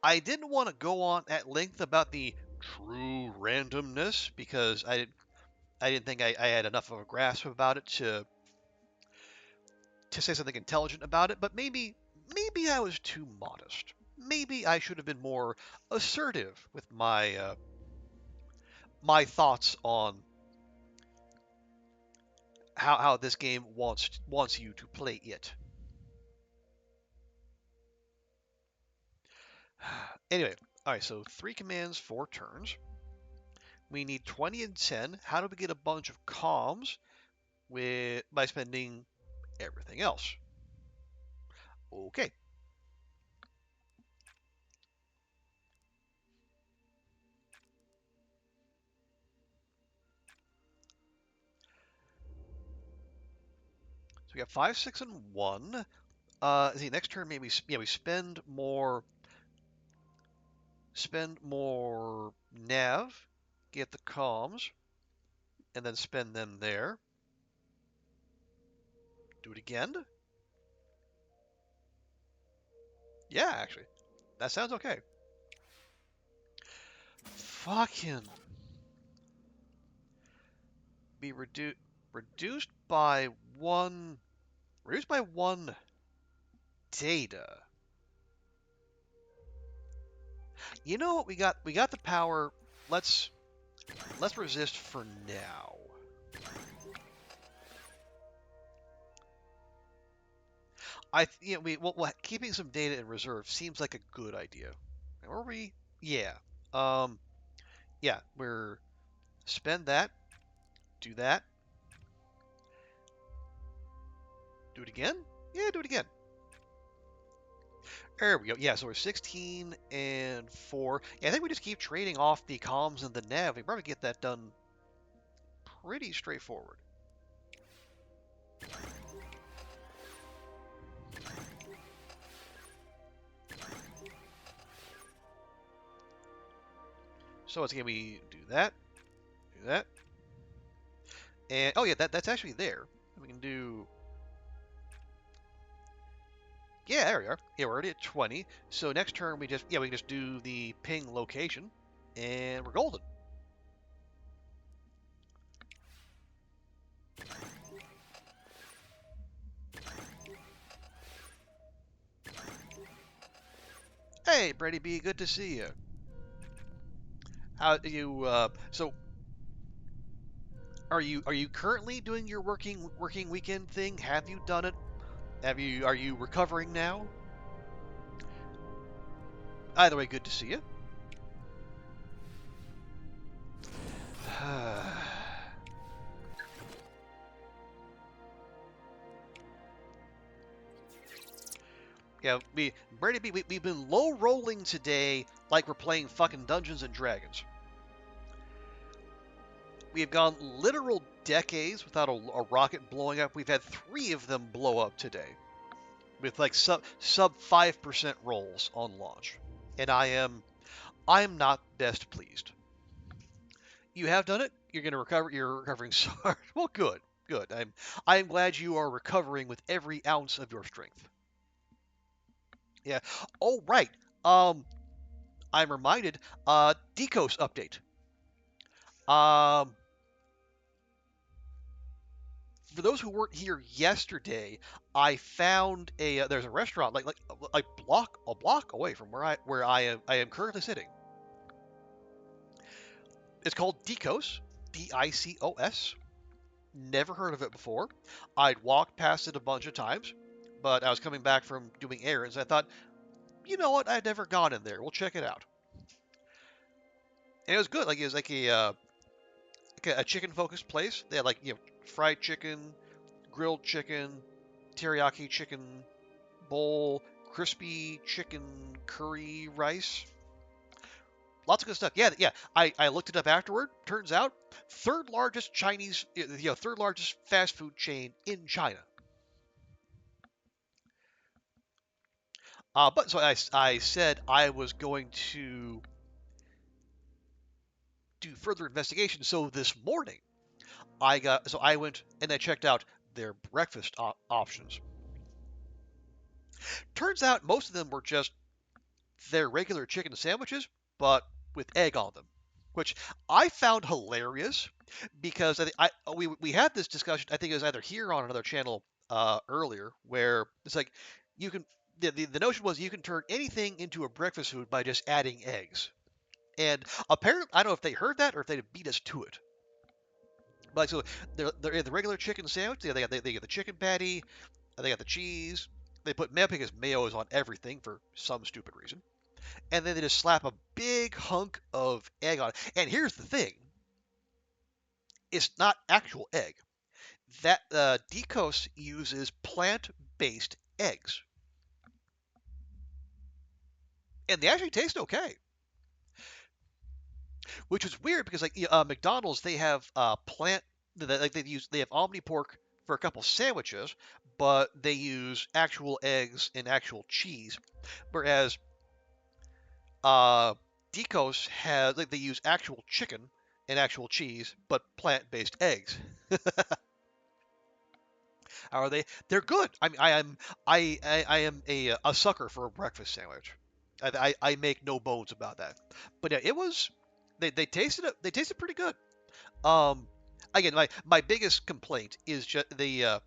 I didn't want to go on at length about the true randomness because I didn't think I had enough of a grasp about it to say something intelligent about it. But maybe I was too modest. Maybe I should have been more assertive with my thoughts on how this game wants you to play it. Anyway, all right. So 3 commands, 4 turns. We need 20 and 10. How do we get a bunch of comms by spending everything else? Okay. So we got 5, 6, and 1. See, next turn maybe we spend more nav, get the comms, and then spend them there. Do it again. Yeah, actually, that sounds okay. Fucking be reduced by one. Reduced by 1 data. You know what? We got the power. Let's resist for now. Keeping some data in reserve seems like a good idea. Are we? Yeah. Um. Yeah. We're spend that. Do that. Do it again. Yeah. Do it again. There we go. Yeah. So we're 16 and 4. Yeah, I think we just keep trading off the comms and the nav. We probably get that done pretty straightforward. So it's gonna be do that. Do that. And oh yeah, that's actually there. We can do. Yeah, there we are. Yeah, we're already at 20. So next turn we can just do the ping location, and we're golden. Hey, Brady B, good to see you. How you? So are you currently doing your working weekend thing? Have you done it? Are you recovering now? Either way, good to see you. Yeah, Brady B, we've been low rolling today like we're playing fucking Dungeons and Dragons. We have gone literal decades without a rocket blowing up. We've had 3 of them blow up today with like sub 5% rolls on launch, and I am not best pleased. You have done it. You're going to recover. You're recovering so hard. Well, good, good. I'm glad you are recovering with every ounce of your strength. Yeah. Oh, right. Um, I'm reminded. Decos update. Um, for those who weren't here yesterday, I found there's a restaurant like a block away from where I am currently sitting. It's called Decos, Dicos. Never heard of it before. I'd walked past it a bunch of times, but I was coming back from doing errands. I thought, you know what? I'd never gone in there. We'll check it out. And it was good. Like it was like a chicken focused place. They had fried chicken, grilled chicken, teriyaki chicken bowl, crispy chicken curry rice. Lots of good stuff. Yeah, yeah. I looked it up afterward. Turns out, third largest third largest fast food chain in China. But so I said I was going to do further investigation. So this morning, I went and I checked out their breakfast options. Turns out most of them were just their regular chicken sandwiches, but with egg on them, which I found hilarious because we had this discussion. I think it was either here or on another channel earlier, where it's like you can the notion was you can turn anything into a breakfast food by just adding eggs. And apparently, I don't know if they heard that or if they beat us to it. But so they're the regular chicken sandwich. They get the chicken patty. They got the cheese. They put mayo because mayo is on everything for some stupid reason. And then they just slap a big hunk of egg on it. And here's the thing: it's not actual egg. That Decos uses plant-based eggs, and they actually taste okay. Which is weird because McDonald's, they have plant like they have Omni pork for a couple sandwiches, but they use actual eggs and actual cheese, whereas uh, Decos has they use actual chicken and actual cheese, but plant-based eggs. How are they? They're good. I mean, I am a sucker for a breakfast sandwich. I make no bones about that. But yeah, it was they tasted pretty good. Um, Again, my biggest complaint is just they have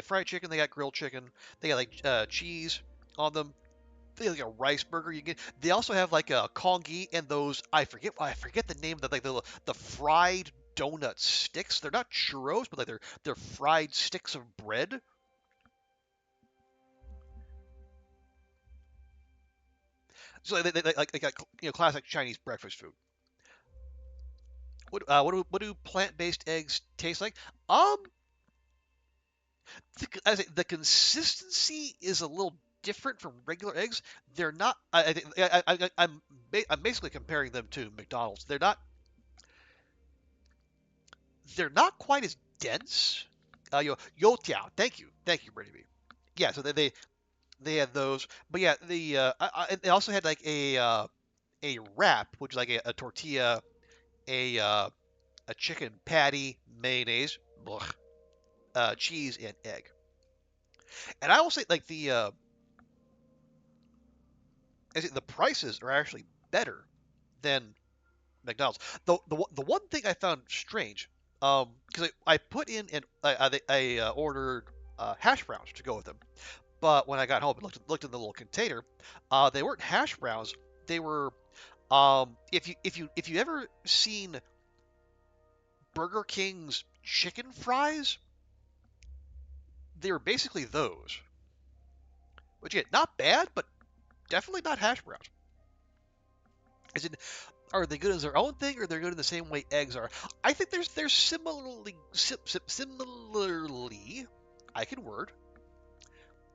fried chicken, they got grilled chicken, they got cheese on them. They have like a rice burger you get. They also have like a congee and those I forget the name of the fried donut sticks. They're not churros, but they're fried sticks of bread. So they got classic Chinese breakfast food. What do plant-based eggs taste like? Um, the consistency is a little different from regular eggs. They're not. I think I'm basically comparing them to McDonald's. They're not quite as dense. Youtiao. Thank you, Brady B. Yeah, so they had those, but yeah, they also had like a wrap, which is like a tortilla, a uh, a chicken patty, mayonnaise, blech, cheese, and egg. And I will say, the prices are actually better than McDonald's. The one thing I found strange, because I put in and I ordered hash browns to go with them, but when I got home and looked in the little container, they weren't hash browns. They were if you ever seen Burger King's chicken fries, they were basically those. Which again, not bad, but definitely not hash browns. Is it? Are they good as their own thing, or they're good in the same way eggs are? I think there's similarly. I can word.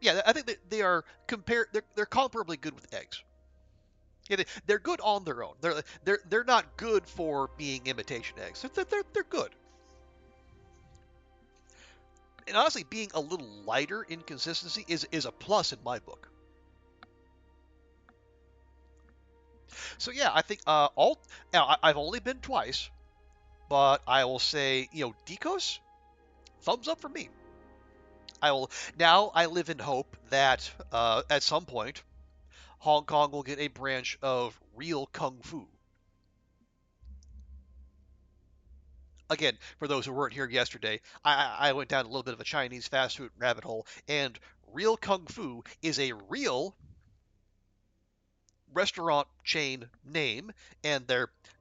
Yeah, I think that they are compare. They're comparably good with eggs. Yeah, they're good on their own. They're not good for being imitation eggs. They're good. And honestly, being a little lighter in consistency is a plus in my book. So yeah, I think all. Now I've only been twice, but I will say, Decos, thumbs up for me. I will now. I live in hope that at some point Hong Kong will get a branch of real kung fu. Again, for those who weren't here yesterday, I went down a little bit of a Chinese fast food rabbit hole, and real kung fu is a real restaurant chain name, and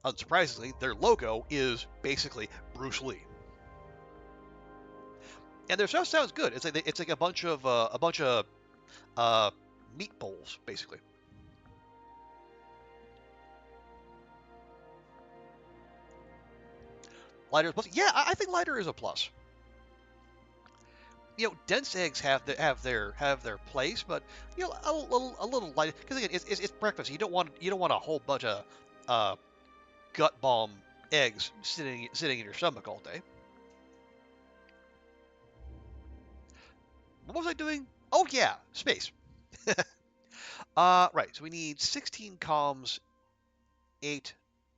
unsurprisingly, their logo is basically Bruce Lee. And their stuff sounds good. It's like a bunch of uh, meat bowls, basically. Lighter is a plus. Yeah, I think lighter is a plus. Dense eggs have their place, but a little light because again, it's breakfast. You don't want a whole bunch of uh, gut bomb eggs sitting in your stomach all day. What was I doing? Oh yeah, space. Right. So we need 16 comms, 8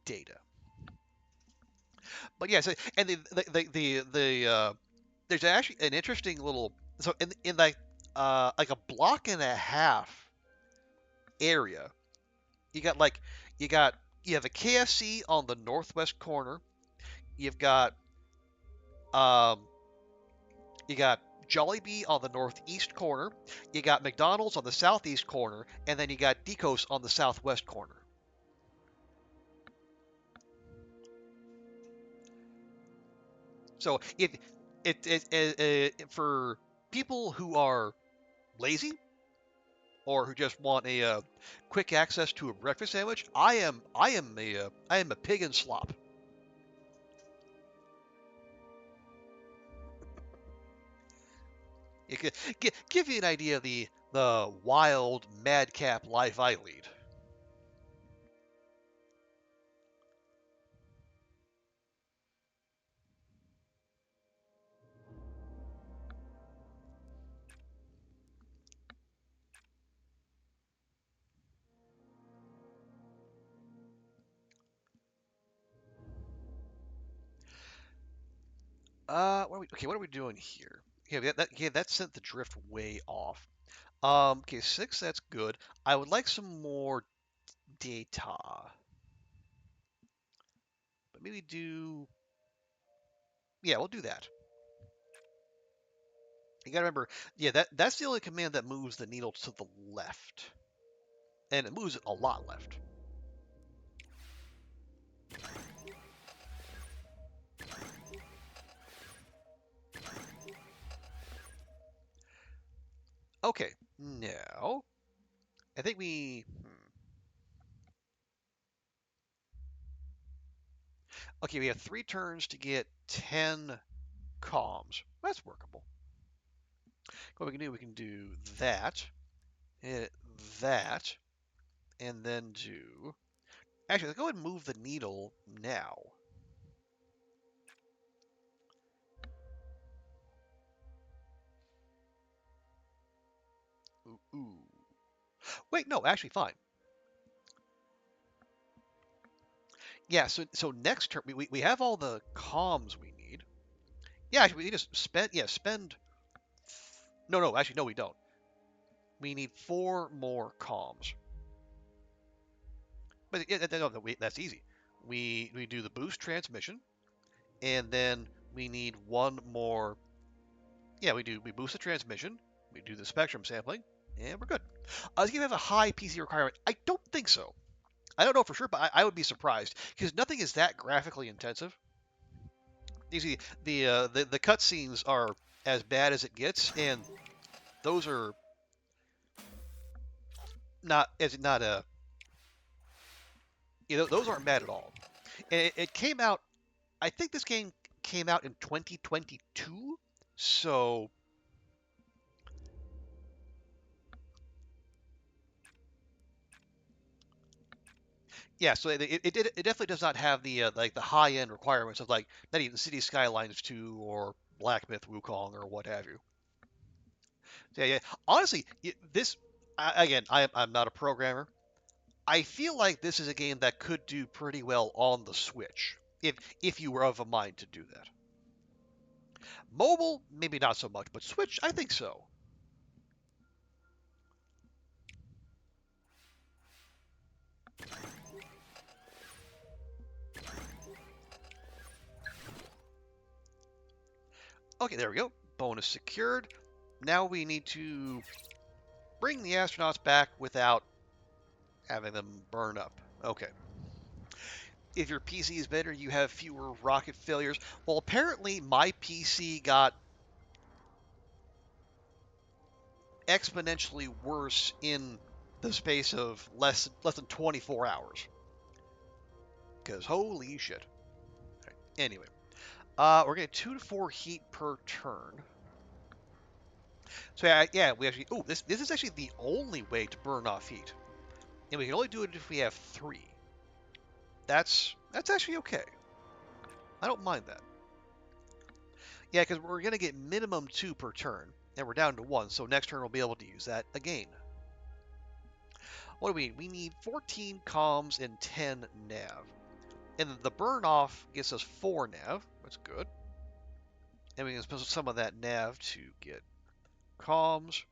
data. But yeah, so, and there's actually an interesting little so in like a block and a half area. You got like you got you have a KFC on the northwest corner. You've got um you got Jollibee on the northeast corner. You got McDonald's on the southeast corner, and then you got Decos on the southwest corner. So for people who are lazy or who just want a quick access to a breakfast sandwich, I am a pig in slop. It could give you an idea of the wild madcap life I lead. What are we doing here? Okay, that sent the drift way off. Okay, 6, that's good. I would like some more data. But maybe yeah, we'll do that. You gotta remember, yeah, that's the only command that moves the needle to the left. And it moves it a lot left. Okay, now, I think okay, we have 3 turns to get 10 comms. That's workable. What we can do that, hit that, and then do. Actually, let's go ahead and move the needle now. Ooh, ooh. Wait, no, actually, fine. Yeah, so next turn we have all the comms we need. Yeah, actually, we need to spend. No, no, actually, no, we don't. We need 4 more comms. But yeah, no, that's easy. We do the boost transmission, and then we need one more. Yeah, we boost the transmission, we do the spectrum sampling, and we're good. Is he gonna have a high PC requirement? I don't think so. I don't know for sure, but I would be surprised because nothing is that graphically intensive. You see, the cutscenes are as bad as it gets, and those are not a those aren't bad at all. And it came out. I think this game came out in 2022, so yeah, so it definitely does not have the like the high end requirements of like not even City Skylines 2 or Black Myth Wukong or what have you. So, yeah, yeah. Honestly, this again, I'm not a programmer. I feel like this is a game that could do pretty well on the Switch, if you were of a mind to do that. Mobile, maybe not so much, but Switch, I think so. Okay, there we go. Bonus secured. Now we need to bring the astronauts back without having them burn up. Okay. If your PC is better, you have fewer rocket failures. Well, apparently my PC got exponentially worse in the space of less than 24 hours. Because holy shit. Right. Anyway, we're getting 2 to 4 heat per turn. So yeah, we actually. Oh, this is actually the only way to burn off heat, and we can only do it if we have 3. That's actually okay. I don't mind that. Yeah, because we're gonna get minimum 2 per turn, and we're down to 1. So next turn we'll be able to use that again. What do we need? We need 14 comms and 10 nav. And the burn off gets us 4 nav. That's good. And we can spend some of that nav to get comms.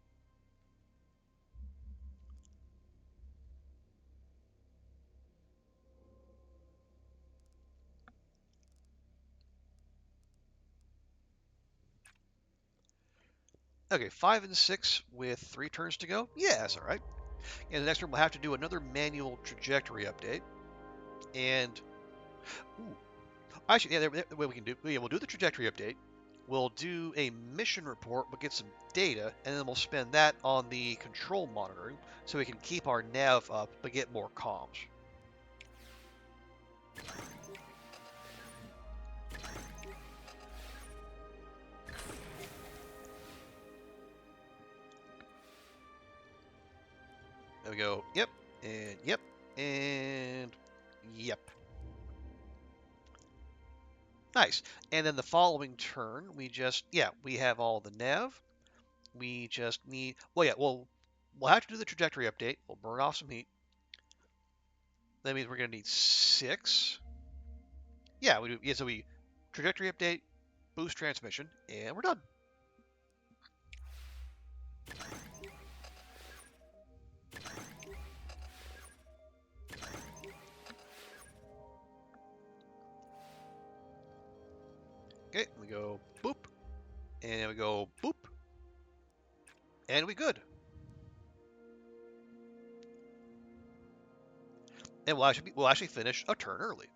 Okay, 5 and 6 with 3 turns to go. Yeah, that's all right. And the next turn we'll have to do another manual trajectory update. And ooh, actually, yeah, the way we can do, yeah, we'll do the trajectory update. We'll do a mission report. We'll get some data, and then we'll spend that on the control monitoring, so we can keep our nav up but get more comms. There we go. Yep, and yep, and yep. Nice. And then the following turn, we have all the nav. We just need, well, yeah, we'll have to do the trajectory update. We'll burn off some heat. That means we're going to need 6. Yeah, we do. Yeah, so we trajectory update, boost transmission, and we're done. Okay, we go boop, and we go boop, and we good. And we'll actually finish a turn early.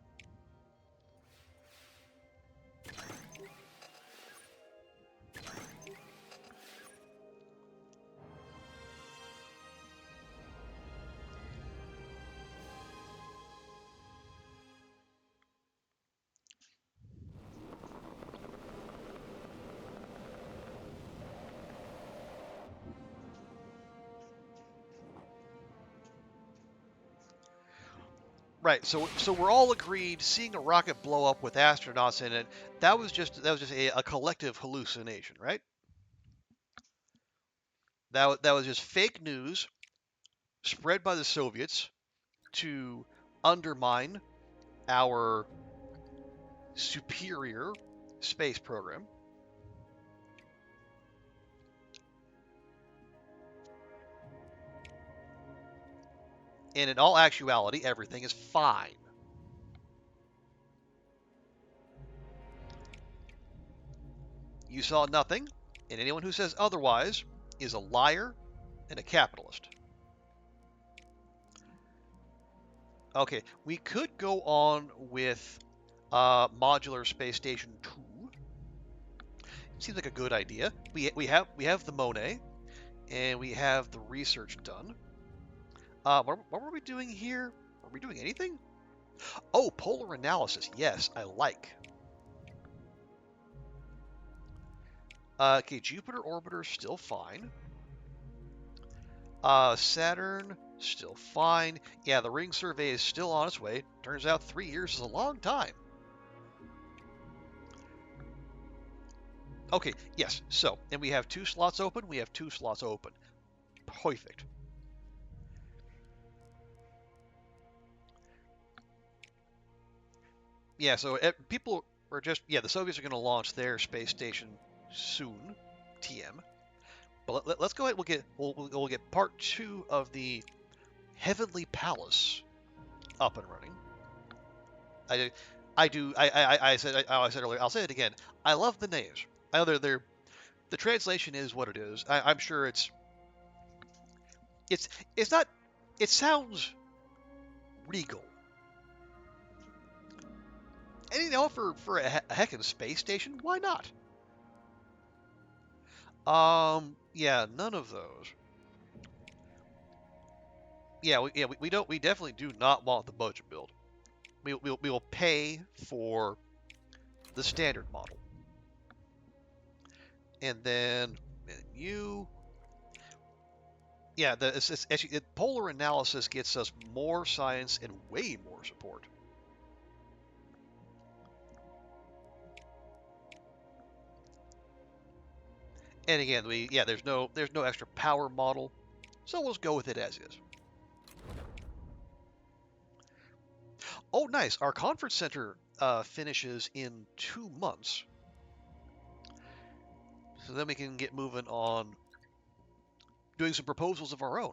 Right. So we're all agreed. Seeing a rocket blow up with astronauts in it, that was just a collective hallucination, right? That was just fake news spread by the Soviets to undermine our superior space program. And in all actuality, everything is fine. You saw nothing, and anyone who says otherwise is a liar and a capitalist. Okay, we could go on with modular space station 2. Seems like a good idea. We have the Monet, and we have the research done. What were we doing here? Were we doing anything? Oh, polar analysis. Yes, I like. Okay, Jupiter orbiter still fine. Saturn still fine. Yeah, the ring survey is still on its way. Turns out 3 years is a long time. Okay, yes. So, and we have 2 slots open. We have 2 slots open. Perfect. Yeah, so people are just the Soviets are going to launch their space station soon, TM. But us go ahead. We'll get part 2 of the Heavenly Palace up and running. I said earlier. I'll say it again. I love the names. I know the translation is what it is. I'm sure it's it's not. It sounds regal. And for a heckin' space station, why not? Yeah, none of those. We definitely do not want the budget build. We will pay for the standard model, and then you, yeah, it's actually polar analysis gets us more science and way more support. And again, there's no extra power model, so we'll just go with it as is. Oh, nice. Our conference center finishes in 2 months. So then we can get moving on doing some proposals of our own.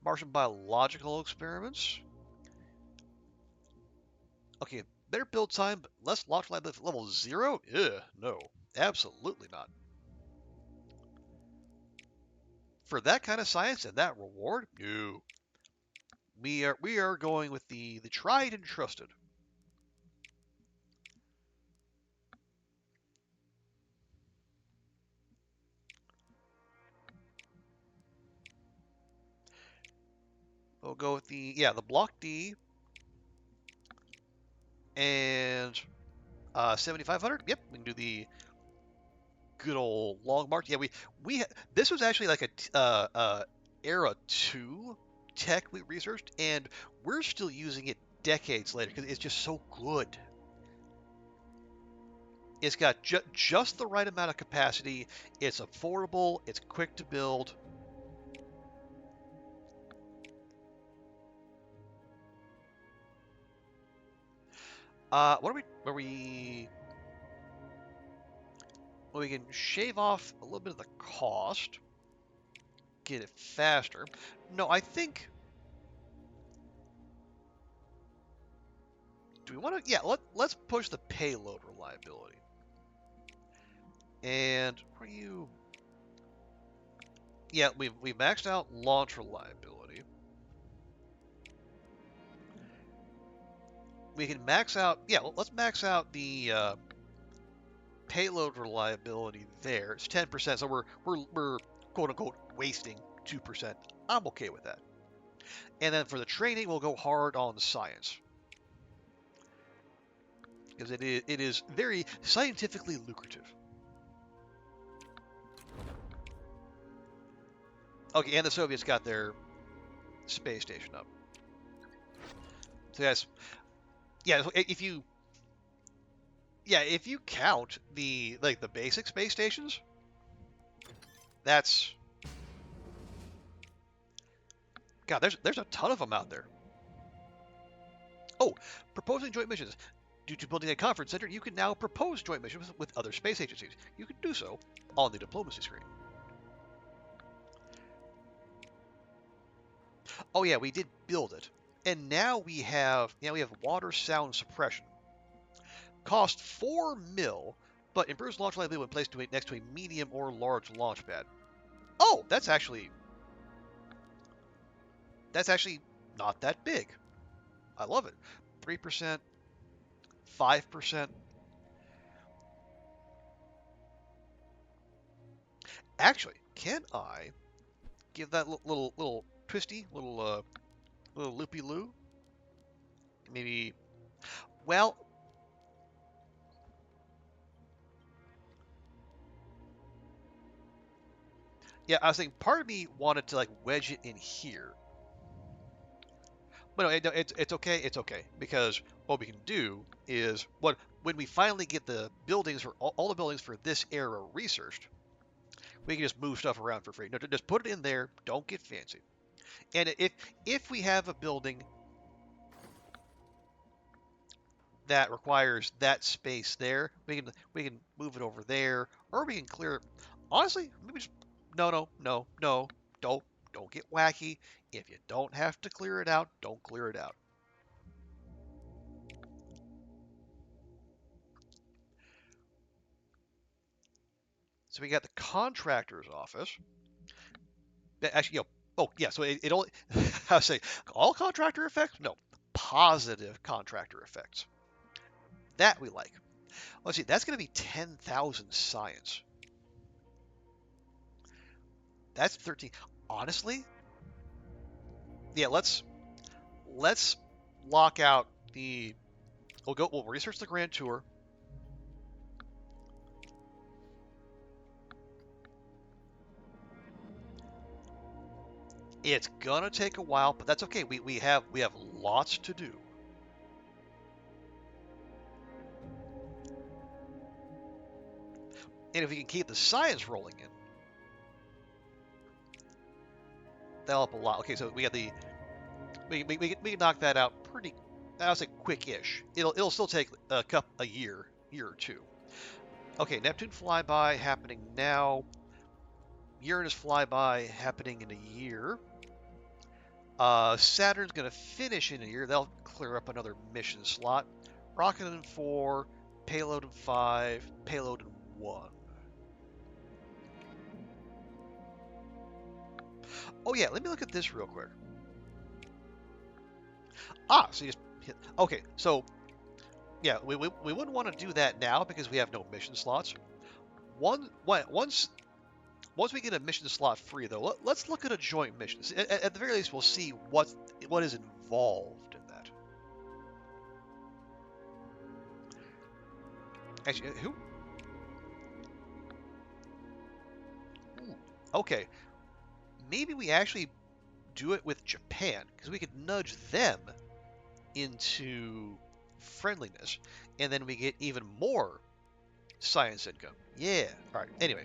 Martian biological experiments. Okay, better build time, but less launch lab level 0? Ugh, no. Absolutely not. For that kind of science and that reward? No. We are going with the tried and trusted. We'll go with the block D and 7,500. Yep, we can do the good old long march. Yeah, we this was actually like a era 2 tech we researched, and we're still using it decades later because it's just so good. It's got just the right amount of capacity. It's affordable. It's quick to build. What are we? Where we? Well, we can shave off a little bit of the cost, get it faster. No, I think. Do we want to? Yeah, let's push the payload reliability. And where are you? Yeah, we maxed out launch reliability. We can max out. Yeah, let's max out the payload reliability there. It's 10%, so we're quote unquote wasting 2%. I'm okay with that. And then for the training, we'll go hard on the science because it is very scientifically lucrative. Okay, and the Soviets got their space station up. So yes, yeah. If you count the basic space stations, that's God. There's a ton of them out there. Oh, proposing joint missions. Due to building a conference center, you can now propose joint missions with other space agencies. You can do so on the diplomacy screen. Oh yeah, we did build it, and now we have water sound suppression. Cost 4 mil, but improves launch reliability when placed next to a medium or large launch pad. Oh, that's actually not that big. I love it. 3%, 5%. Actually, can I give that little twisty, little loopy loo? Maybe. Well, yeah, I was thinking part of me wanted to wedge it in here. But no, it's okay. It's okay because what we can do is when we finally get the buildings for all the buildings for this era researched, we can just move stuff around for free. No, just put it in there. Don't get fancy. And if we have a building, that requires that space there. We can move it over there, or we can clear it. Honestly, maybe just no. Don't get wacky. If you don't have to clear it out, don't clear it out. So we got the contractor's office. Actually, oh yeah. So it only I would say all contractor effects. No, positive contractor effects. That we like. Let's see. That's going to be 10,000 science. That's 13. Honestly, yeah. Let's lock out the. We'll research the Grand Tour. It's gonna take a while, but that's okay. We have lots to do. And if we can keep the science rolling in, that'll help a lot. Okay, so we got the we can knock that out pretty. I'll say quick-ish. It'll still take a year or two. Okay, Neptune flyby happening now. Uranus flyby happening in a year. Saturn's gonna finish in a year. They'll clear up another mission slot. Rocket in 4, payload in 5, payload in 1. Oh yeah, let me look at this real quick. So you just hit. Okay, so yeah, we wouldn't want to do that now because we have no mission slots. Once we get a mission slot free, though, let's look at a joint mission. At the very least, we'll see what is involved in that. Actually, who? Ooh, okay, maybe we actually do it with Japan because we could nudge them into friendliness, and then we get even more science income. Yeah. All right. Anyway,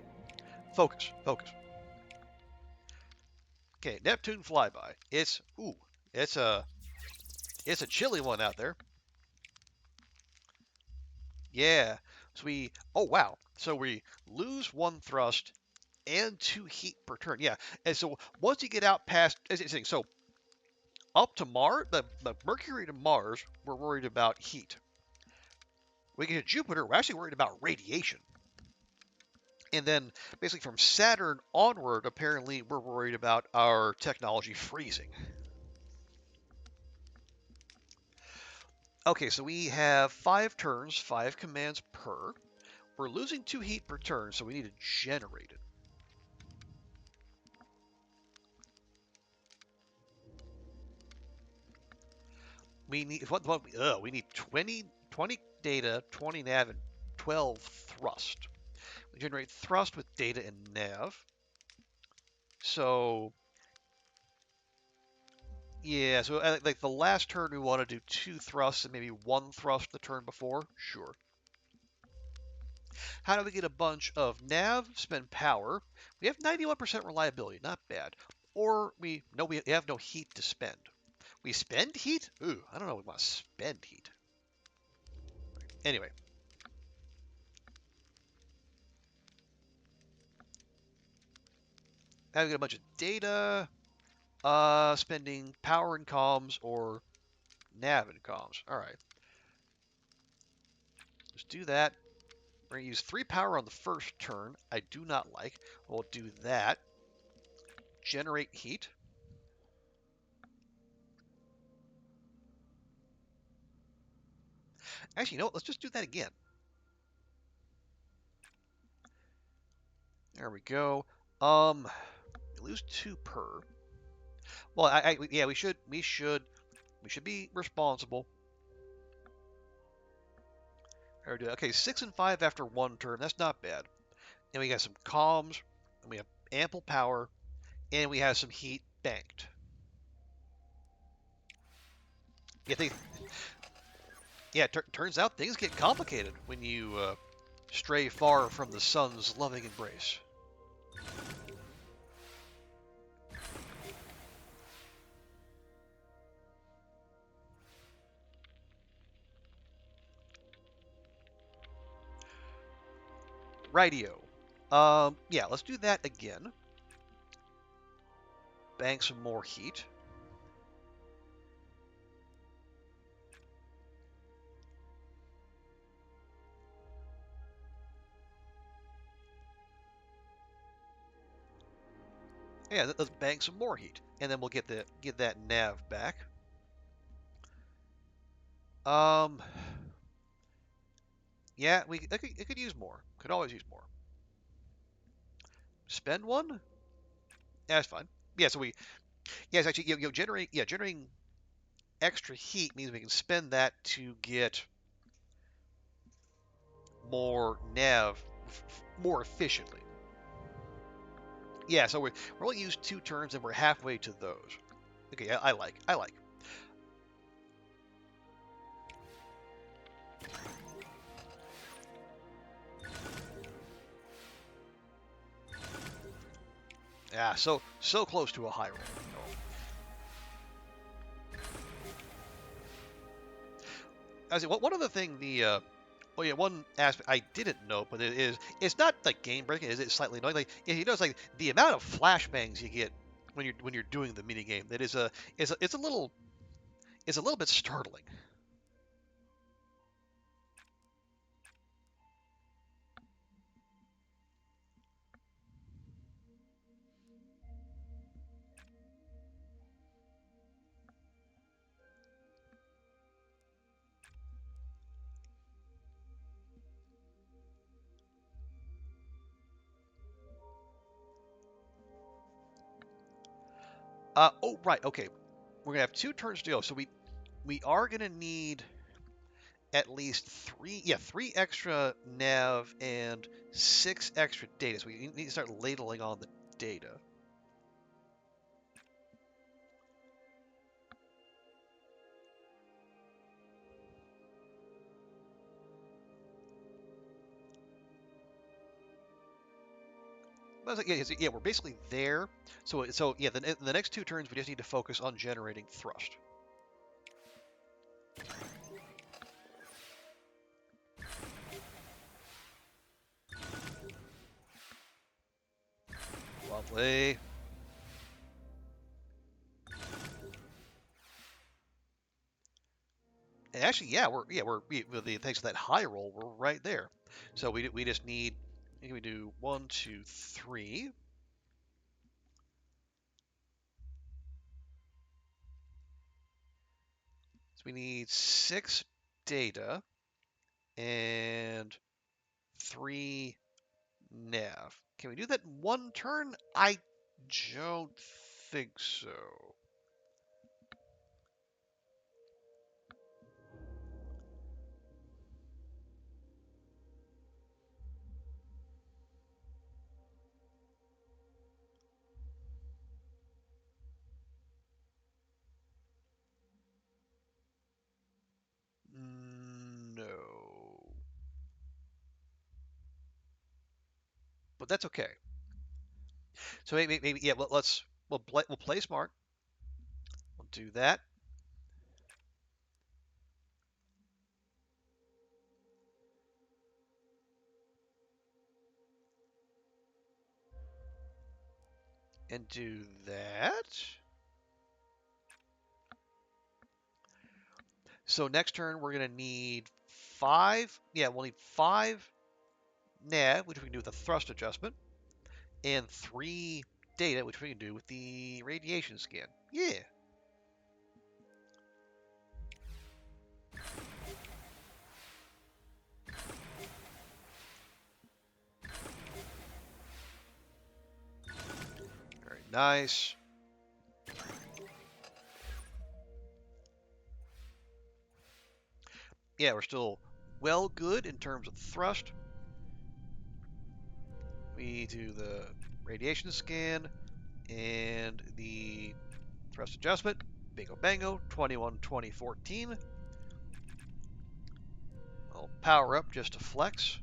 focus. Okay, Neptune flyby. It's a chilly one out there. Yeah. So oh wow. So we lose 1 thrust and 2 heat per turn. Yeah. And so once you get out past, so up to Mars, the Mercury to Mars, we're worried about heat. We get to Jupiter, we're actually worried about radiation. And then basically from Saturn onward, apparently we're worried about our technology freezing. Okay, so we have 5 turns, 5 commands per. We're losing 2 heat per turn, so we need to generate it. We need we need 20 data, 20 nav, and 12 thrust. We generate thrust with data and nav. So yeah, so like the last turn we want to do 2 thrusts and maybe 1 thrust the turn before. Sure. How do we get a bunch of nav, spend power? We have 91% reliability, not bad. Or we have no heat to spend. We spend heat? Ooh, I don't know. We want to spend heat. Anyway. Now we get a bunch of data, spending power and comms or nav and comms. All right. Let's do that. We're going to use 3 power on the first turn. I do not like. We'll do that. Generate heat. Actually, you know what? Let's just do that again. There we go. Lose 2 per. Well, yeah, we should be responsible. Okay, 6 and 5 after 1 turn. That's not bad. And we got some comms, and we have ample power, and we have some heat banked. Yeah, turns out things get complicated when you stray far from the sun's loving embrace. rightio. Yeah, let's do that again. Bank some more heat. Yeah, let's bank some more heat, and then we'll get that nav back. Um, yeah, it could use more. Could always use more. Spend one? Yeah, that's fine. Yeah, so it's actually generating extra heat means we can spend that to get more nav more efficiently. Yeah, so we're only used 2 turns and we're halfway to those. Okay, I like. Yeah, so close to a high roll. I say one other thing one aspect I didn't know, but it's not like game breaking. It's slightly annoying. Like you notice like the amount of flashbangs you get when you're doing the mini game. That is it's a little bit startling. Oh right, okay. We're gonna have 2 turns to go, so we are gonna need at least three extra nav and 6 extra data. So we need to start ladling on the data. Yeah, we're basically there. So yeah, the next 2 turns we just need to focus on generating thrust. Lovely. And actually, with the thanks to that high roll, we're right there. So we just need we do 1, 2, 3. So we need 6 data and 3 nav. Can we do that in 1 turn? I don't think so. No. But that's okay. So maybe yeah. We'll play smart. We'll do that. And do that. So next turn we're gonna need 5. Yeah, we'll need 5 nav, which we can do with the thrust adjustment, and 3 data, which we can do with the radiation scan. Yeah. Very nice. Yeah, we're still well good in terms of thrust. We do the radiation scan and the thrust adjustment. Bingo bango, 21, 20, 14. I'll power up just to flex.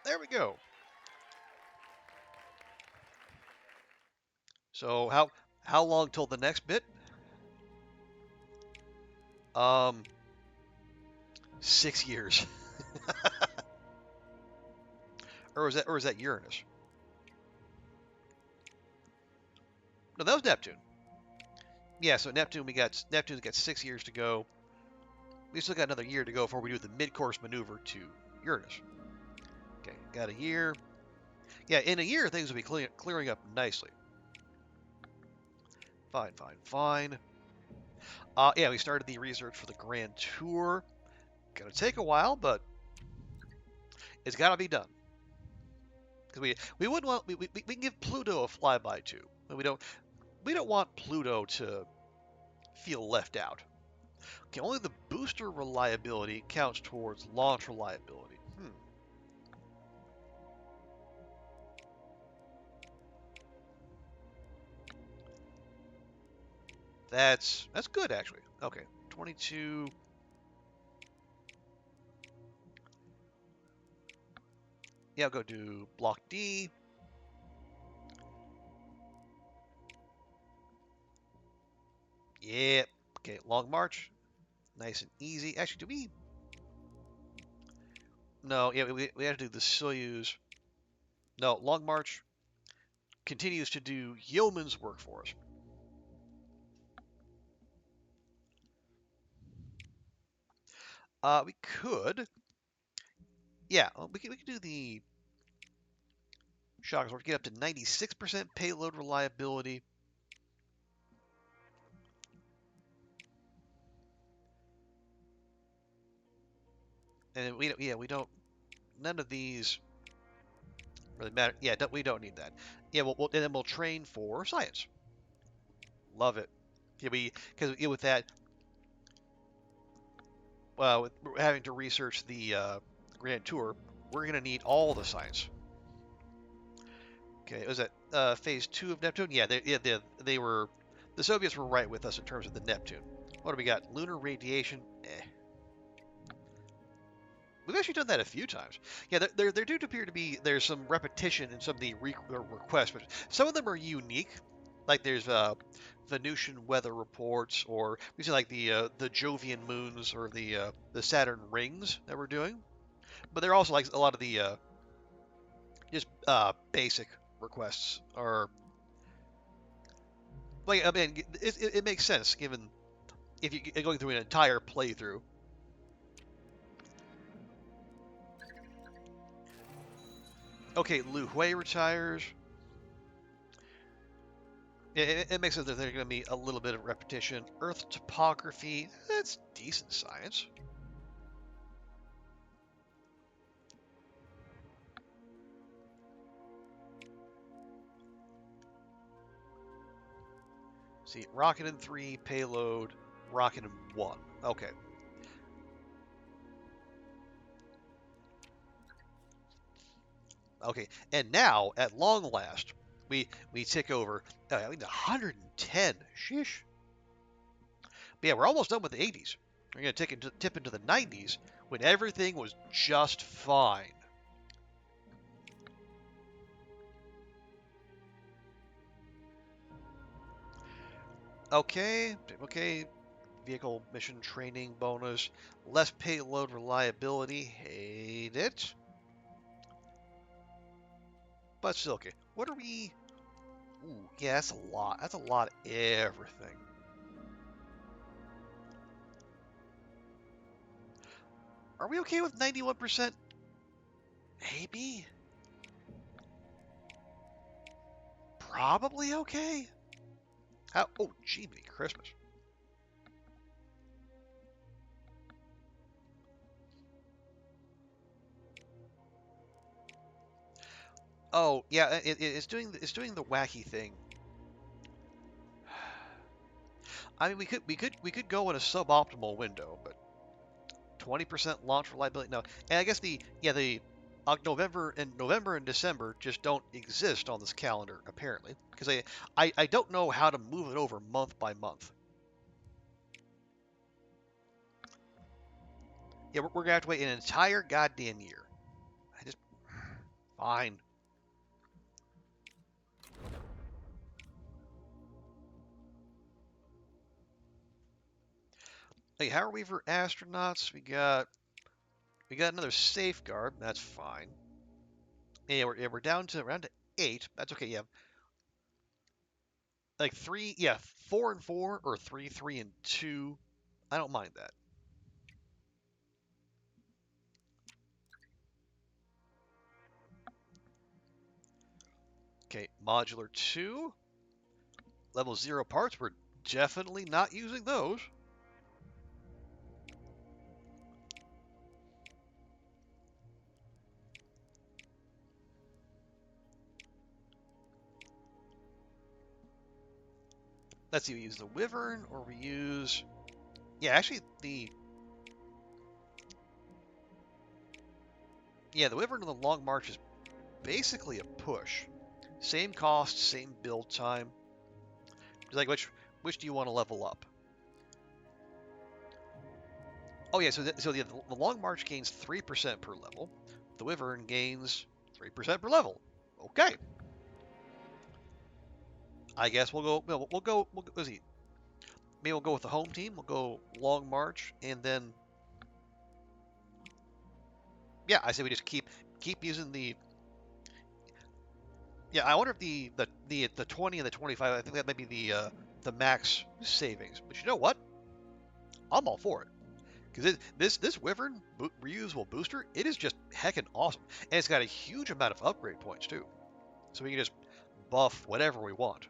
There we go. So how long till the next bit? Um, 6 years. Or is that Uranus? No, that was Neptune. Yeah, so Neptune's got 6 years to go. We still got another year to go before we do the mid-course maneuver to Uranus. Okay, got a year. Yeah, in a year things will be clearing up nicely. Fine, fine, fine. Yeah, we started the research for the Grand Tour. Gonna take a while, but it's got to be done. Because we wouldn't want we can give Pluto a flyby too. We don't want Pluto to feel left out. Okay, only the booster reliability counts towards launch reliability. That's good actually. Okay, 22. Yeah, I'll go do block D. Yeah. Okay, long march. Nice and easy. Actually, do we? No, yeah, we have to do the Soyuz. No, long march continues to do yeoman's work for us. We could. Yeah, we could do the shock absorber. Get up to 96% payload reliability. And we don't. None of these really matter. Yeah, we don't need that. Yeah, and then we'll train for science. Love it. Yeah, because with that, with having to research the Grand Tour, we're gonna need all the science. Okay, was that phase 2 of Neptune? Yeah, the Soviets were right with us in terms of the Neptune. What do we got? Lunar radiation. We've actually done that a few times. Yeah, there do appear to be there's some repetition in some of the requests, but some of them are unique. Like there's Venusian weather reports, or we see like the Jovian moons or the Saturn rings that we're doing. But they're also like a lot of the just basic requests are like I mean it makes sense given if you're going through an entire playthrough. Okay, Lu Hui retires. It makes sense that there's going to be a little bit of repetition. Earth topography, that's decent science. See, rocket in 3, payload, rocket in 1. Okay. Okay, and now, at long last, we tick over 110. Shish. But yeah, we're almost done with the 80s. We're going to tip into the 90s when everything was just fine. Okay, vehicle mission training bonus, less payload reliability, hate it. But still okay. What are we? Ooh, yeah, that's a lot. That's a lot of everything. Are we okay with 91%? Maybe. Probably okay. How? Oh, gee, Christmas. Oh, yeah, it's doing the wacky thing. I mean, we could go in a suboptimal window, but 20% launch reliability. No, and I guess the November and December just don't exist on this calendar apparently because I don't know how to move it over month by month. Yeah, we're gonna have to wait an entire goddamn year. I just fine. Hey, how are we for astronauts? We got another safeguard. That's fine. Yeah, we're down to around to 8. That's okay. Yeah, like 3. Yeah, 4 and 4 or 3, 3 and 2. I don't mind that. Okay, modular 2. Level 0 parts. We're definitely not using those. Let's see, we use the Wyvern or we use... Yeah, actually, the Wyvern and the Long March is basically a push. Same cost, same build time. Like, which do you want to level up? Oh yeah, so the Long March gains 3% per level. The Wyvern gains 3% per level. Okay. I guess let's see. Maybe we'll go with the home team. We'll go Long March, and then yeah, I say we just keep using the. Yeah, I wonder if the 20 and the 25. I think that might be the max savings. But you know what? I'm all for it because this Wyvern reusable booster, it is just heckin' awesome, and it's got a huge amount of upgrade points too, so we can just buff whatever we want.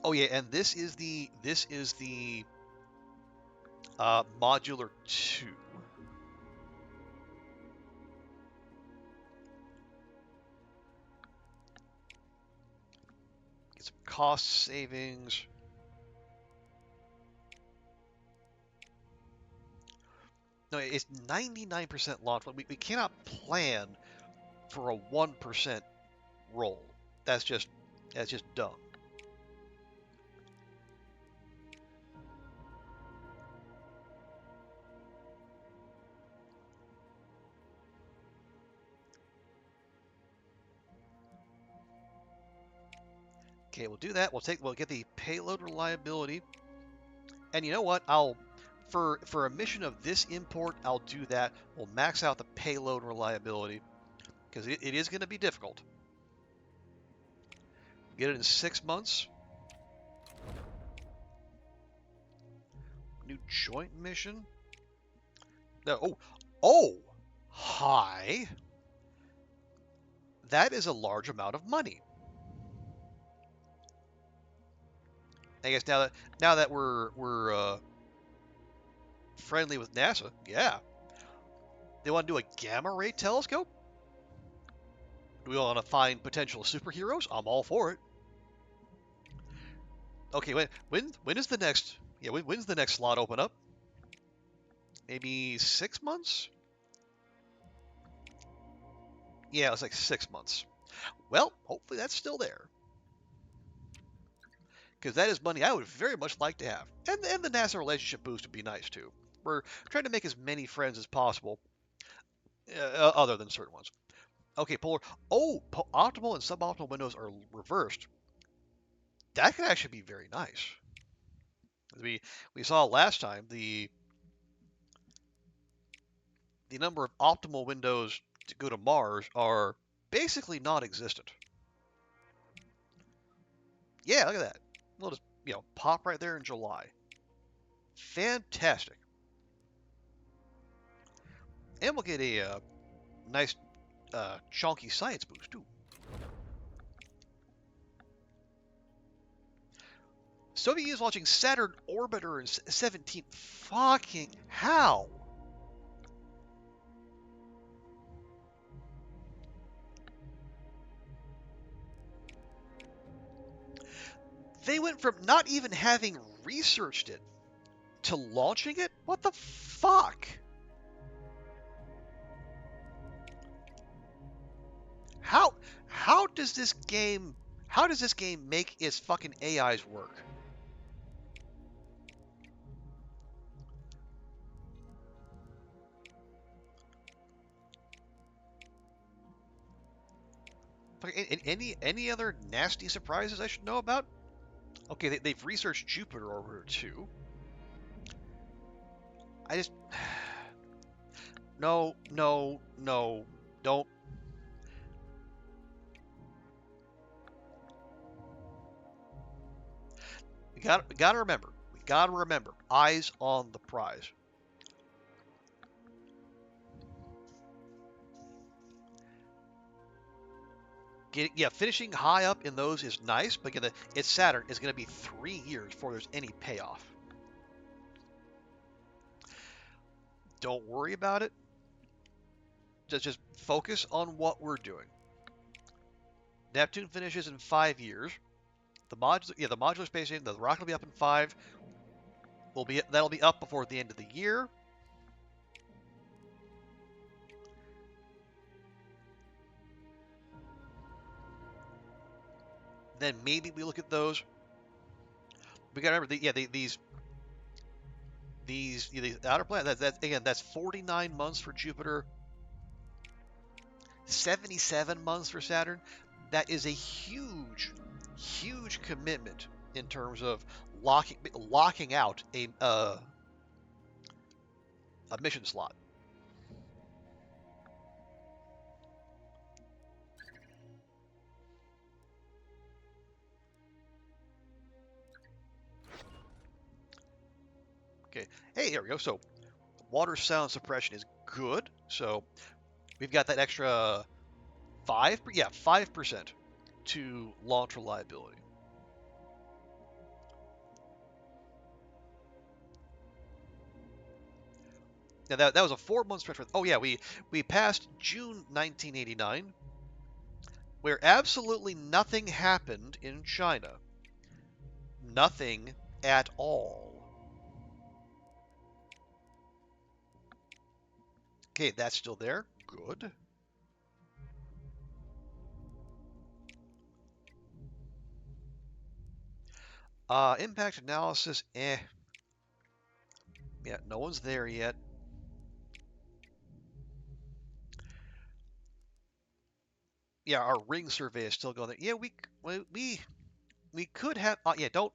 Oh yeah, and this is the modular 2. Get some cost savings. No, it's 99% launch. We cannot plan for a 1% roll. That's just dumb. Okay, we'll do that. We'll get the payload reliability. And you know what? For a mission of this import, I'll do that. We'll max out the payload reliability because it is going to be difficult. Get it in 6 months. New joint mission. No, oh, hi. That is a large amount of money. I guess now that we're friendly with NASA, yeah. They want to do a gamma ray telescope? Do we want to find potential superheroes? I'm all for it. Okay, when is the next? Yeah, when's the next slot open up? Maybe 6 months? Yeah, it's like 6 months. Well, hopefully that's still there. Because that is money I would very much like to have. And the NASA relationship boost would be nice too. We're trying to make as many friends as possible, other than certain ones. Okay, polar. Oh, optimal and suboptimal windows are reversed. That could actually be very nice. We saw last time the number of optimal windows to go to Mars are basically non-existent. Yeah, look at that. We'll just pop right there in July. Fantastic. And we'll get a nice chunky science boost too. Soviet is launching Saturn orbiter in 17. Fucking how? They went from not even having researched it to launching it? What the fuck? How how does this game make its fucking AIs work? Okay, any other nasty surprises I should know about? Okay, they've researched Jupiter orbiter too. I just no, no, no, don't. We gotta remember. We gotta remember. Eyes on the prize. Yeah, finishing high up in those is nice, but again, it's Saturn. It's going to be 3 years before there's any payoff. Don't worry about it. Just focus on what we're doing. Neptune finishes in 5 years. The modular space station, the rocket will be up in 5. That'll be up before the end of the year. Then maybe we look at those. We got to remember, these outer planets. That's 49 months for Jupiter, 77 months for Saturn. That is a huge, huge commitment in terms of locking out a mission slot. Okay. Hey, here we go. So water sound suppression is good. So we've got that extra 5% to launch reliability. Now that was a 4 month stretch. Oh yeah, we passed June 1989, where absolutely nothing happened in China. Nothing at all. Okay, that's still there. Good. Impact analysis, eh. Yeah, no one's there yet. Yeah, our ring survey is still going there. Yeah, we could have. Yeah, don't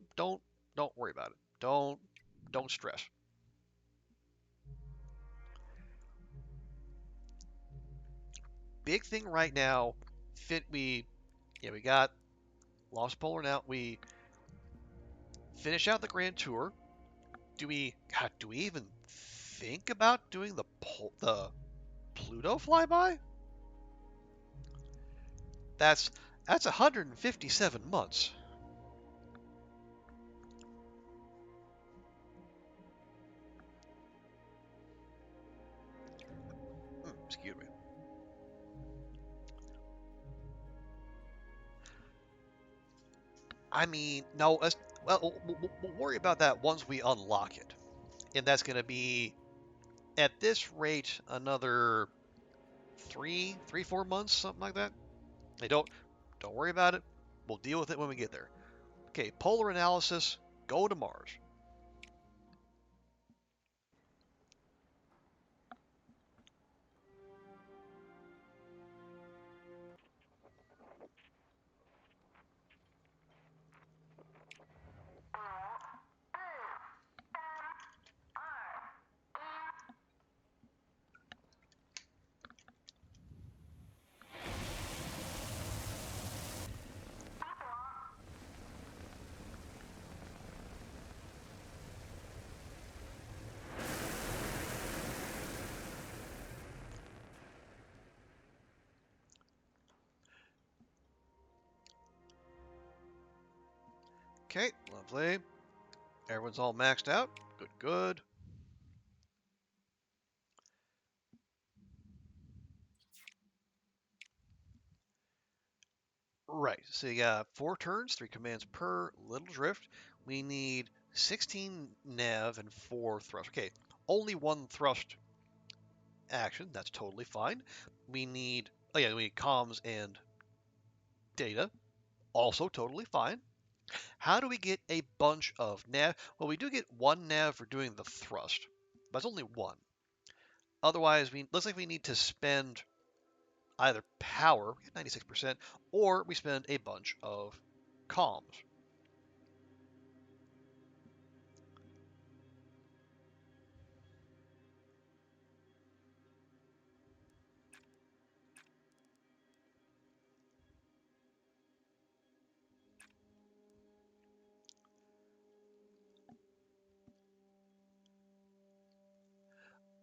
worry about it. Don't stress. Big thing right now. We got Lost Polar now. We finish out the Grand Tour. Do we even think about doing the Pluto flyby? That's 157 months. Excuse me. I mean, no. Well, we'll worry about that once we unlock it, and that's going to be at this rate another 4 months, something like that. Hey, don't worry about it. We'll deal with it when we get there. Okay, polar analysis. Go to Mars. Okay, lovely. Everyone's all maxed out. Good, good. Right, so you got 4 turns, 3 commands per little drift. We need 16 nav and 4 thrust. Okay, only 1 thrust action. That's totally fine. We need, we need comms and data. Also totally fine. How do we get a bunch of nav? Well, we do get 1 nav for doing the thrust, but it's only 1. Otherwise, looks like we need to spend either power, 96%, or we spend a bunch of comms.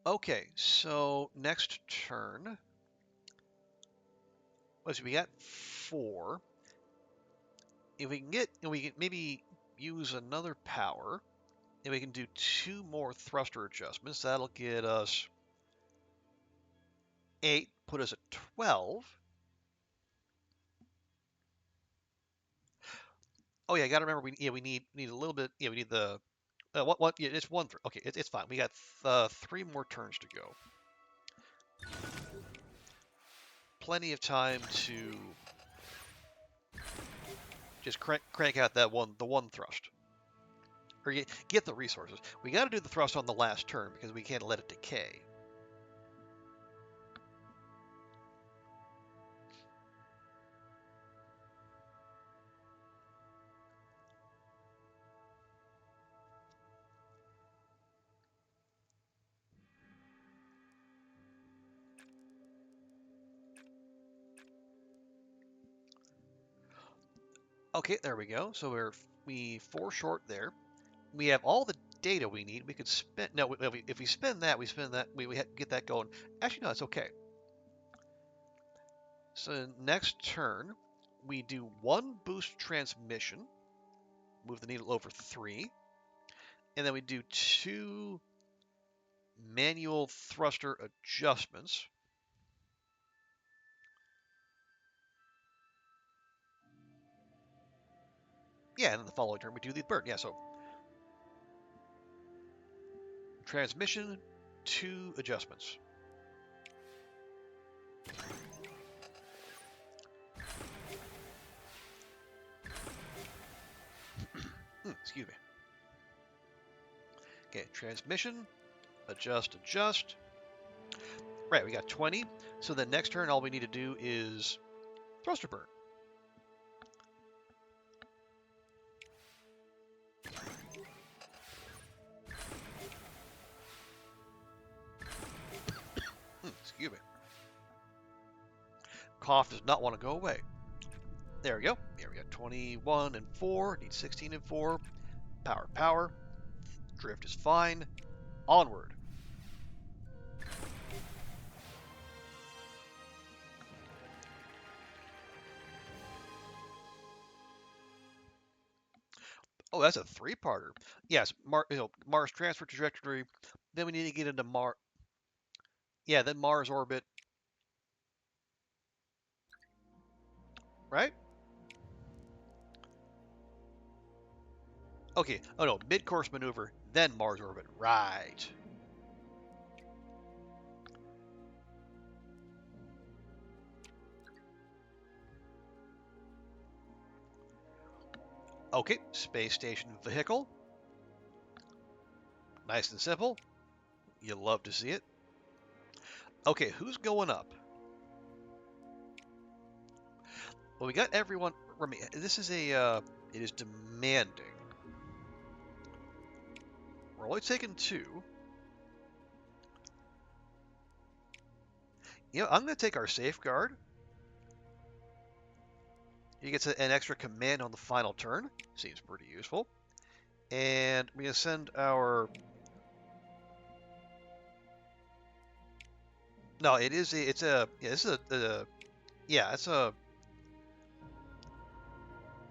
Okay, so next turn, let's see, we got 4. If we can get, and we can maybe use another power, and we can do 2 more thruster adjustments. That'll get us 8, put us at 12. Oh yeah, I gotta remember. We need a little bit. Yeah, we need the what? Yeah, it's one. Okay, it's fine. We got 3 more turns to go. Plenty of time to just crank out the one thrust, or get the resources. We got to do the thrust on the last turn because we can't let it decay. Okay, there we go. So we 4 short there. We have all the data we need. We could spend. No, if we spend that, we spend that. We get that going. Actually, no, it's okay. So next turn, we do 1 boost transmission. Move the needle over 3, and then we do 2 manual thruster adjustments. Yeah, and then the following turn we do the burn. Yeah, so transmission, 2 adjustments. Excuse me. Okay, transmission, adjust. Right, we got 20. So the next turn, all we need to do is thruster burn. Excuse me. Cough does not want to go away. There we go. Here we got 21 and 4. Need 16 and 4. Power. Drift is fine. Onward. Oh, that's a 3-parter. Yes, Mars transfer trajectory. Then we need to get into Mars. Yeah, then Mars orbit. Right? Okay. Oh no, mid-course maneuver, then Mars orbit. Right. Okay, space station vehicle. Nice and simple. You love to see it. Okay, who's going up? Well, we got everyone. This is it is demanding. We're only taking 2. You know, I'm going to take our safeguard. He gets an extra command on the final turn. Seems pretty useful. And we're going to send our... No, it's a, yeah, this is yeah, it's a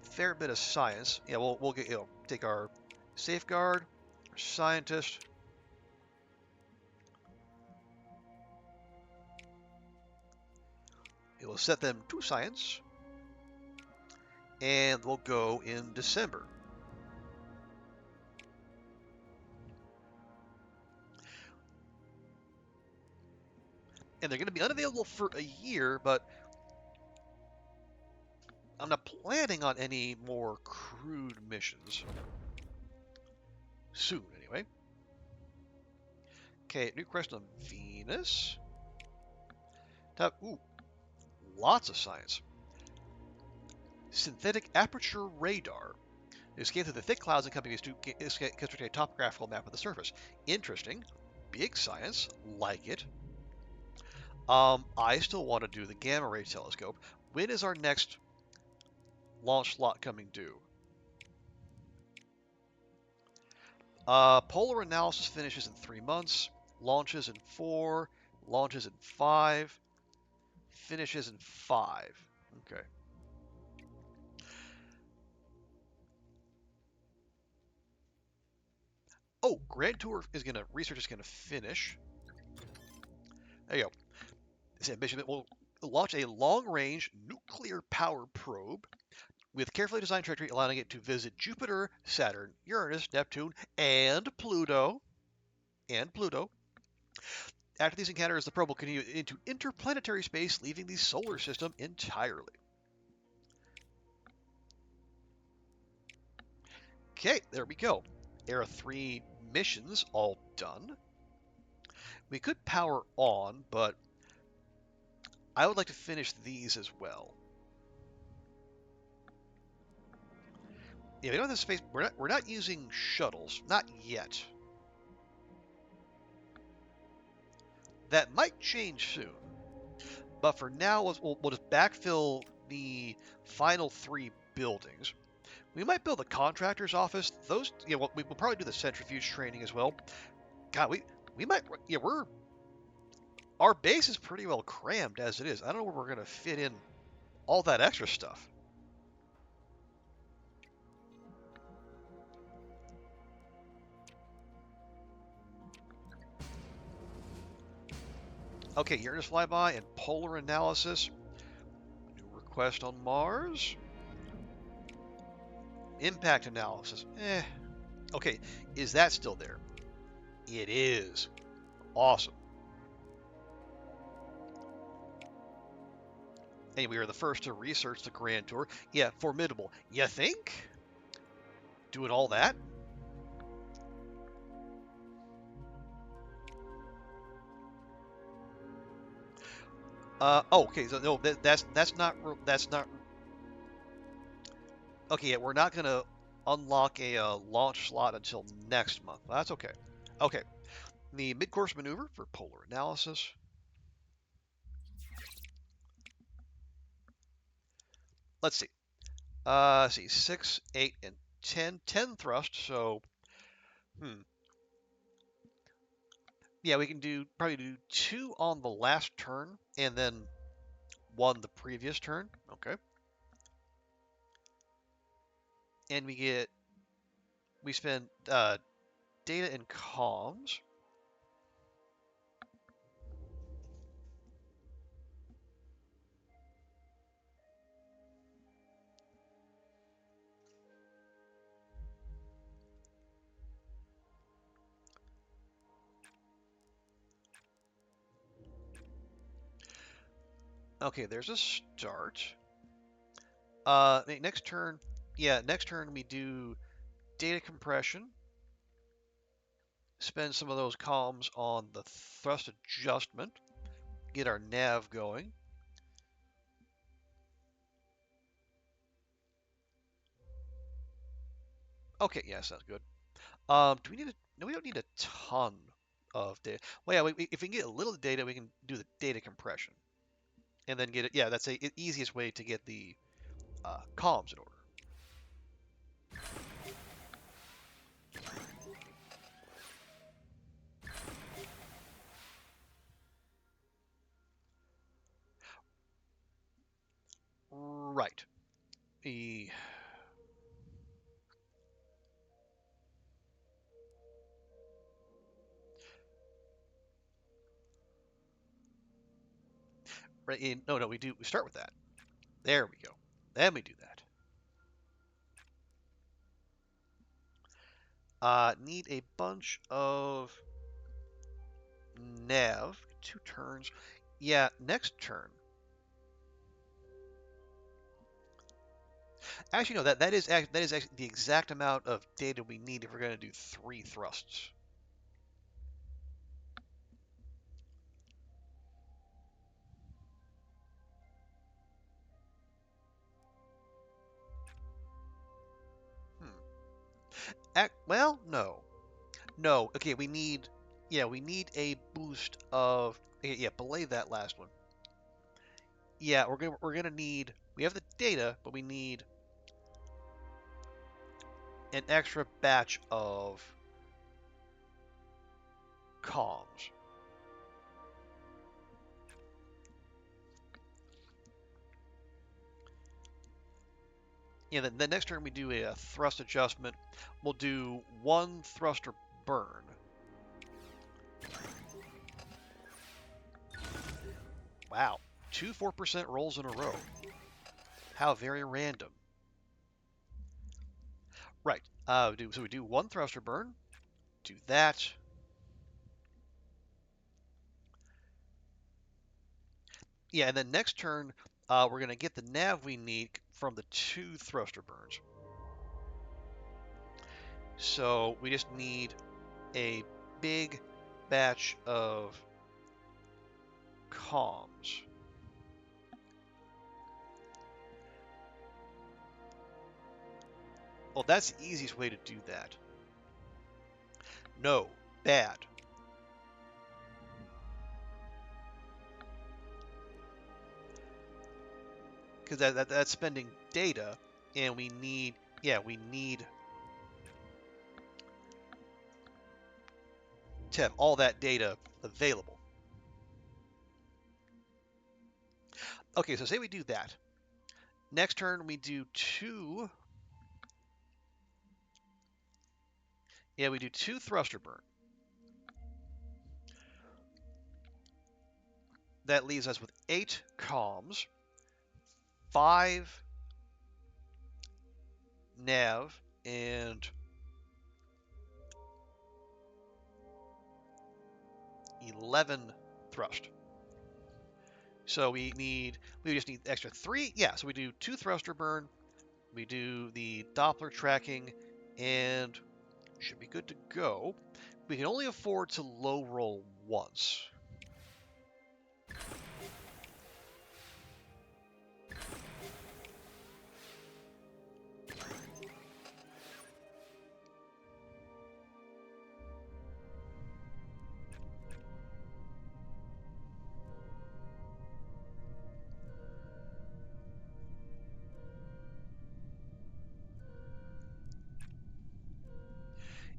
fair bit of science. Yeah, we'll get, take our safeguard, our scientist. It will set them to science. And we'll go in December. And they're going to be unavailable for a year, but I'm not planning on any more crewed missions. Soon, anyway. Okay, new quest on Venus. Ooh. Lots of science. Synthetic aperture radar. Escape through the thick clouds and companies to construct a topographical map of the surface. Interesting. Big science. Like it. I still want to do the gamma ray telescope. When is our next launch slot coming due? Polar analysis finishes in 3 months. Launches in 4. Launches in 5. Finishes in 5. Okay. Oh, Grand Tour research is gonna finish. There you go. This ambition will launch a long-range nuclear power probe with carefully designed trajectory allowing it to visit Jupiter, Saturn, Uranus, Neptune, and Pluto. After these encounters, the probe will continue into interplanetary space, leaving the solar system entirely. Okay, there we go. Era 3 missions all done. We could power on, but I would like to finish these as well. Yeah, we don't have the space. We're not using shuttles, not yet. That might change soon. But for now, we'll just backfill the final 3 buildings. We might build a contractor's office. Those, yeah, we'll probably do the centrifuge training as well. God, we might, yeah, our base is pretty well crammed as it is. I don't know where we're gonna fit in all that extra stuff. Okay, Uranus flyby and polar analysis. New request on Mars. Impact analysis. Okay, is that still there? It is. Awesome. And we were the first to research the Grand Tour. Yeah, formidable. You think? Doing all that? Okay. So no, that's not. Okay, yeah, we're not gonna unlock a launch slot until next month. That's okay. Okay. The mid-course maneuver for polar analysis. Let's see. See, 6, 8, and 10. 10 thrust, so, yeah, we can probably do 2 on the last turn, and then 1 the previous turn. Okay. And we spend data and comms. Okay, there's a start. Next turn, yeah, next turn we do data compression. Spend some of those comms on the thrust adjustment. Get our nav going. Okay, yeah, sounds good. Do we need no, we don't need a ton of data. Well, yeah, if we can get a little data, we can do the data compression. And then get it, yeah, that's the easiest way to get the comms in order. Right. The right. No, we start with that. There we go. Then we do that. Need a bunch of nav. 2 turns. Yeah, next turn. Actually, no. That is actually the exact amount of data we need if we're going to do 3 thrusts. Well, no. No. Okay, we need. Yeah, we need a boost of. Yeah, belay that last one. Yeah, we're gonna need. We have the data, but we need an extra batch of comms. Yeah, the next turn we do a thrust adjustment. We'll do one thruster burn. Wow, two 4% rolls in a row. How very random. Right. So we do one thruster burn. Do that. Yeah, and then next turn we're gonna get the nav we need from the two thruster burns. So we just need a big batch of comms. Well, that's the easiest way to do that. No, bad. Because that's spending data, and we need, yeah, we need to have all that data available. Okay, so say we do that. Next turn we do two. Yeah, we do two thruster burn. That leaves us with 8 comms, 5 nav, and 11 thrust. So we just need extra 3. Yeah, so we do 2 thruster burn, we do the Doppler tracking, and should be good to go. We can only afford to low roll once.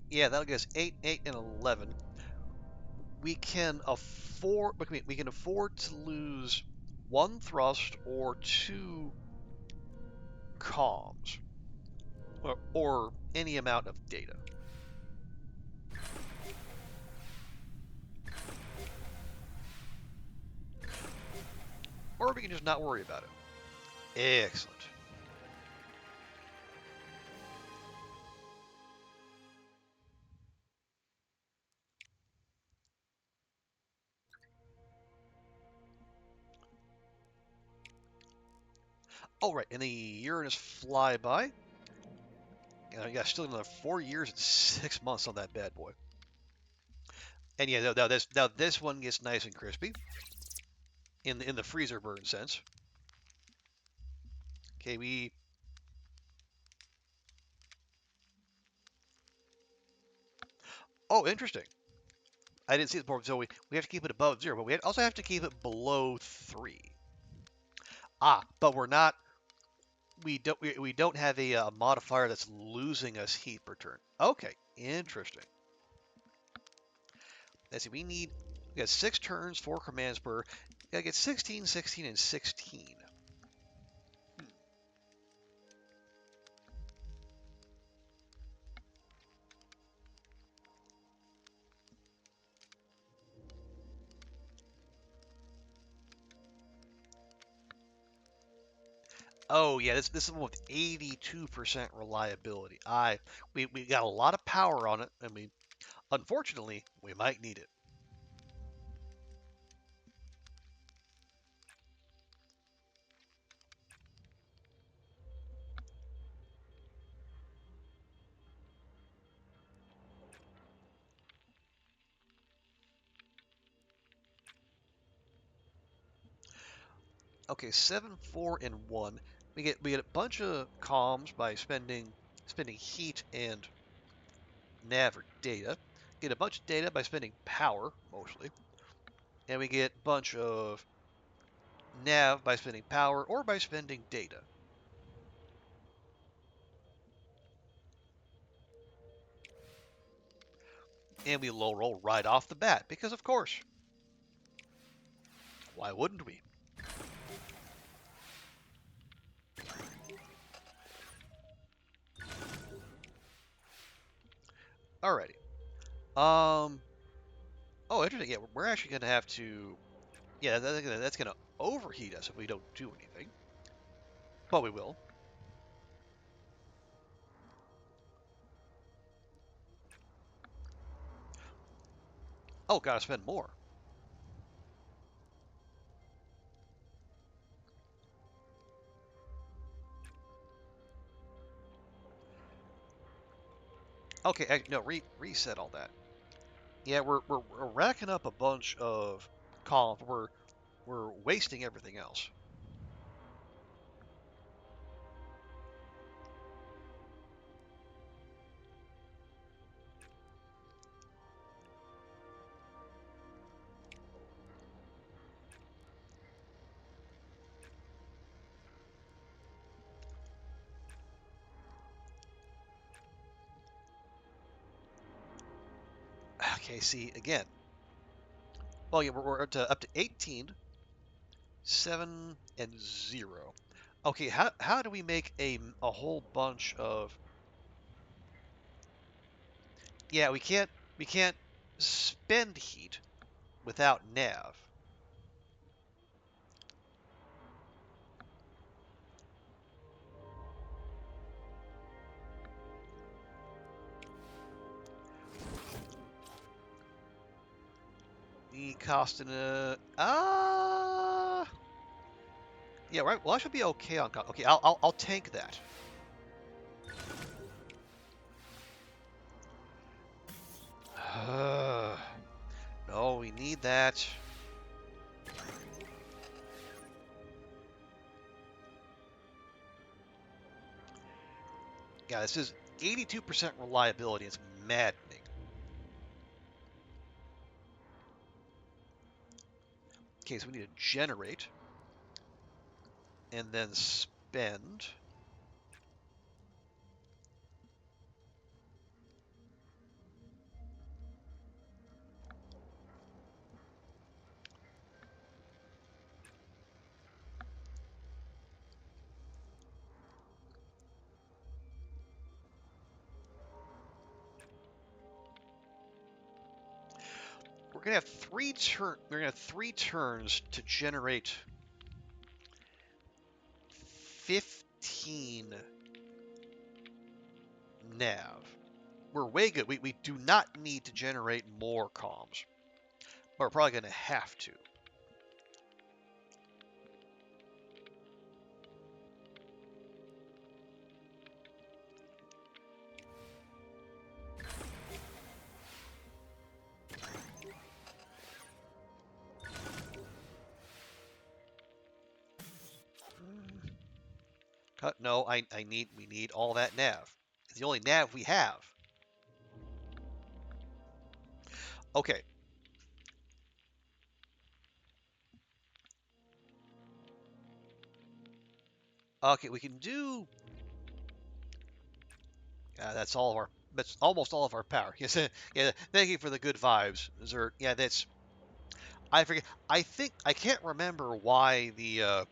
Yeah, that'll get us 8, 8, and 11. We can afford to lose 1 thrust or 2 comms, or any amount of data. Or we can just not worry about it. Excellent. All right, and the Uranus flyby. Yeah, still another 4 years and 6 months on that bad boy. And yeah, now this one gets nice and crispy in the freezer burn sense. Okay, we. Oh, interesting. I didn't see it before, so we have to keep it above 0, but we also have to keep it below 3. But we're not. We don't have a modifier that's losing us heat per turn. Okay, interesting. Let's see. We got 6 turns, 4 commands per. We gotta get 16, 16, and 16. Oh yeah, this is one with 82% reliability. We got a lot of power on it, and unfortunately we might need it. Okay, 7, 4, and 1. We get a bunch of comms by spending heat and nav or data. Get a bunch of data by spending power, mostly. And we get a bunch of nav by spending power or by spending data. And we low roll right off the bat, because of course. Why wouldn't we? Alrighty. Oh, interesting. Yeah, we're actually going to have to... Yeah, that's going to overheat us if we don't do anything. But we will. Oh, gotta spend more. Okay, no, reset all that. Yeah, we're racking up a bunch of columns. We're wasting everything else. Okay, see, again. Well, yeah, we're up to 18, 7, and 0. Okay, how do we make a whole bunch of... Yeah, we can't spend heat without nav. The cost in a yeah, right. Well, I should be okay on cost. Okay, I'll tank that. No, we need that. Yeah, this is 82% reliability. It's maddening. Okay, so we need to generate and then spend. We're gonna have We're gonna have 3 turns to generate 15 nav. We're way good. We do not need to generate more comms. But we're probably gonna have to. No, we need all that nav. It's the only nav we have. Okay. Okay, we can do. That's all of our. That's almost all of our power. Yes. Yeah. Thank you for the good vibes, Zert. Yeah. That's. I forget. I think I can't remember why the.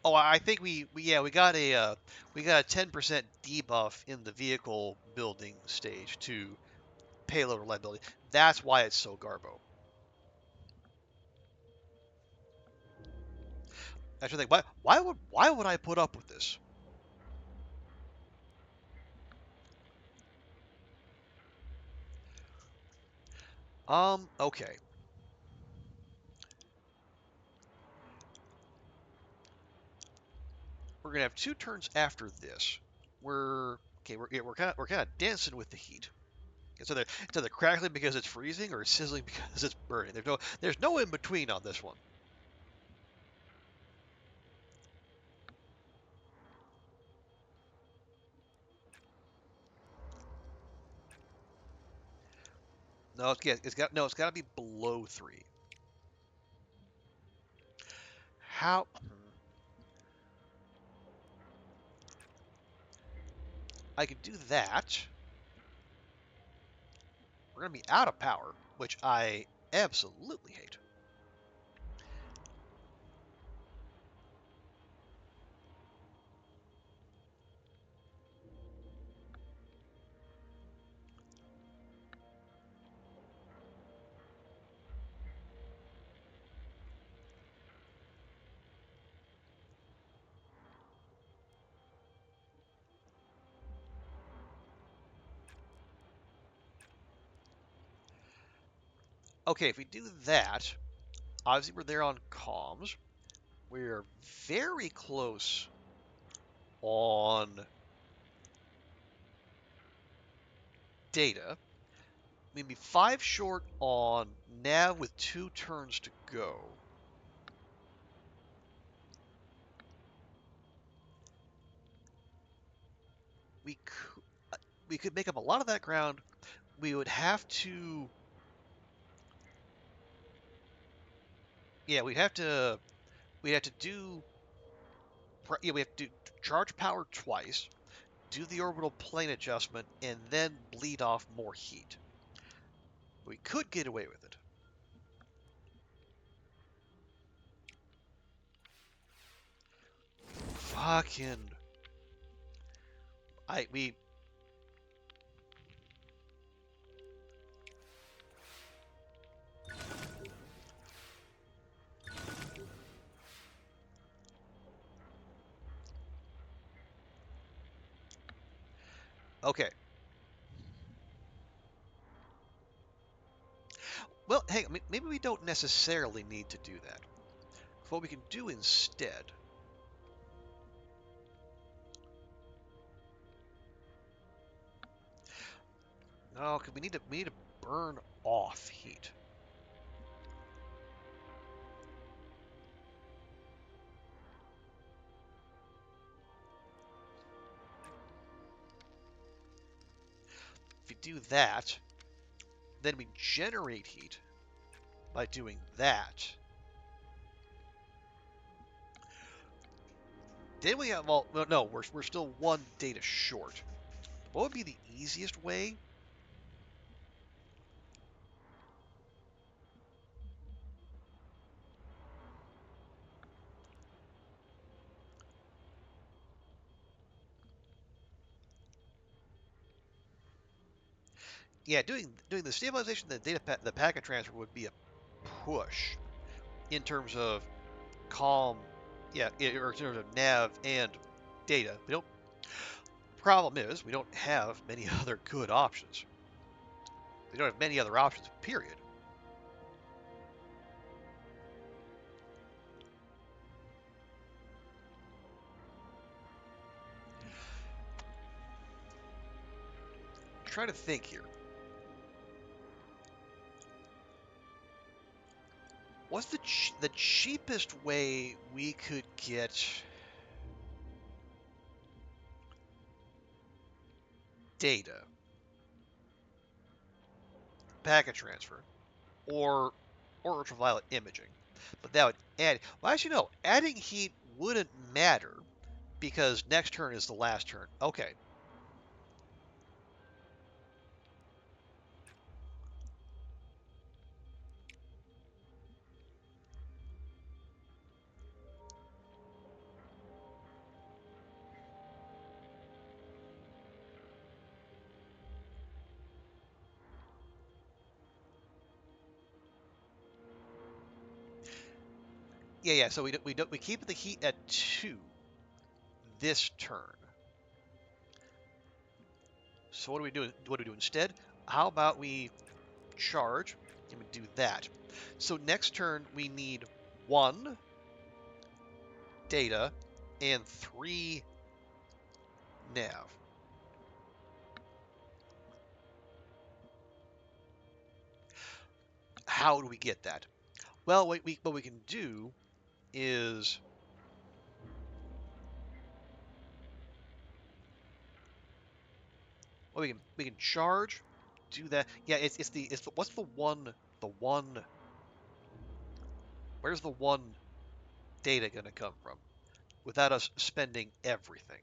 Oh, I think we got a 10% debuff in the vehicle building stage to payload reliability. That's why it's so garbo. I should think. Why would I put up with this? Okay. We're gonna have 2 turns after this. We're kind of dancing with the heat. It's either crackling because it's freezing or sizzling because it's burning. There's no in between on this one. No, it's got to be below 3. How? I could do that. We're gonna be out of power, which I absolutely hate. Okay, if we do that, obviously we're there on comms. We're very close on data. Maybe 5 short on nav with 2 turns to go. We could, we could make up a lot of that ground. We would have to, yeah, we'd have to do, yeah, we have to charge power twice, do the orbital plane adjustment, and then bleed off more heat. We could get away with it. Fucking, we, okay. Well, hey, maybe we don't necessarily need to do that. What we can do instead, no, because we need to burn off heat. If you do that, then we generate heat by doing that. Then we have all, well, no, we're still 1 data short. What would be the easiest way? Yeah, doing the stabilization, the packet transfer would be a push in terms of calm, yeah, or in terms of nav and data. We don't. Problem is, we don't have many other good options. We don't have many other options. Period. Try to think here. What's the cheapest way we could get data, packet transfer, or ultraviolet imaging? But that would add. Well, actually, no. Adding heat wouldn't matter because next turn is the last turn. Okay. Yeah, yeah. So we keep the heat at 2 this turn. So what do we do? What do we do instead? How about we charge and we do that? So next turn we need 1 data and 3 nav. How do we get that? Well, what we can do is well, we can charge do that. Yeah, it's the what's the one where's the one data going to come from without us spending everything?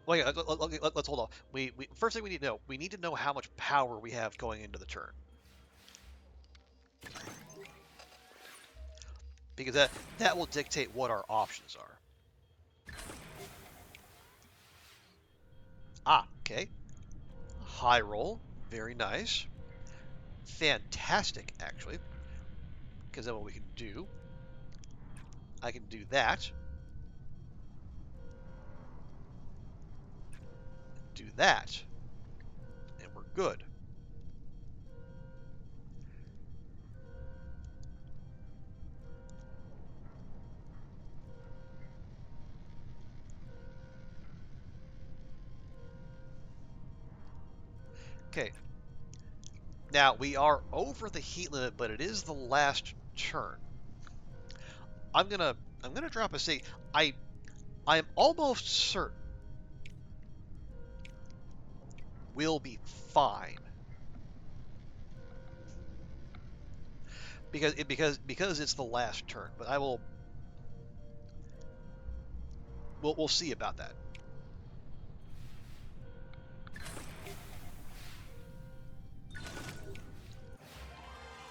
Well, yeah, let's hold on. We first thing we need to know, we need to know how much power we have going into the turn, because that will dictate what our options are. Ah, okay. High roll, very nice, fantastic actually. Because then what we can do, I can do that, do that, and we're good. Okay, now we are over the heat limit, but it is the last turn. I'm gonna I'm gonna drop a C. I'm almost certain we'll be fine because it's the last turn. But we'll see about that.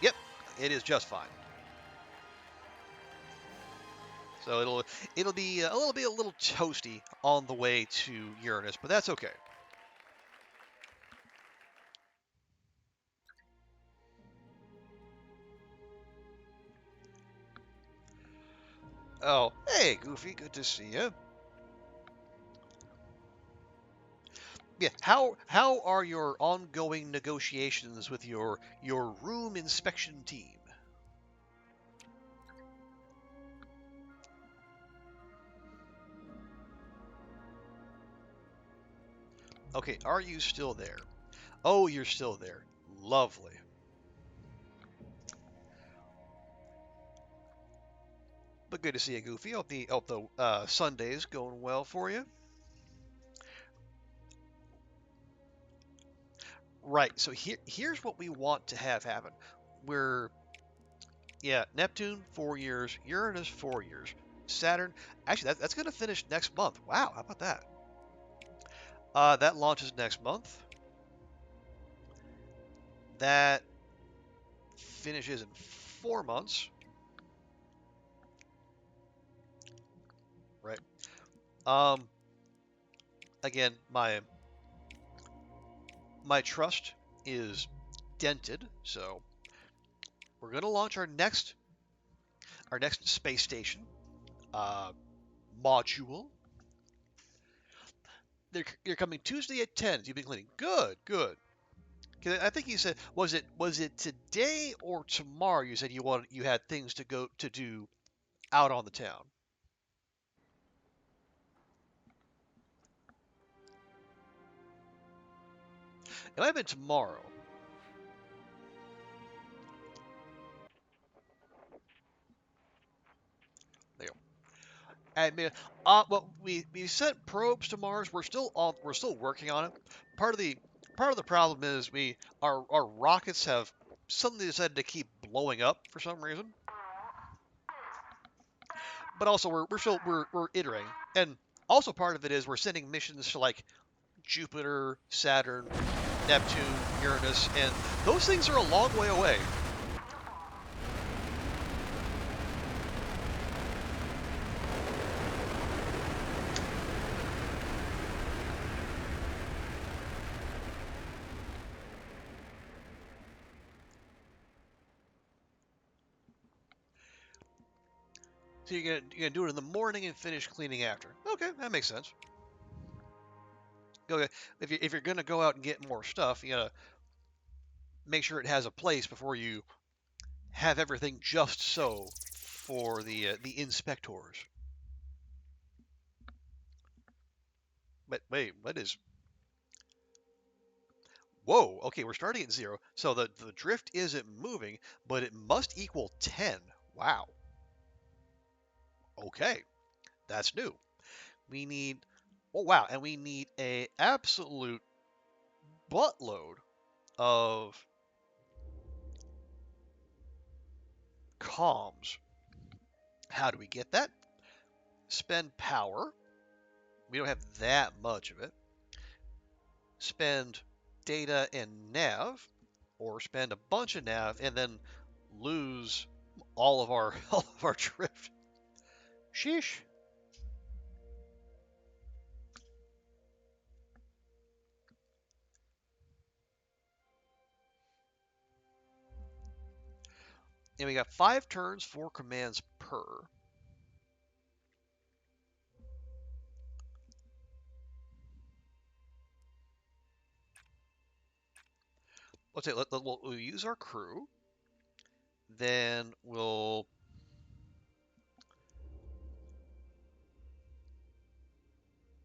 Yep, it is just fine. So it'll be a little toasty on the way to Uranus, but that's okay. Oh, hey, Goofy, good to see you. Yeah, how are your ongoing negotiations with your room inspection team? Okay, are you still there? Oh, you're still there. Lovely. But good to see you, Goofy. Hope the Sunday's going well for you. Right. So here's what we want to have happen. We're Yeah, Neptune 4 years, Uranus 4 years, Saturn. Actually, that's going to finish next month. Wow, how about that? That launches next month. That finishes in 4 months. Right. Um. Again, my trust is dented, so we're going to launch our next space station uh, module. They're coming Tuesday at 10. You've been cleaning. Good, good. 'Cause I think you said was it today or tomorrow? You said you had things to go to do out on the town. It might have been tomorrow. There you go. I mean, well, we sent probes to Mars. We're still working on it. Part of the part of the problem is our rockets have suddenly decided to keep blowing up for some reason. But also we're iterating, and also part of it is we're sending missions to like Jupiter, Saturn, Neptune, Uranus, and those things are a long way away. So you're gonna do it in the morning and finish cleaning after. Okay, that makes sense. Go if you're gonna go out and get more stuff, you gotta make sure it has a place before you have everything just so for the inspectors. wait, what is? Whoa, okay, we're starting at 0. So the drift isn't moving, but it must equal 10. Wow. Okay, that's new. We need, oh wow, and we need a absolute buttload of comms. How do we get that? Spend power. We don't have that much of it. Spend data and nav, or spend a bunch of nav and then lose all of our all of our drift. Sheesh. And we got 5 turns, 4 commands per. Let's say we'll use our crew. Then we'll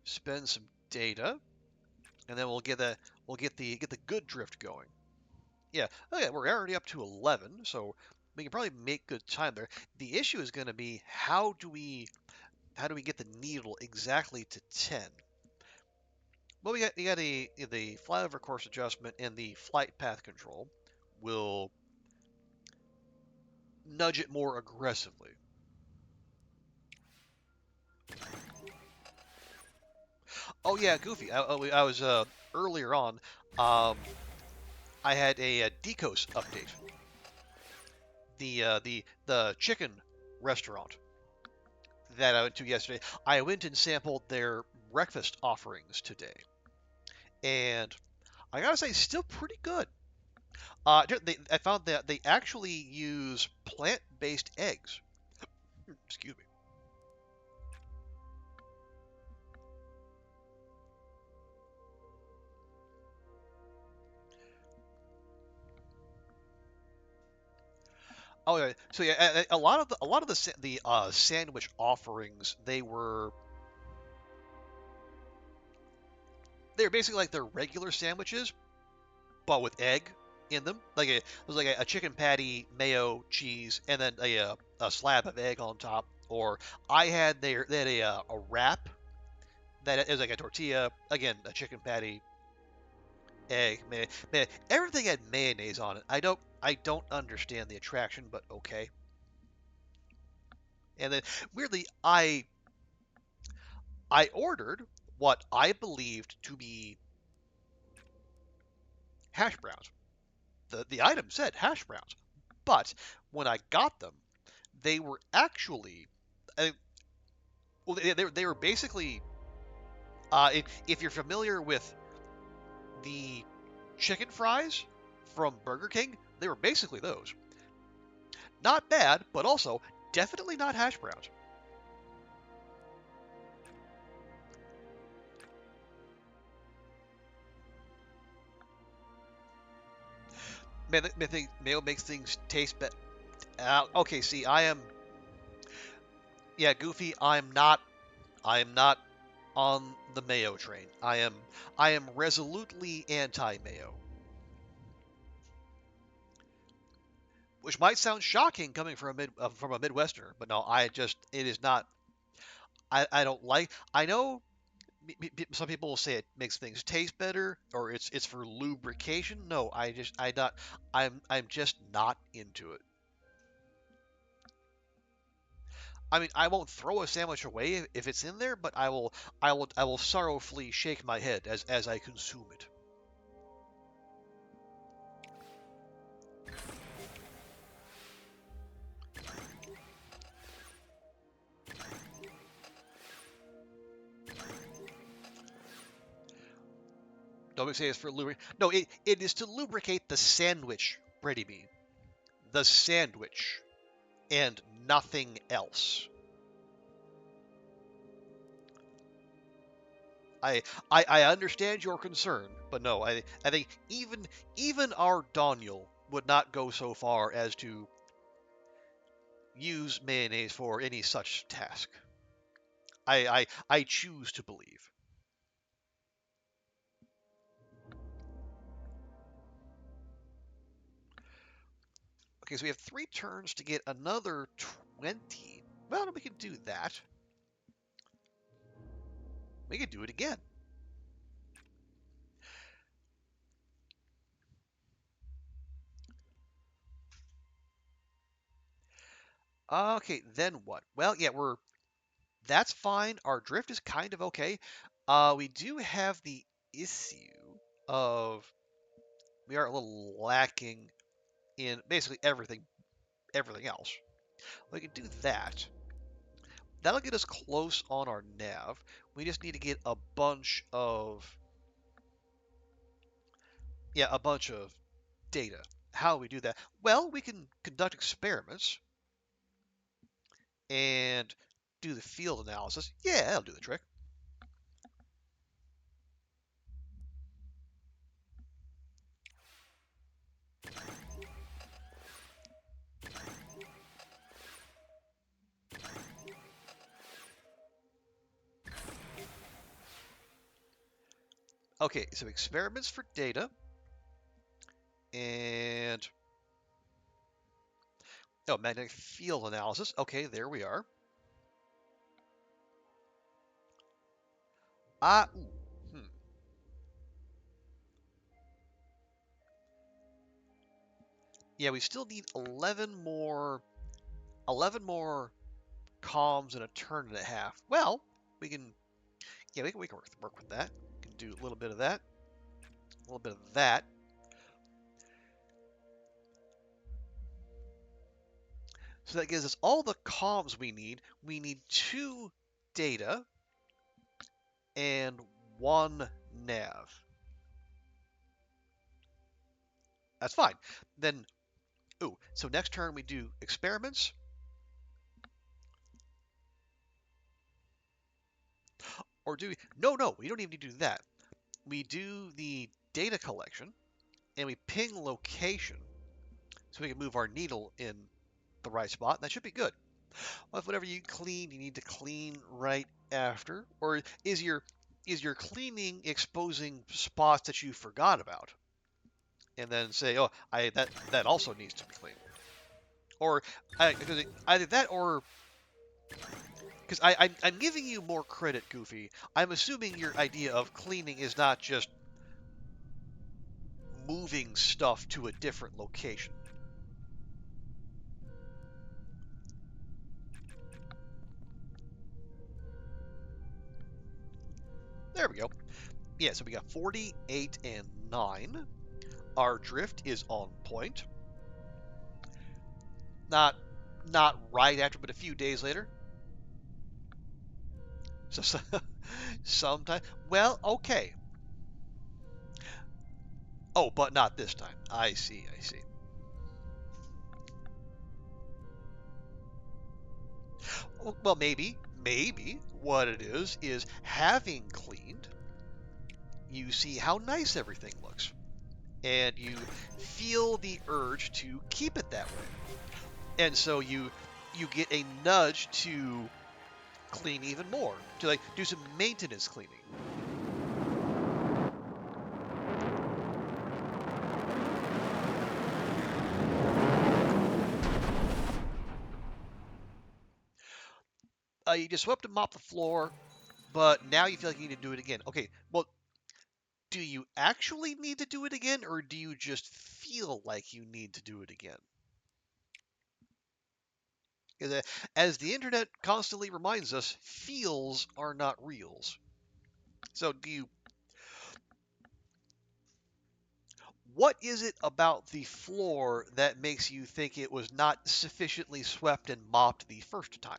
spend some data, and then we'll get the good drift going. Yeah, okay, we're already up to 11, so we can probably make good time there. The issue is going to be how do we get the needle exactly to 10? Well, we got the flyover course adjustment and the flight path control will nudge it more aggressively. Oh yeah, Goofy. I was earlier on. Um, I had a Decos update. The chicken restaurant that I went to yesterday. I went and sampled their breakfast offerings today, and I gotta say, still pretty good. I found that they actually use plant-based eggs. Excuse me. Oh yeah. So yeah, a lot of the sandwich offerings they were basically like their regular sandwiches, but with egg in them. It was like a chicken patty, mayo, cheese, and then a slab of egg on top. Or they had a wrap that is like a tortilla, again a chicken patty, egg, everything had mayonnaise on it. I don't understand the attraction, but okay. And then weirdly, I ordered what I believed to be hash browns. The item said hash browns, but when I got them, they were actually, uh, well, they were basically, if you're familiar with the chicken fries from Burger King, they were basically those. Not bad, but also definitely not hash browns. Mayo makes things taste better. Okay, see, yeah, Goofy. I am not on the mayo train. I am resolutely anti-mayo, which might sound shocking coming from a Midwesterner, but no, it is not. I don't like. I know some people will say it makes things taste better or it's for lubrication. No, I'm just not into it. I mean, I won't throw a sandwich away if it's in there, but I will sorrowfully shake my head as I consume it. Don't say it's for lubricate. No, it is to lubricate the sandwich, Brady Bean. The sandwich and nothing else. I, I understand your concern, but no, I think even our Daniel would not go so far as to use mayonnaise for any such task. I choose to believe. Okay, so we have 3 turns to get another 20. Well, we can do that. We can do it again. Okay, then what? Well, yeah, that's fine. Our drift is kind of okay. We do have the issue of we are a little lacking in basically everything else. We can do that. That'll get us close on our nav. We just need to get a bunch of data. How do we do that? Well, we can conduct experiments and do the field analysis. Yeah, that'll do the trick. Okay, so experiments for data and oh, magnetic field analysis. Okay, there we are. Ah, ooh, hmm. Yeah, we still need 11 more comms in a turn and a half. Well, we can, yeah, we can work with that. We can do a little bit of that, a little bit of that. So that gives us all the comms we need. We need 2 data and 1 nav. That's fine. Then, ooh, so next turn we do experiments. Or do we? No, we don't even need to do that. We do the data collection and we ping location so we can move our needle in the right spot. That should be good. Well, if whatever you clean, you need to clean right after, or is your cleaning exposing spots that you forgot about, and then say, oh, that also needs to be cleaned, or either that or because I'm giving you more credit, Goofy. I'm assuming your idea of cleaning is not just moving stuff to a different location. There we go. Yeah, so we got 48 and 9. Our drift is on point. Not not right after, but a few days later. So sometime. Well, okay. Oh, but not this time. I see. I see. Well, maybe what it is having cleaned, you see how nice everything looks, and you feel the urge to keep it that way, and so you get a nudge to clean even more, to like do some maintenance cleaning. You just swept and mopped the floor, but now you feel like you need to do it again. Okay, well, do you actually need to do it again, or do you just feel like you need to do it again? As the internet constantly reminds us, feels are not reals. So what is it about the floor that makes you think it was not sufficiently swept and mopped the first time?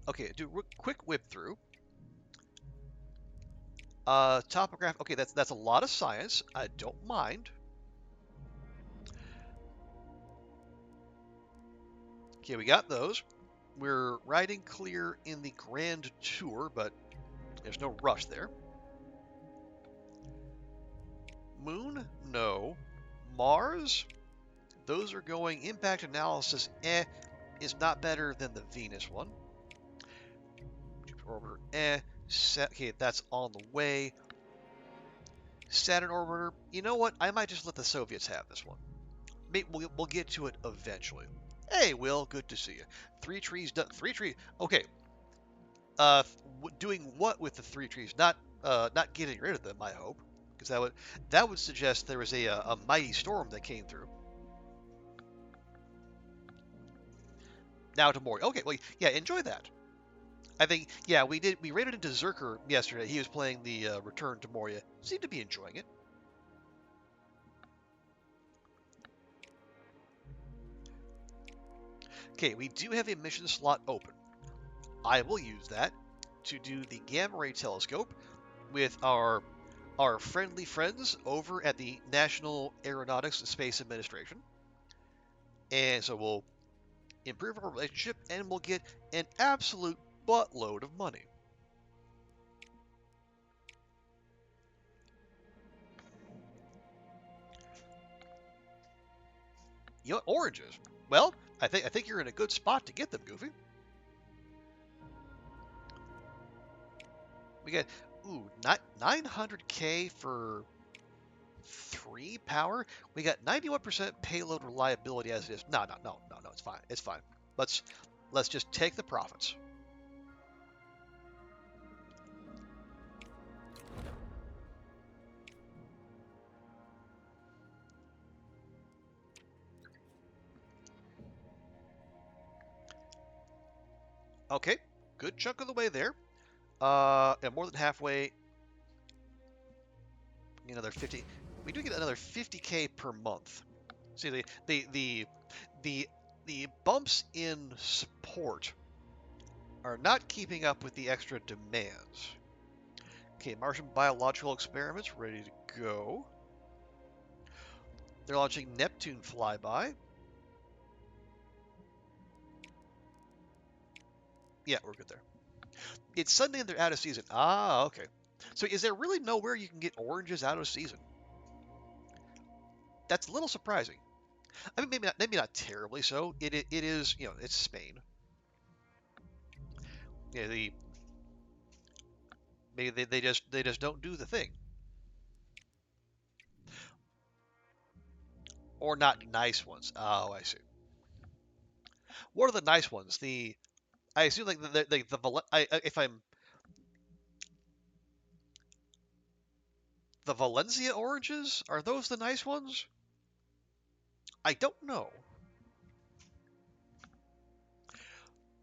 Okay, do a quick whip through. Topograph. Okay, that's a lot of science. I don't mind. Okay, we got those. We're riding clear in the Grand Tour, but there's no rush there. Moon? No. Mars? Those are going impact analysis. Is not better than the Venus one. Jupiter orbiter. Okay, that's on the way. Saturn orbiter. You know what? I might just let the Soviets have this one. Maybe we'll get to it eventually. Hey, Will, good to see you. Three trees done. Three trees. Okay. Doing what with the three trees? Not getting rid of them. I hope, because that would suggest there was a mighty storm that came through. Now to more. Okay, well, yeah, enjoy that. I think, yeah, we raided into Zerker yesterday. He was playing the Return to Moria. Seemed to be enjoying it. Okay, we do have a mission slot open. I will use that to do the gamma ray telescope with our friendly friends over at the National Aeronautics and Space Administration. And so we'll improve our relationship and we'll get an absolute buttload of money. You know, oranges. Well, I think you're in a good spot to get them, Goofy. We got 900K for 3 power. We got 91% payload reliability as it is. No. It's fine. It's fine. Let's just take the profits. Okay, good chunk of the way there. And more than halfway. Another 50. We do get another 50K per month. See the the bumps in support are not keeping up with the extra demands. Okay, Martian biological experiments ready to go. They're launching Neptune flyby. Yeah, we're good there. It's Sunday and they're out of season. Ah, okay. So is there really nowhere you can get oranges out of season? That's a little surprising. I mean, maybe not terribly so. It is, it's Spain. Yeah, maybe they just don't do the thing, or not nice ones. Oh, I see. What are the nice ones? I assume like if I'm the Valencia oranges, are those the nice ones? I don't know.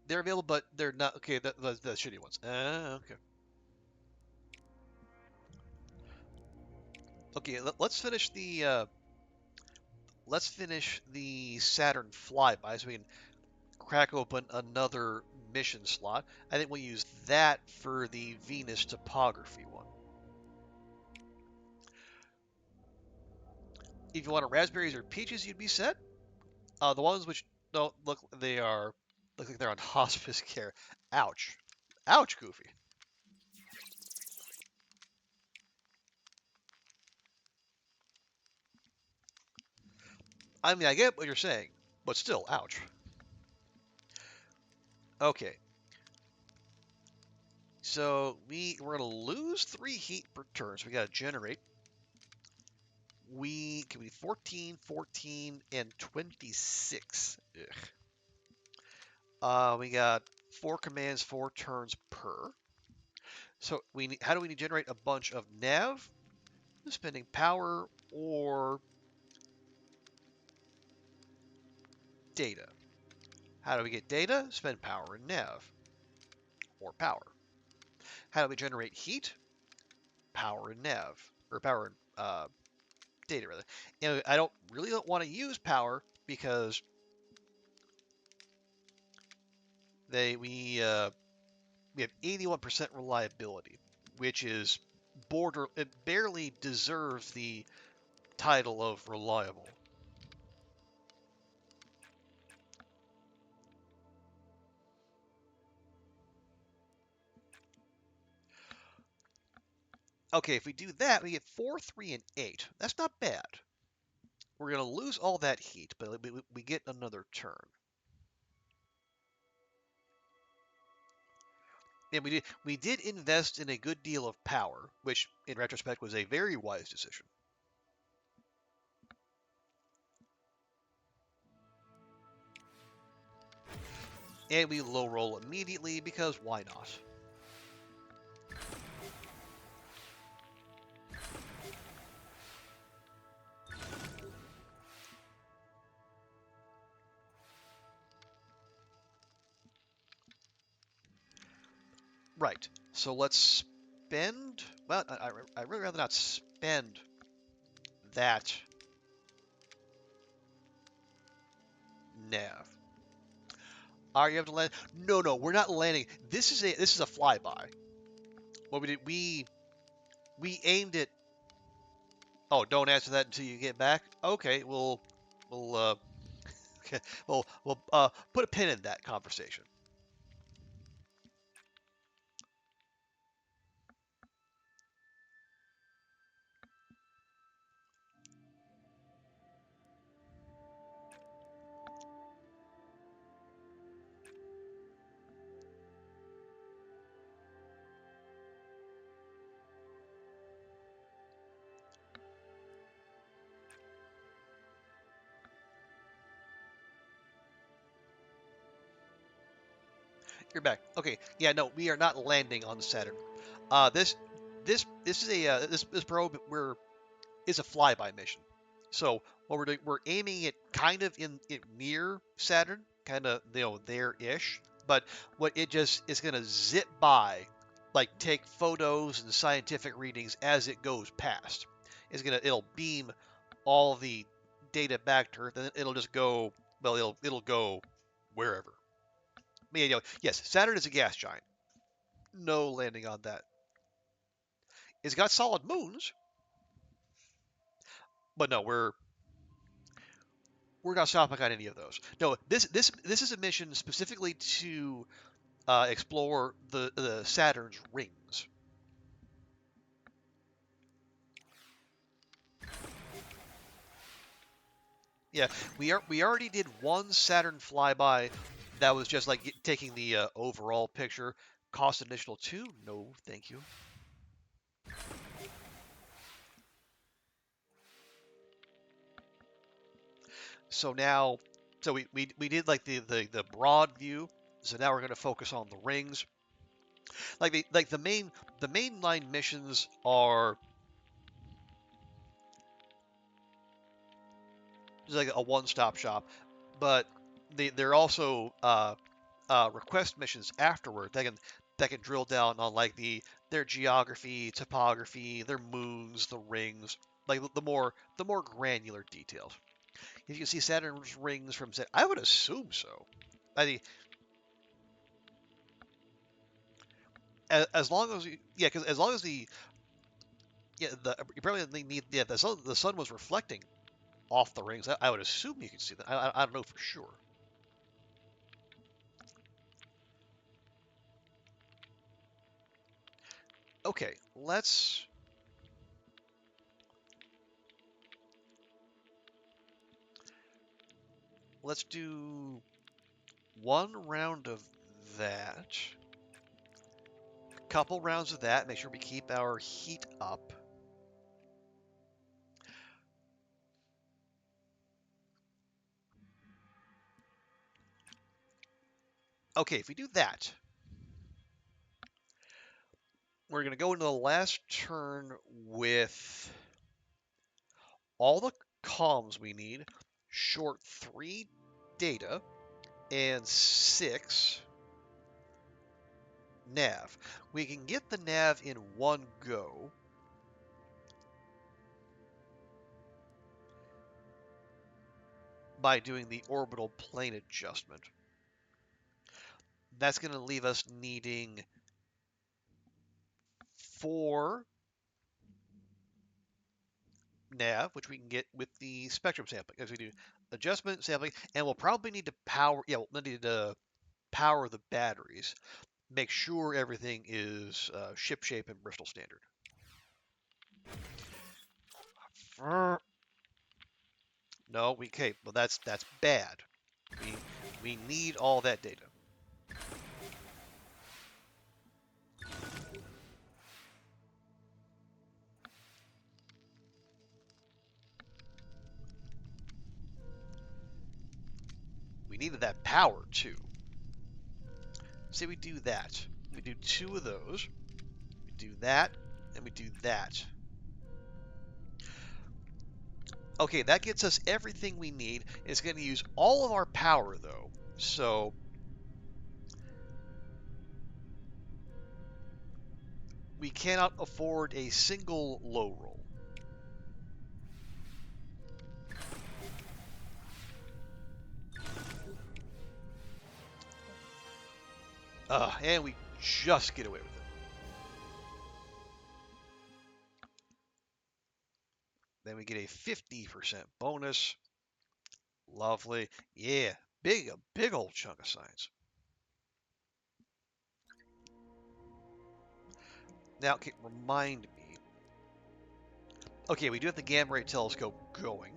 They're available, but they're not okay. The shitty ones. Okay. Okay. Let's finish the Saturn flyby so we can crack open another mission slot. I think we'll use that for the Venus topography one. If you want raspberries or peaches, you'd be set. The ones which don't look like they're on hospice care. Ouch. Ouch, Goofy. I mean, I get what you're saying, but still, ouch. Okay, so we're gonna lose 3 heat per turn, so we gotta generate. We can be 14, 14, and 26. Ugh. We got 4 commands, 4 turns per. So how do we generate a bunch of nav? Spending power or data. How do we get data? Spend power and nav or power. How do we generate heat? Power and nav or power and data rather. And I don't want to use power because we have 81% reliability, which is it barely deserves the title of reliable. Okay, if we do that, we get 4, 3, and 8. That's not bad. We're going to lose all that heat, but we get another turn. And we did invest in a good deal of power, which in retrospect was a very wise decision. And we low roll immediately because why not? Right. So let's spend. Well, I really rather not spend that nav. Are you have to land? No, no, we're not landing. This is a flyby. What we did, we aimed it. Oh, don't answer that until you get back. Okay, we'll okay, we'll put a pin in that conversation. You're back. Okay, yeah, no, we are not landing on Saturn. This is this probe is a flyby mission. So what we're doing, we're aiming it kind of in it near Saturn, kind of there-ish. But what it just is gonna zip by, like take photos and scientific readings as it goes past. It'll beam all the data back to Earth, and it'll just go. Well, it'll go wherever. Yes, Saturn is a gas giant. No landing on that. It's got solid moons, but no, we're not stopping on any of those. No, this is a mission specifically to explore the Saturn's rings. Yeah, we already did one Saturn flyby that was just like taking the overall picture. Cost additional two? No, thank you. So now, so we did like the broad view. So now we're going to focus on the rings. Like the mainline missions are just like a one-stop shop, but they're also request missions afterward that can drill down on like their geography, topography, their moons, the rings, like the more granular details. If you can see Saturn's rings from Saturn, I would assume so. I mean, as long as yeah, because as long as you probably need the sun was reflecting off the rings. I would assume you can see that. I don't know for sure. Okay, let's do one round of that. A couple rounds of that. Make sure we keep our heat up. Okay, if we do that, we're going to go into the last turn with all the comms we need, short 3 data, and 6 nav. We can get the nav in one go. By doing the orbital plane adjustment. That's going to leave us needing 4 nav, which we can get with the spectrum sampling. As we do adjustment sampling, and we'll probably need to power. Yeah, we'll need to power the batteries. Make sure everything is ship shape and Bristol standard. No, okay, well that's bad. We we need all that data. we needed that power too. Say we do that. We do 2 of those. We do that, and we do that. Okay, that gets us everything we need. It's going to use all of our power, though. So we cannot afford a single low roll. And we just get away with it. Then we get a 50% bonus. Lovely. Yeah, a big old chunk of science. Now, okay, remind me. Okay, we do have the gamma ray telescope going.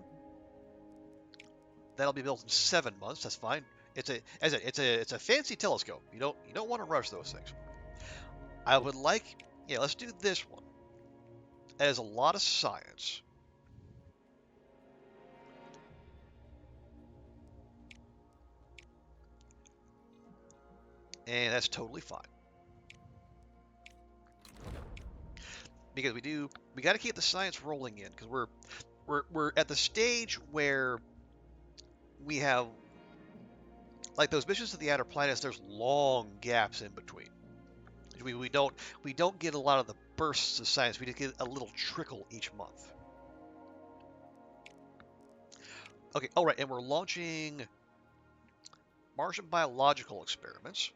That'll be built in 7 months. That's fine. It's a fancy telescope. You don't want to rush those things. I would like, yeah, let's do this one. It has a lot of science. And that's totally fine. Because we got to keep the science rolling in because we're at the stage where we have like those missions to the outer planets. There's long gaps in between. We don't get a lot of the bursts of science. We just get a little trickle each month. Okay. All right, and we're launching Martian biological experiments.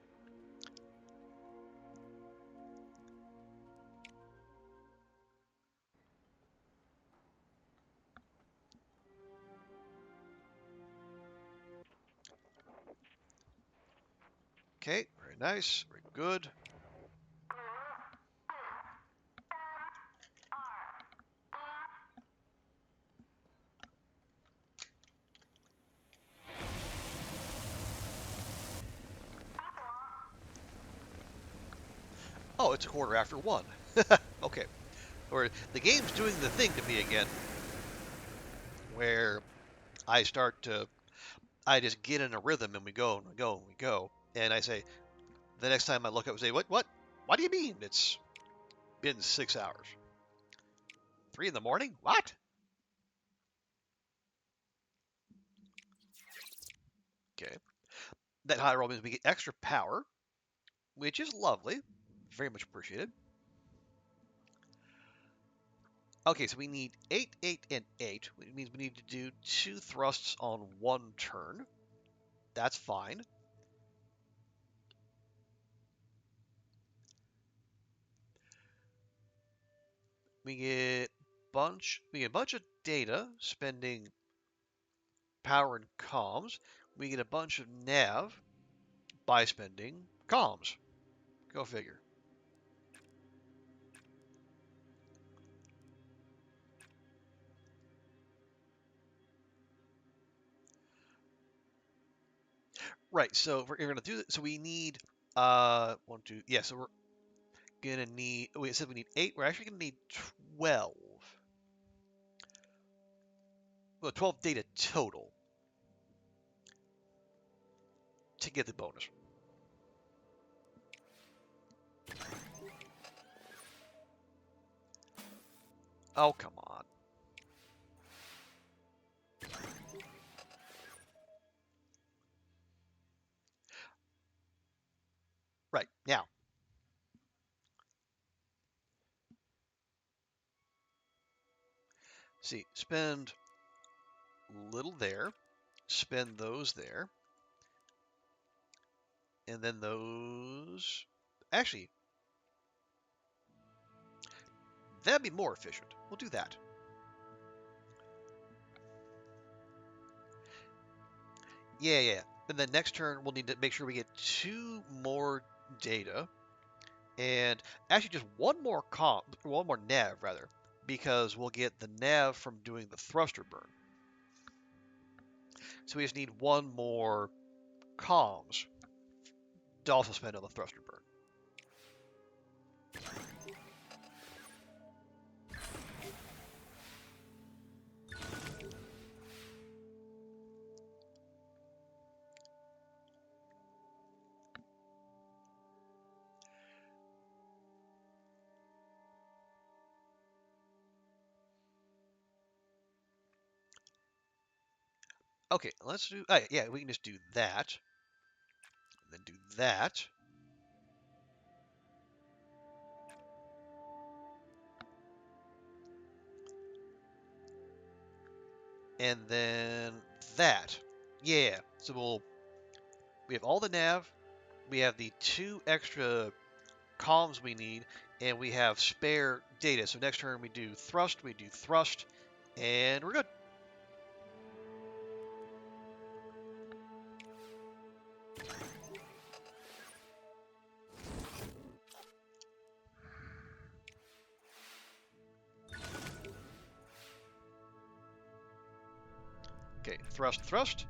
Okay, very nice, very good. Oh, it's 1:15. Okay. Or the game's doing the thing to me again, where I just get in a rhythm and we go and we go and we go. And I say, the next time I look up and say, what do you mean? It's been 6 hours. 3 in the morning? What? Okay. That high roll means we get extra power, which is lovely. Very much appreciated. Okay, so we need 8, 8, and 8, which means we need to do 2 thrusts on 1 turn. That's fine. We get a bunch of data spending power and comms. We get a bunch of nav by spending comms. Go figure. Right, so we're gonna do so we need 1, 2, yeah, so we're gonna need we said we need 8, we're actually gonna need 12. Well, 12 data total to get the bonus. Oh, come on. Right, now. See, spend little there, spend those there, and then those. Actually, that'd be more efficient. We'll do that. Yeah. Then the next turn, we'll need to make sure we get 2 more data, and actually just one more nav rather, because we'll get the nav from doing the thruster burn. So we just need 1 more comms to also spend on the thruster burn. Okay, let's do. Yeah, we can just do that. Then do that. And then that. Yeah. So we have all the nav. We have the 2 extra comms we need, and we have spare data. So next turn we do thrust, and we're good. Okay, thrust.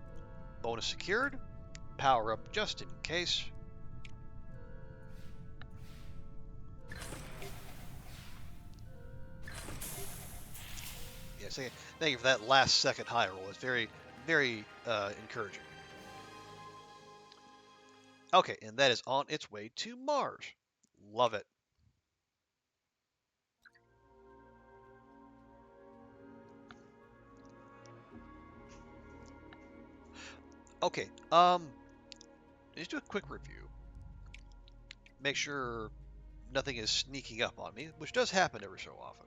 Bonus secured. Power up just in case. Yes, thank you for that last second high roll. It's very, very encouraging. Okay, and that is on its way to Mars. Love it. Okay, just do a quick review. Make sure nothing is sneaking up on me, which does happen every so often.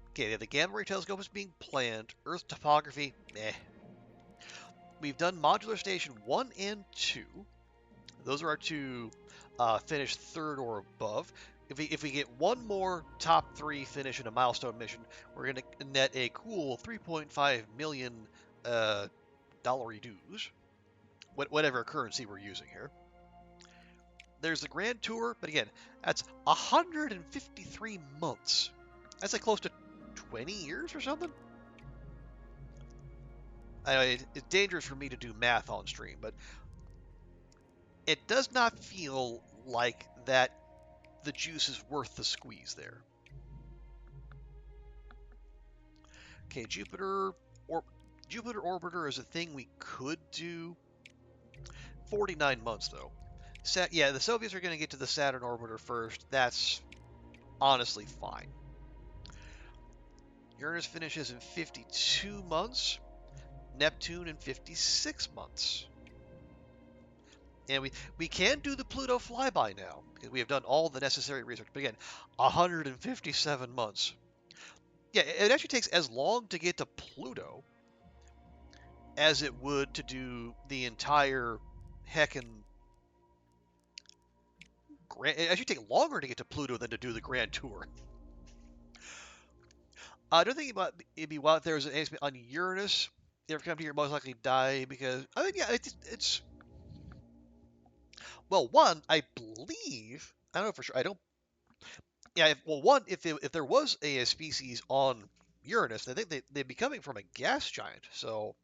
Okay, the Gamma Ray Telescope is being planned. Earth topography, meh. We've done Modular Station 1 and 2. Those are our 2 finished 3rd or above. If we get one more top 3 finish in a milestone mission, we're going to net a cool 3.5 million dollary dues, whatever currency we're using here. There's the Grand Tour, but again, that's 153 months. That's like close to 20 years or something. It's dangerous for me to do math on stream, but it does not feel like that the juice is worth the squeeze there. Okay, Jupiter Orbiter is a thing we could do. 49 months though. Yeah, the Soviets are going to get to the Saturn orbiter first. That's honestly fine. Uranus finishes in 52 months. Neptune in 56 months. And we can do the Pluto flyby now, because we have done all the necessary research. But again, 157 months. Yeah, it actually takes as long to get to Pluto as it would to do the entire heckin' It actually take longer to get to Pluto than to do the Grand Tour. I don't think it'd be wild if there was an announcement on Uranus. You ever come here, most likely die because I mean, yeah, it's well, one, I believe I don't know for sure. I don't. Yeah, one, if there was a species on Uranus, I think they'd be coming from a gas giant, so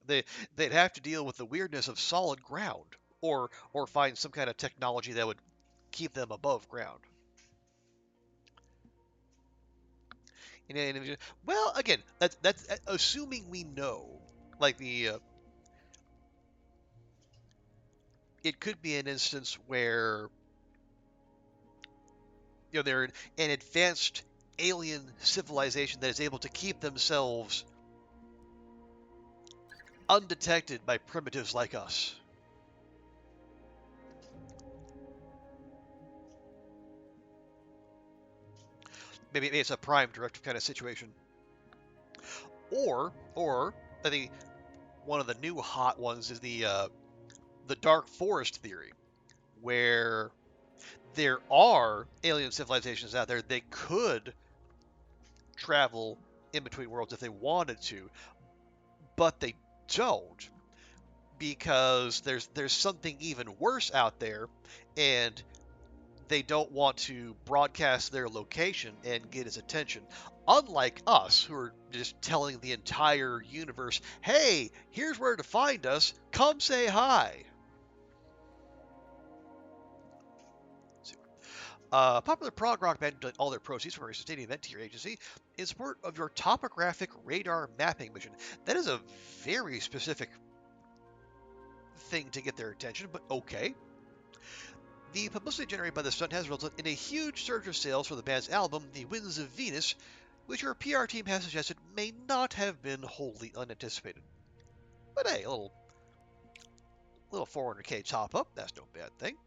they they'd have to deal with the weirdness of solid ground, or find some kind of technology that would keep them above ground. Well, again, that's assuming we know, like it could be an instance where they're an advanced alien civilization that is able to keep themselves undetected by primitives like us. Maybe it's a prime directive kind of situation, or I think one of the new hot ones is the dark forest theory, where there are alien civilizations out there that could travel in between worlds if they wanted to, but they don't because there's something even worse out there, and they don't want to broadcast their location and get his attention. Unlike us, who are just telling the entire universe, "Hey, here's where to find us. Come say hi." Popular prog rock band donated all their proceeds from a sustaining event to your agency in support of your topographic radar mapping mission. That is a very specific thing to get their attention, but okay. The publicity generated by the stunt has resulted in a huge surge of sales for the band's album, The Winds of Venus, which your PR team has suggested may not have been wholly unanticipated. But hey, a little 400k top up, that's no bad thing.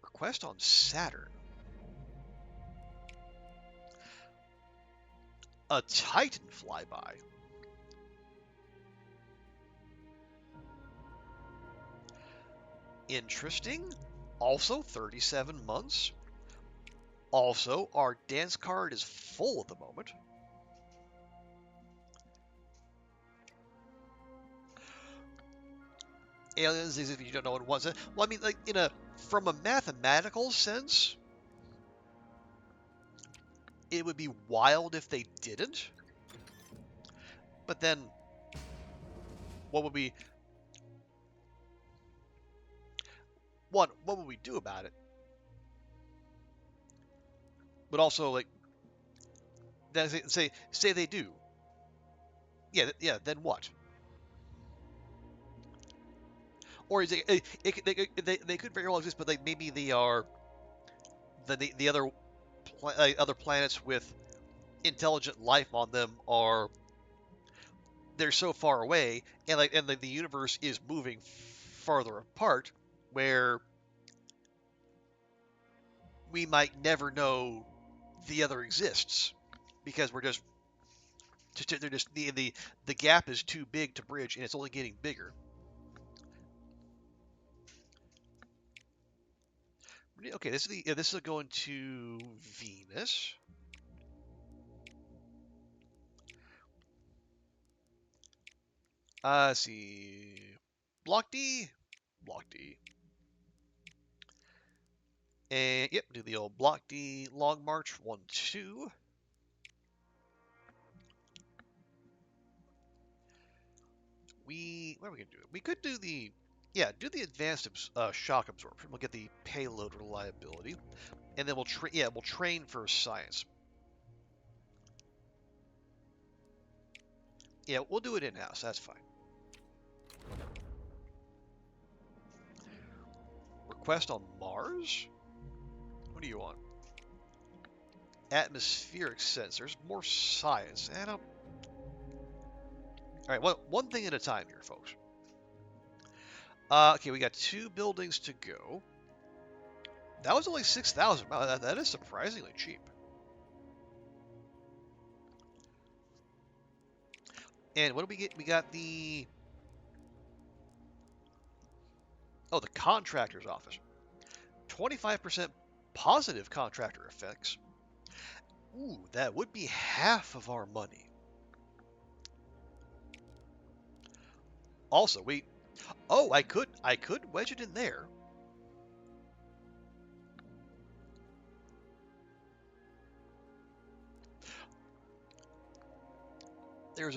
Request on Saturn. A Titan flyby. Interesting. Also 37 months. Also, our dance card is full at the moment. Aliens, as if you don't know what it was. Well, I mean, like from a mathematical sense, it would be wild if they didn't. But then, what would we? What would we do about it? But also, like, say they do. Yeah. Then what? Or is they could very well exist, but like maybe they are the other other planets with intelligent life on them are they're so far away, and the universe is moving farther apart, where we might never know the other exists because we're just they're just the gap is too big to bridge, and it's only getting bigger. Okay, this is going to Venus. Let's see, Block D, Block D, and yep, do the old Block D long march 1-2. What are we gonna do? We could do the advanced shock absorption. We'll get the payload reliability, and then we'll train for science. Yeah, we'll do it in-house. That's fine. Request on Mars? What do you want? Atmospheric sensors, more science. All right, one thing at a time here, folks. Okay, we got 2 buildings to go. That was only 6,000. Wow, that is surprisingly cheap. And what do we get? We got the the contractor's office. 25% positive contractor effects. Ooh, that would be half of our money. Also, I could wedge it in there. There was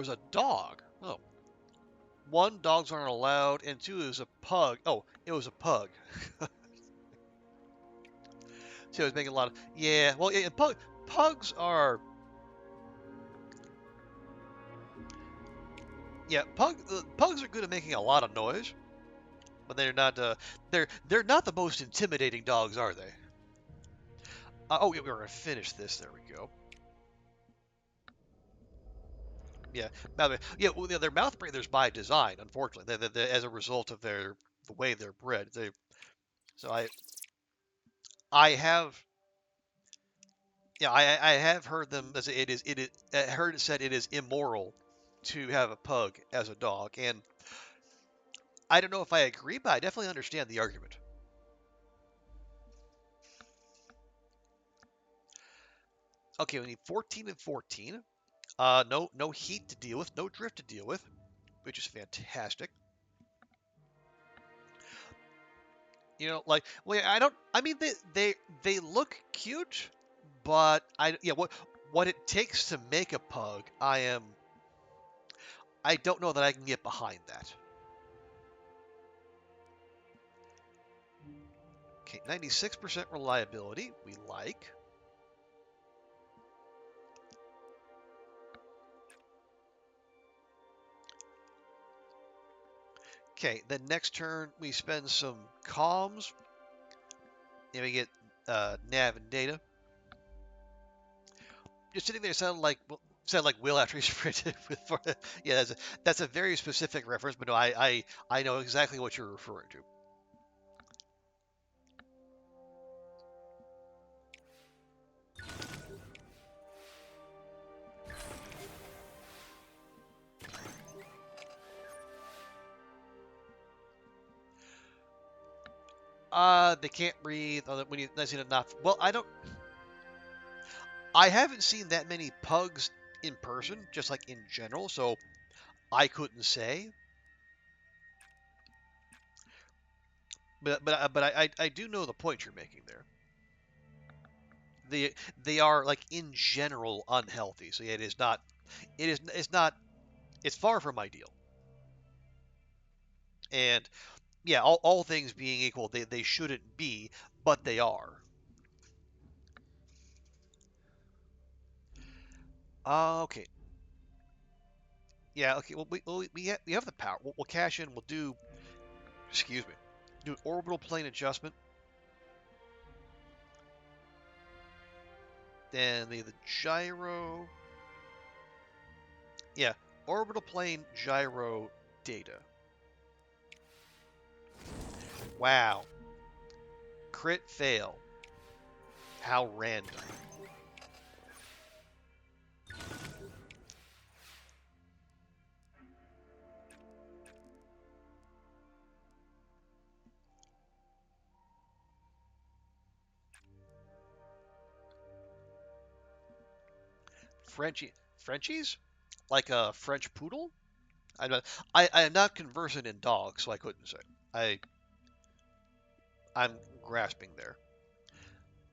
a dog. Oh. 1, dogs aren't allowed, and 2 is a pug. Oh, it was a pug. So I was making a lot of well, yeah, pugs are pugs are good at making a lot of noise, but they're not they're not the most intimidating dogs, are they? Yeah, we're gonna finish this. There we go. Yeah, well, they're mouth breathers by design, unfortunately. As a result of the way they're bred. So I have I have heard them as I heard it said it is immoral to have a pug as a dog, and I don't know if I agree, but I definitely understand the argument. Okay, we need 14 and 14. No heat to deal with, no drift to deal with, which is fantastic. I don't. I mean, they look cute, but what it takes to make a pug, I don't know that I can get behind that. Okay, 96% reliability, we like. Okay, then next turn we spend some comms. And we get nav and data. Just sitting there sounded like Will after he sprinted with. Yeah, that's a very specific reference, but no, I know exactly what you're referring to. They can't breathe. When you I've seen it not. Well, I don't. I haven't seen that many pugs in person, just like in general, so I couldn't say. But I do know the point you're making there. They they are like in general unhealthy. So yeah, it is not. It's not. It's far from ideal. And yeah, all things being equal, they shouldn't be, but they are. Okay. Yeah. Okay. Well, we have the power. We'll cash in. We'll do. Excuse me. Do an orbital plane adjustment. Then the gyro. Yeah. Orbital plane gyro data. Wow. Crit fail. How random. Frenchies? Like a French poodle? I'm not, I am not conversant in dogs, so I couldn't say. I I'm grasping there.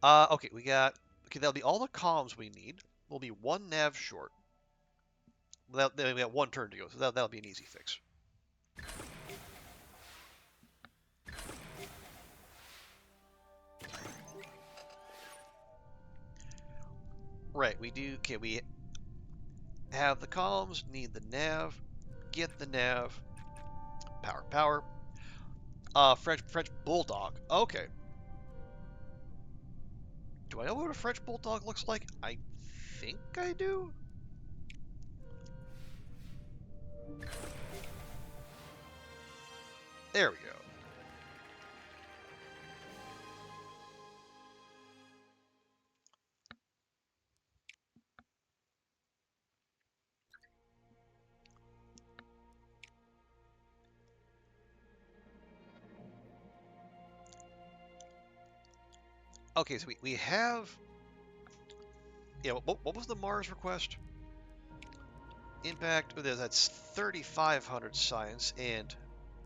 Okay, okay. That'll be all the comms we need. We'll be one nav short. Then we got one turn to go, so that'll be an easy fix. Right, we do. Okay, we have the comms. Need the nav. Get the nav. Power. French bulldog. Okay. Do I know what a French bulldog looks like? I think I do. There we go. Okay, so we have. Yeah, what was the Mars request? Impact. Oh, that's 3,500 science and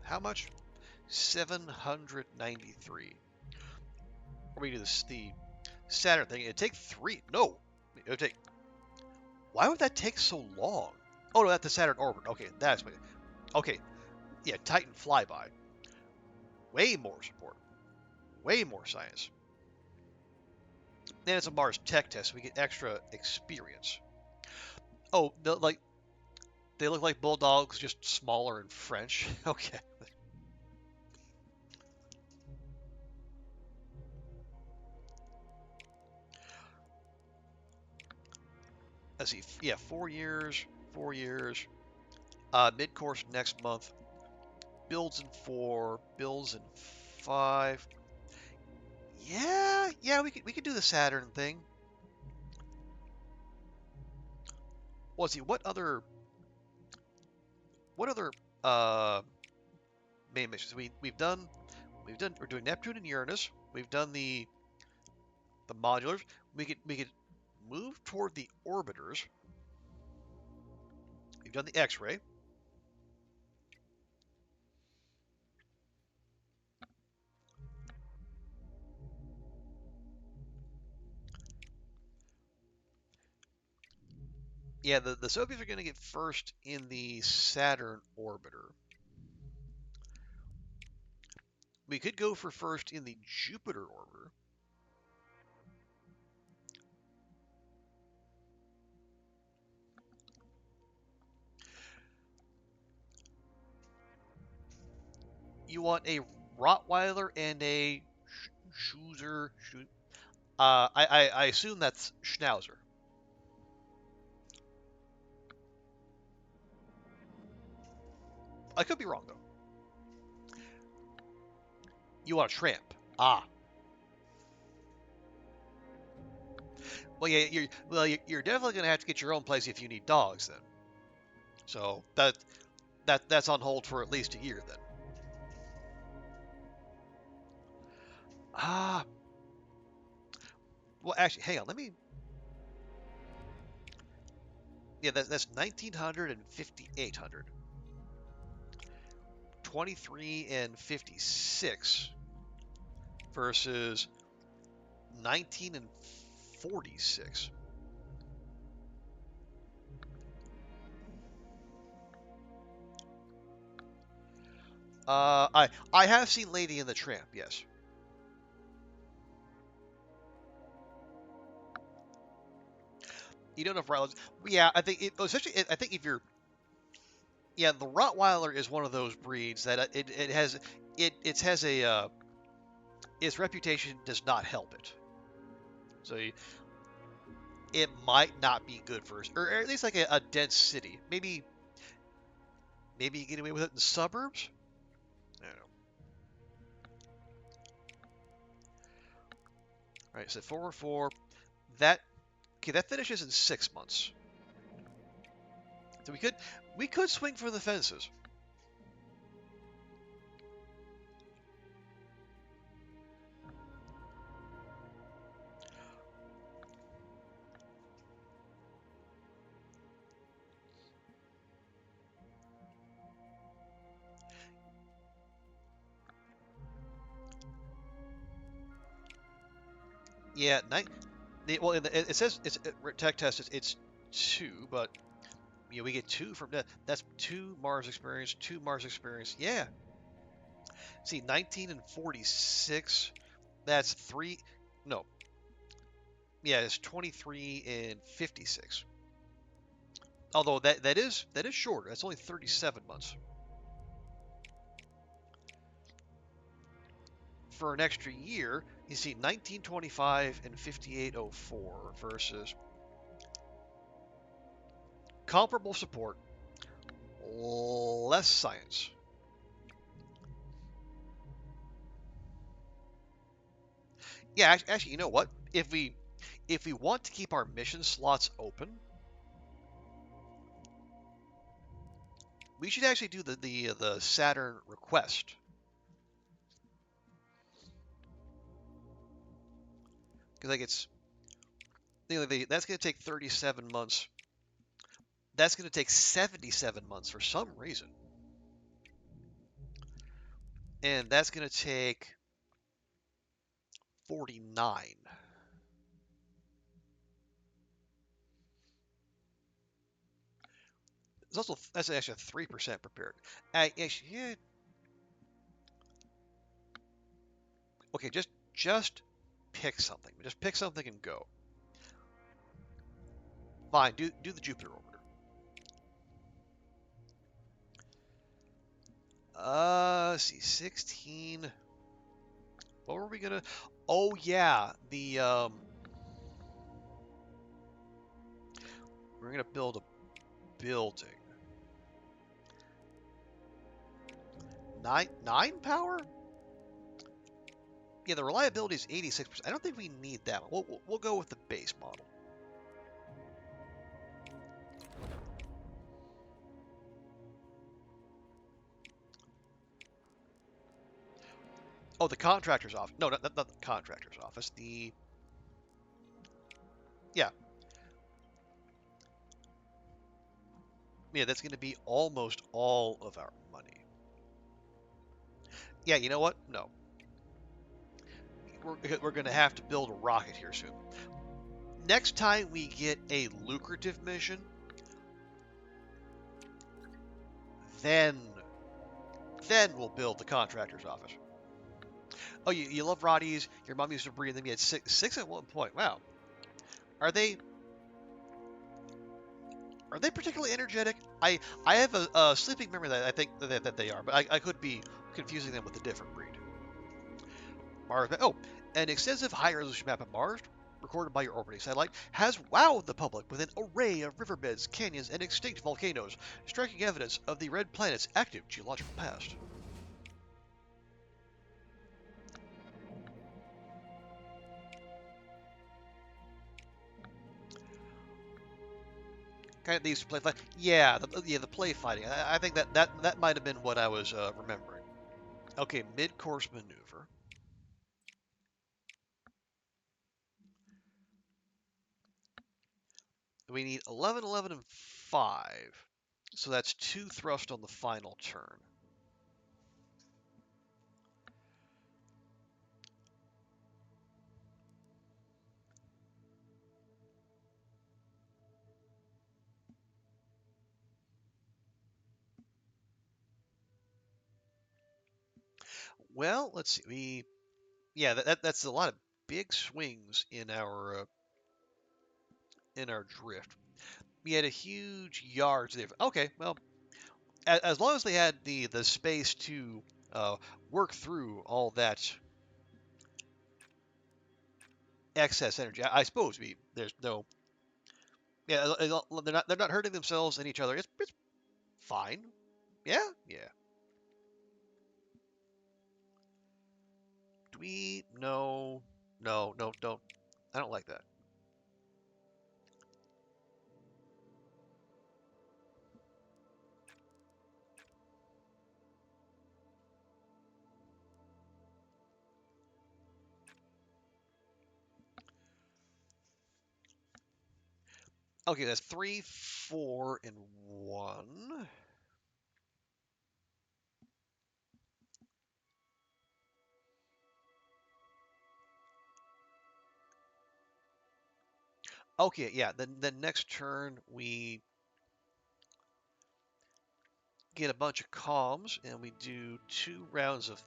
how much? 793. Or we do this the Saturn thing. It'd take three. No, it would take. Why would that take so long? Oh no, that's the Saturn orbit. Okay, that's what. Okay, yeah, Titan flyby. Way more support. Way more science. Then it's a Mars tech test, so we get extra experience. Oh, they look like bulldogs, just smaller and French. Okay. Let's see. Yeah, 4 years. 4 years. Mid-course next month. Builds in 4. Builds in 5. Yeah. We could do the Saturn thing. Well, let's see. What other uh main missions we're doing Neptune and Uranus. We've done the modulars. We could move toward the orbiters. We've done the X-ray. Yeah, the Soviets are going to get first in the Saturn orbiter. We could go for first in the Jupiter orbiter. You want a Rottweiler and a Schoozer. I assume that's Schnauzer. I could be wrong though. You want a tramp? Ah. Well, yeah, you're definitely gonna have to get your own place if you need dogs then. So that's on hold for at least a year then. Ah. Well, actually, hang on. Let me. Yeah, that's 1900 and 5800. 23 and 56 versus 19 and 46. I have seen Lady and the Tramp, yes. You don't know if Rottweilers. Yeah, I think especially I think if you're yeah, the Rottweiler is one of those breeds that it has it has a its reputation does not help it. So it might not be good for us, or at least like a dense city. Maybe you get away with it in the suburbs. I don't know. All right, so 4 that okay, that finishes in 6 months. So we could swing for the fences. Yeah, well, it says it's tech test. It's 2, but we get 2 from that. That's 2 Mars experience, 2 Mars experience. Yeah. See, 19 and 46. That's 3. No. Yeah, it's 23 and 56. Although that is shorter. That's only 37 months. For an extra year, you see 1925 and 5804 versus comparable support, less science. Yeah, actually, you know what? If we want to keep our mission slots open, we should actually do the Saturn request. Because like that's going to take 37 months. That's going to take 77 months for some reason. And that's going to take 49. That's actually a 3% prepared. Actually, yeah. Okay, just pick something. Just pick something and go. Fine, do the Jupiter orbiter. Let's see, 16. What were we gonna? Oh yeah, we're gonna build a building. Nine power? Yeah, the reliability is 86%. I don't think we need that. We'll go with the base model. Oh, the contractor's office. No, not the contractor's office. Yeah, that's going to be almost all of our money. Yeah, you know what? No. We're going to have to build a rocket here soon. Next time we get a lucrative mission, then we'll build the contractor's office. Oh, you love Roddies. Your mom used to breed them. You had six at one point. Wow. Are they particularly energetic? I have a sleeping memory that I think that they are, but I could be confusing them with a different breed. Mars. Oh, an extensive high resolution map of Mars. recorded by your orbiting satellite has wowed the public with an array of riverbeds, canyons, and extinct volcanoes, striking evidence of the red planet's active geological past. Kind of these play fight. Yeah, the play fighting. I think that might have been what I was remembering. Okay, mid-course maneuver. We need 11, 11, and 5. So that's 2 thrust on the final turn. Well, let's see. That's a lot of big swings in our drift. We had a huge yards there. Okay, well, as long as they had the space to work through all that excess energy, I suppose there's no. Yeah, they're not hurting themselves and each other. It's fine. Yeah, yeah. Do we? No, no, no, don't. I don't like that. Okay, that's 3, 4, and 1. Okay, yeah. The next turn we get a bunch of comms and we do 2 rounds of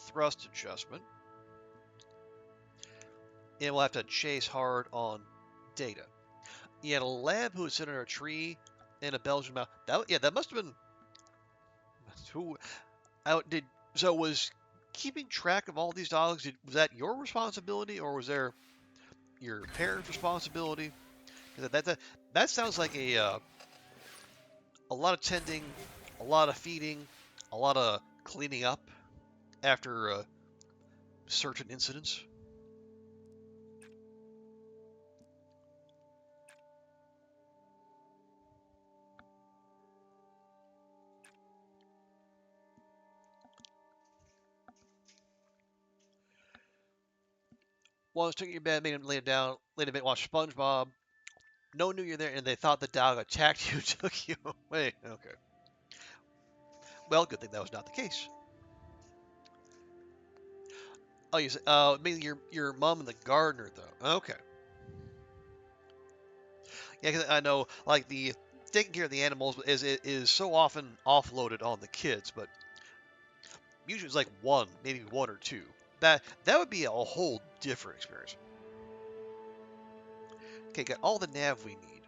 thrust adjustment. And we'll have to chase hard on data. You had a lab who was sitting in a tree in a Belgian mouth. That must have been who out did. So was keeping track of all these dogs. Was that your responsibility or was there your parents' responsibility? That sounds like a lot of tending, a lot of feeding, a lot of cleaning up after certain incidents. Well, I was taking your bed, made him lay it down, laid a bit, watch SpongeBob. No one knew you're there, and they thought the dog attacked you, took you away. Okay. Well, good thing that was not the case. Oh, you said, maybe your mom and the gardener though. Okay. Yeah, 'cause I know like the taking care of the animals is so often offloaded on the kids, but usually it's like one, maybe one or two. That would be a whole different experience. Okay, got all the nav we need.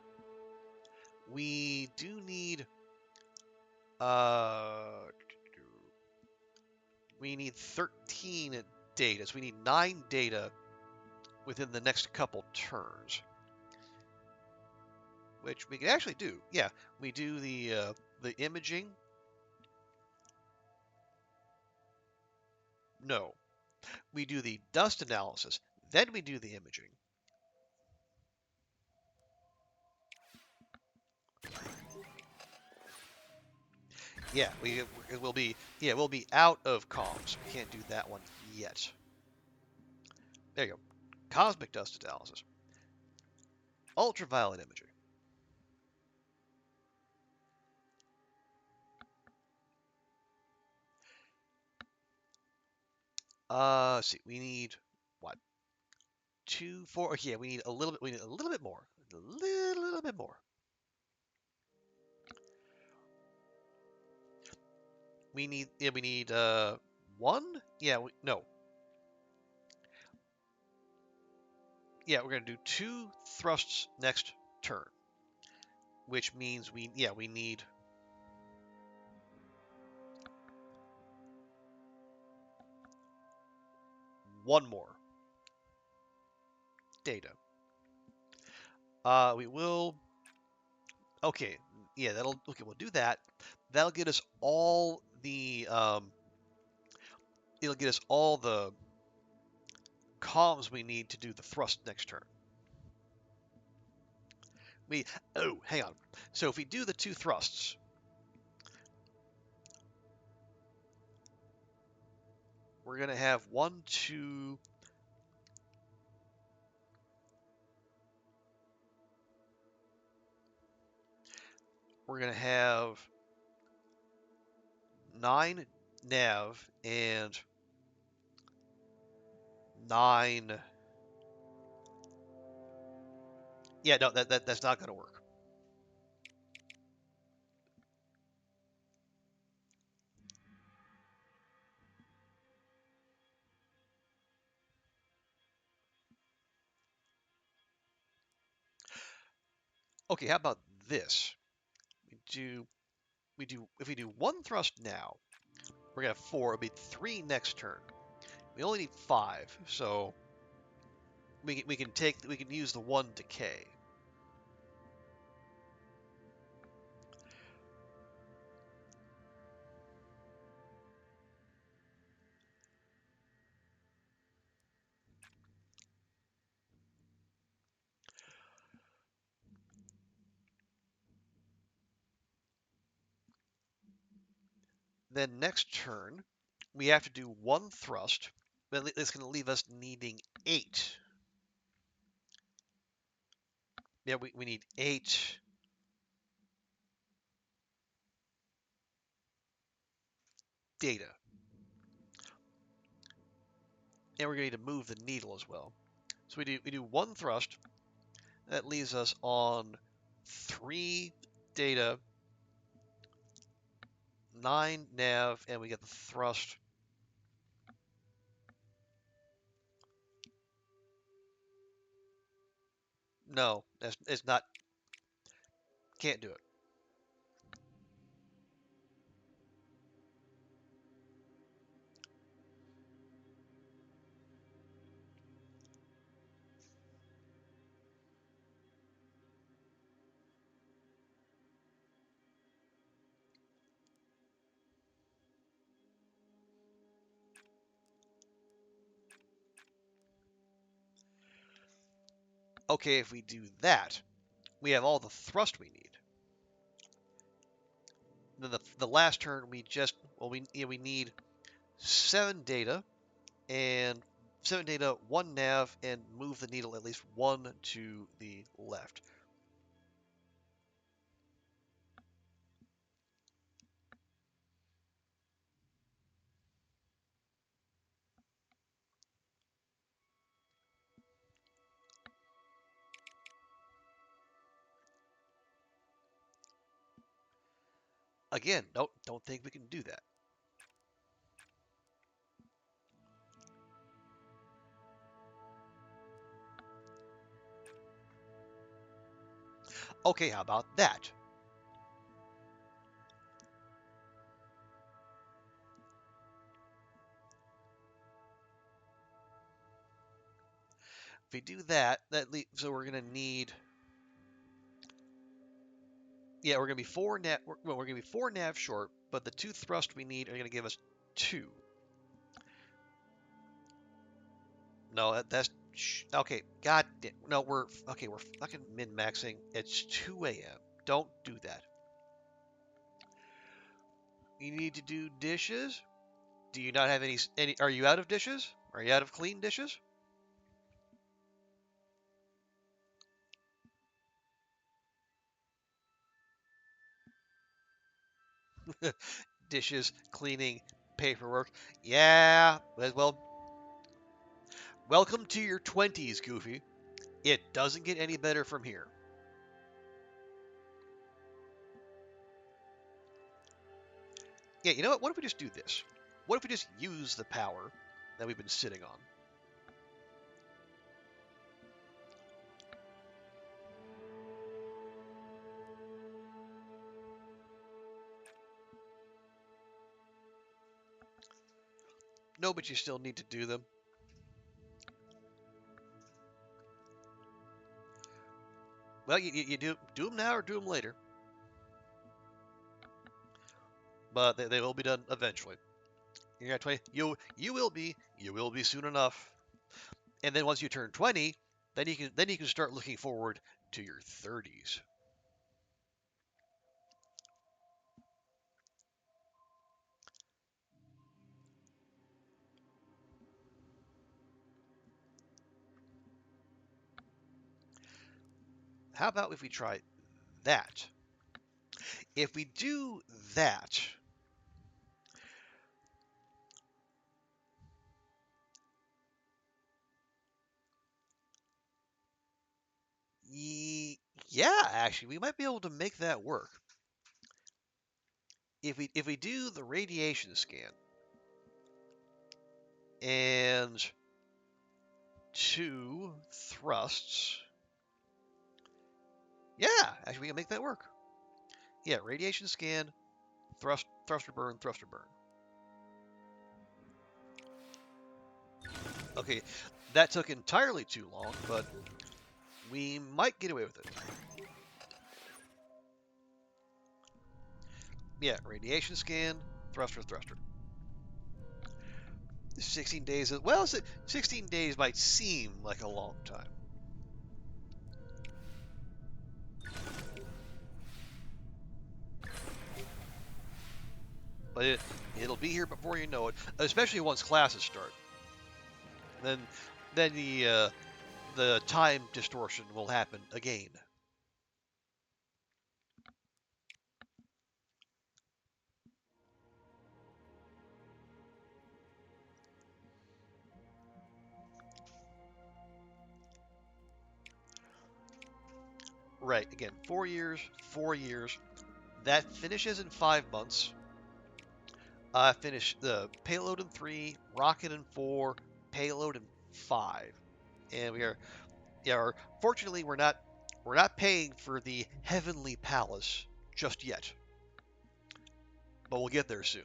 We do need uh we need 13 data. So we need 9 data within the next couple turns, which we can actually do. Yeah, we do the imaging. No, we do the dust analysis. Then we do the imaging. Yeah, we'll be out of comms. We can't do that one yet. There you go. Cosmic dust analysis. Ultraviolet imaging. Let's see. We need what? 2, 4. Yeah, we need a little bit. We need a little bit more. A little bit more. We need 1. Yeah, no. Yeah, we're gonna do 2 thrusts next turn, which means we need 1 more data. We will. Okay. Yeah, that'll. Okay, we'll do that. That'll get us all the. It'll get us all the comms we need to do the thrust next turn. Oh, hang on. So if we do the 2 thrusts, we're gonna have 1, 2. We're gonna have 9 nav and 9. Yeah, no, that's not gonna work. Okay, how about this? If we do 1 thrust now, we're gonna have 4. It'll be 3 next turn. We only need 5, so we can use the 1 decay. Then next turn, we have to do 1 thrust. But it's going to leave us needing 8. Yeah, we need 8 data. And we're going to need to move the needle as well. So we do 1 thrust. That leaves us on 3 data, 9 nav, and we get the thrust. No, it's not. Can't do it. Okay, if we do that, we have all the thrust we need. Then the last turn we we need 7 data and 7 data, 1 nav, and move the needle at least 1 to the left. Again, don't think we can do that. Okay, how about that? If we do that, so we're gonna need. Yeah, we're gonna be 4 nav. Well, we're gonna be 4 nav short, but the 2 thrust we need are gonna give us 2. No, that's okay. God damn. No, we're okay. We're fucking min maxing. It's 2 a.m. Don't do that. You need to do dishes. Do you not have any? Are you out of dishes? Are you out of clean dishes? Dishes, cleaning, paperwork. Yeah. Well, welcome to your 20s, Goofy. It doesn't get any better from here. Yeah. You know what? What if we just do this? What if we just use the power that we've been sitting on? No, but you still need to do them. Well, you do them now or do them later, but they will be done eventually. You're at 20. You will be soon enough. And then once you turn 20, then you can start looking forward to your 30s. How about if we try that? If we do that, yeah, actually, we might be able to make that work. If we do the radiation scan and 2 thrusts, yeah, actually we can make that work. Yeah, radiation scan, thruster burn, thruster burn. Okay, that took entirely too long, but we might get away with it. Yeah, radiation scan, thruster, thruster. 16 days, well, 16 days might seem like a long time. But it'll be here before you know it, especially once classes start. Then the time distortion will happen again. Right, again, 4 years, 4 years. That finishes in 5 months. Finish the payload in 3, rocket in 4, payload in 5. And fortunately we're not paying for the heavenly palace just yet. But we'll get there soon.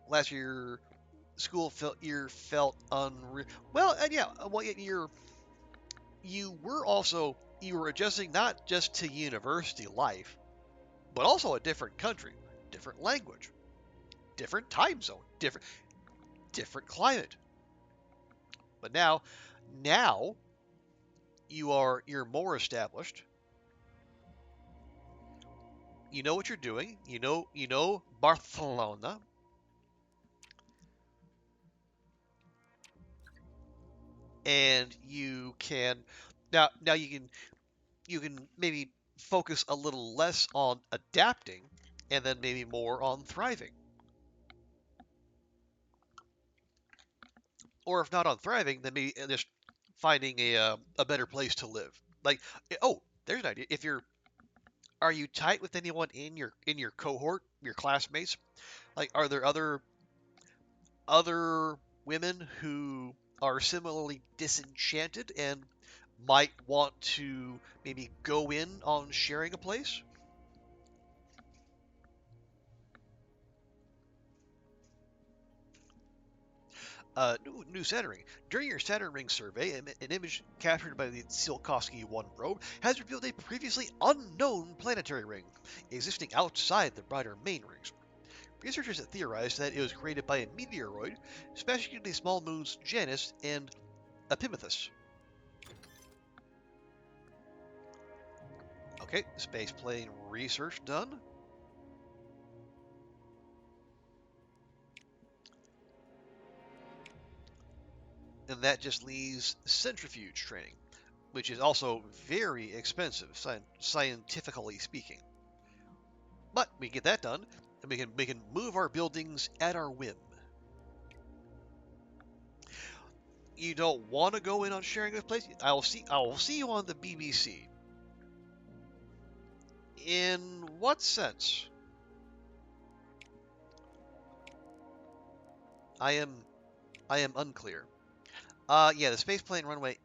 Last year school felt unreal. Well, and yeah, well, you were adjusting not just to university life, but also a different country, different language, different time zone, different climate. But now you're more established. You know what you're doing. You know Barcelona, and now you can maybe focus a little less on adapting, and then maybe more on thriving. Or if not on thriving, then maybe just finding a better place to live. Like, oh, there's an idea. Are you tight with anyone in your cohort, your classmates? Like, are there other women who are similarly disenchanted and might want to maybe go in on sharing a place? New Saturn. During your Saturn ring survey, an image captured by the Tsiolkovsky 1 probe has revealed a previously unknown planetary ring existing outside the brighter main rings. Researchers have theorized that it was created by a meteoroid smashing into the small moons Janus and Epimetheus. Okay, spaceplane research done. And that just leaves centrifuge training, which is also very expensive, scientifically speaking. But we get that done, and we can move our buildings at our whim. You don't want to go in on sharing this place? I will see you on the BBC. In what sense? I am unclear. Yeah, the spaceplane runway.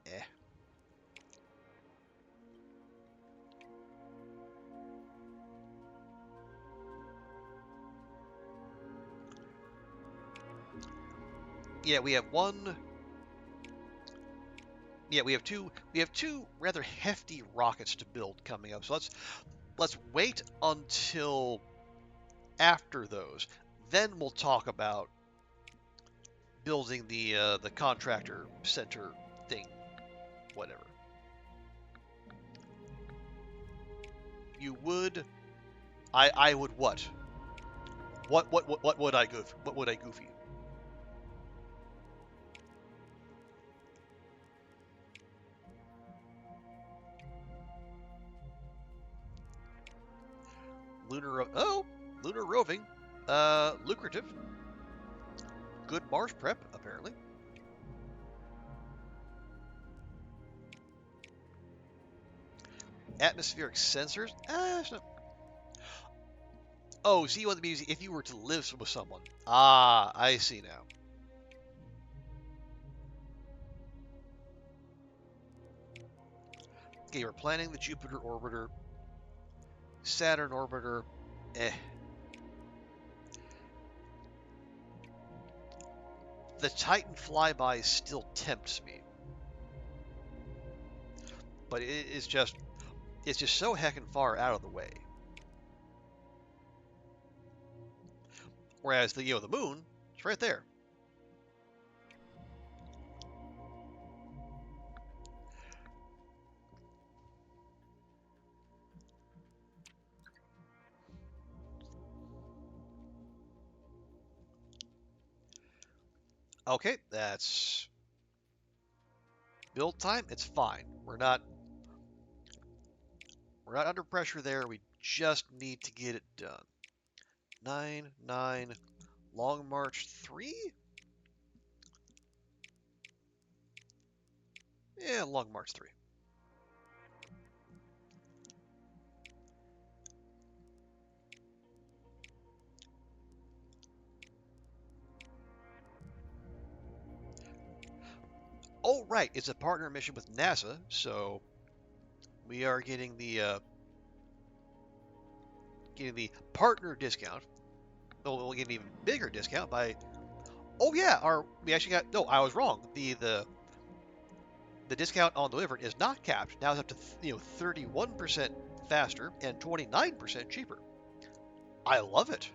Yeah, we have one Yeah, we have two rather hefty rockets to build coming up. So let's wait until after those. Then we'll talk about building the contractor center thing, whatever. You would, I would what? What would I goof? What would I goofy? Lunar roving, lucrative, good Mars prep apparently. Atmospheric sensors. Oh, so you want to be if you were to live with someone. Ah, I see now. Okay, we're planning the Jupiter orbiter, Saturn orbiter. The Titan flyby still tempts me, but it's just so heckin' far out of the way. Whereas the moon, it's right there. Okay, that's build time. It's fine. We're not under pressure there. We just need to get it done. 9, Long March 3. Yeah, Long March 3. Oh, right. It's a partner mission with NASA, so we are getting the partner discount. Oh, we'll get an even bigger discount by. Oh yeah, we actually got. No, I was wrong. The discount on the Wyvern is not capped. Now it's up to 31% faster and 29% cheaper. I love it.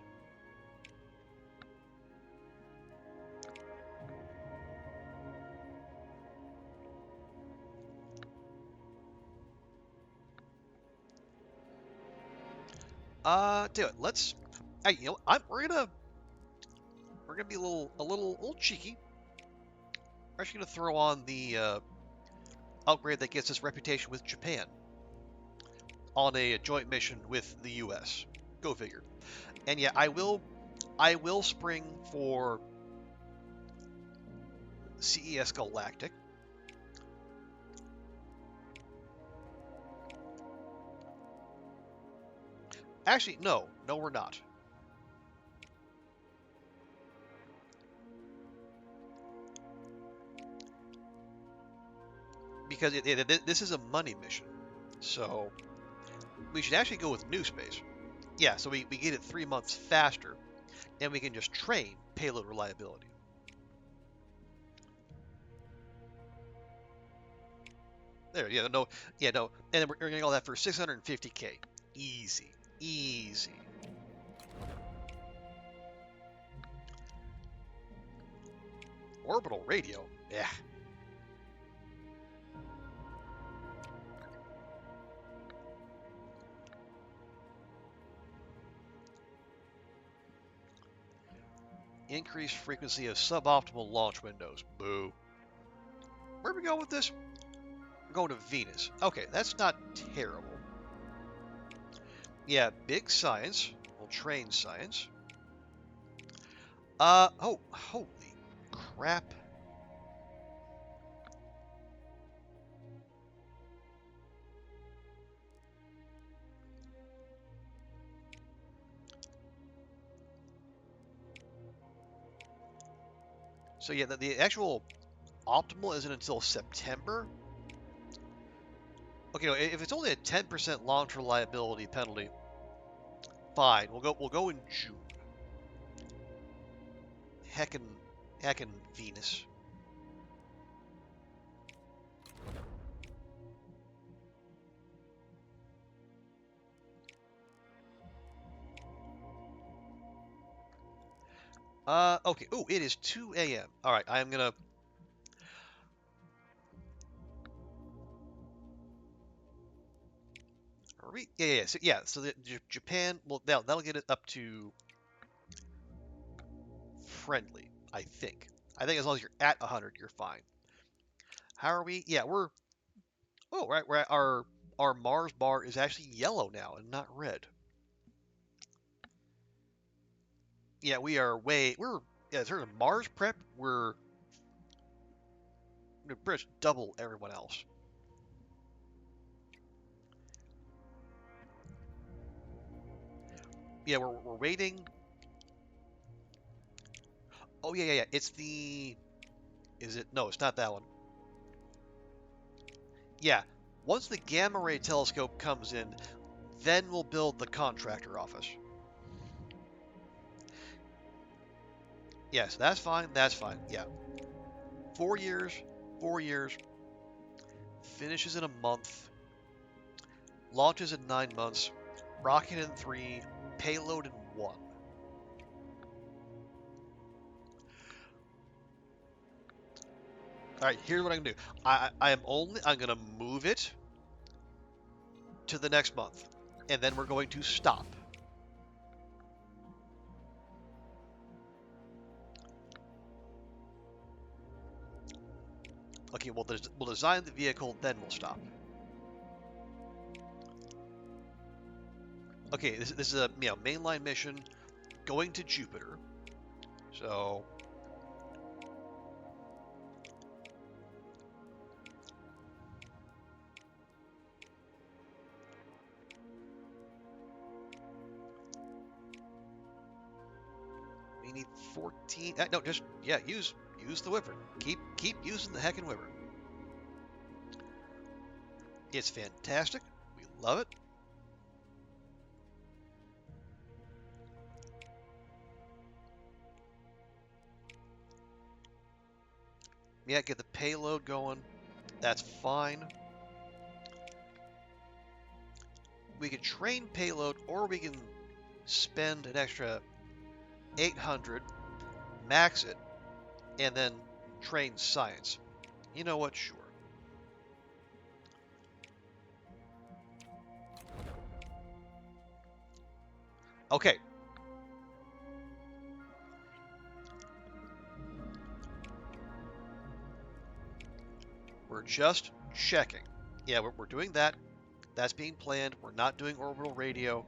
Do it. Let's. Hey, we're gonna be a little cheeky. We're actually gonna throw on the upgrade that gets us reputation with Japan on a joint mission with the U.S. Go figure. And yeah, I will spring for CES Galactic. Actually, no, we're not. Because this is a money mission. So we should actually go with New Space. Yeah, so we get it 3 months faster, and we can just train payload reliability. There, no. And then we're getting all that for 650K. Easy, easy. Orbital radio, yeah. Increased frequency of suboptimal launch windows. Boo. Where are we going with this? We're going to Venus. Okay, that's not terrible. Yeah, big science. We'll train science. Oh, holy crap. So yeah, the actual optimal isn't until September. Okay, no, if it's only a 10% launch reliability penalty, fine. We'll go in June. Heckin' Venus. Okay. Oh, it is 2 a.m. All right, I am gonna. So the, Japan, well, that'll get it up to friendly, I think. I think as long as you're at 100, you're fine. How are we? Yeah, we're. Oh, right. We're at our Mars bar is actually yellow now and not red. Yeah, we are way. We're yeah. In terms of Mars prep, we're pretty much double everyone else. Yeah, we're waiting. Oh yeah. It's the. Is it? No, it's not that one. Yeah. Once the gamma ray telescope comes in, then we'll build the contractor office. Yes, that's fine. That's fine. Yeah. 4 years. 4 years. Finishes in a month. Launches in 9 months. Rocket in 3. Payload in 1. All right. Here's what I'm gonna do. I'm gonna move it to the next month, and then we're going to stop. Okay. We'll design the vehicle, then we'll stop. Okay. This is a mainline mission going to Jupiter. So we need 14. No, just use the Wyvern. Keep using the heckin' Wyvern. It's fantastic. We love it. Yeah, get the payload going. That's fine. We can train payload, or we can spend an extra 800, max it, and then train science. You know what? Sure. Okay. We're just checking. Yeah, we're doing that. That's being planned. We're not doing orbital radio.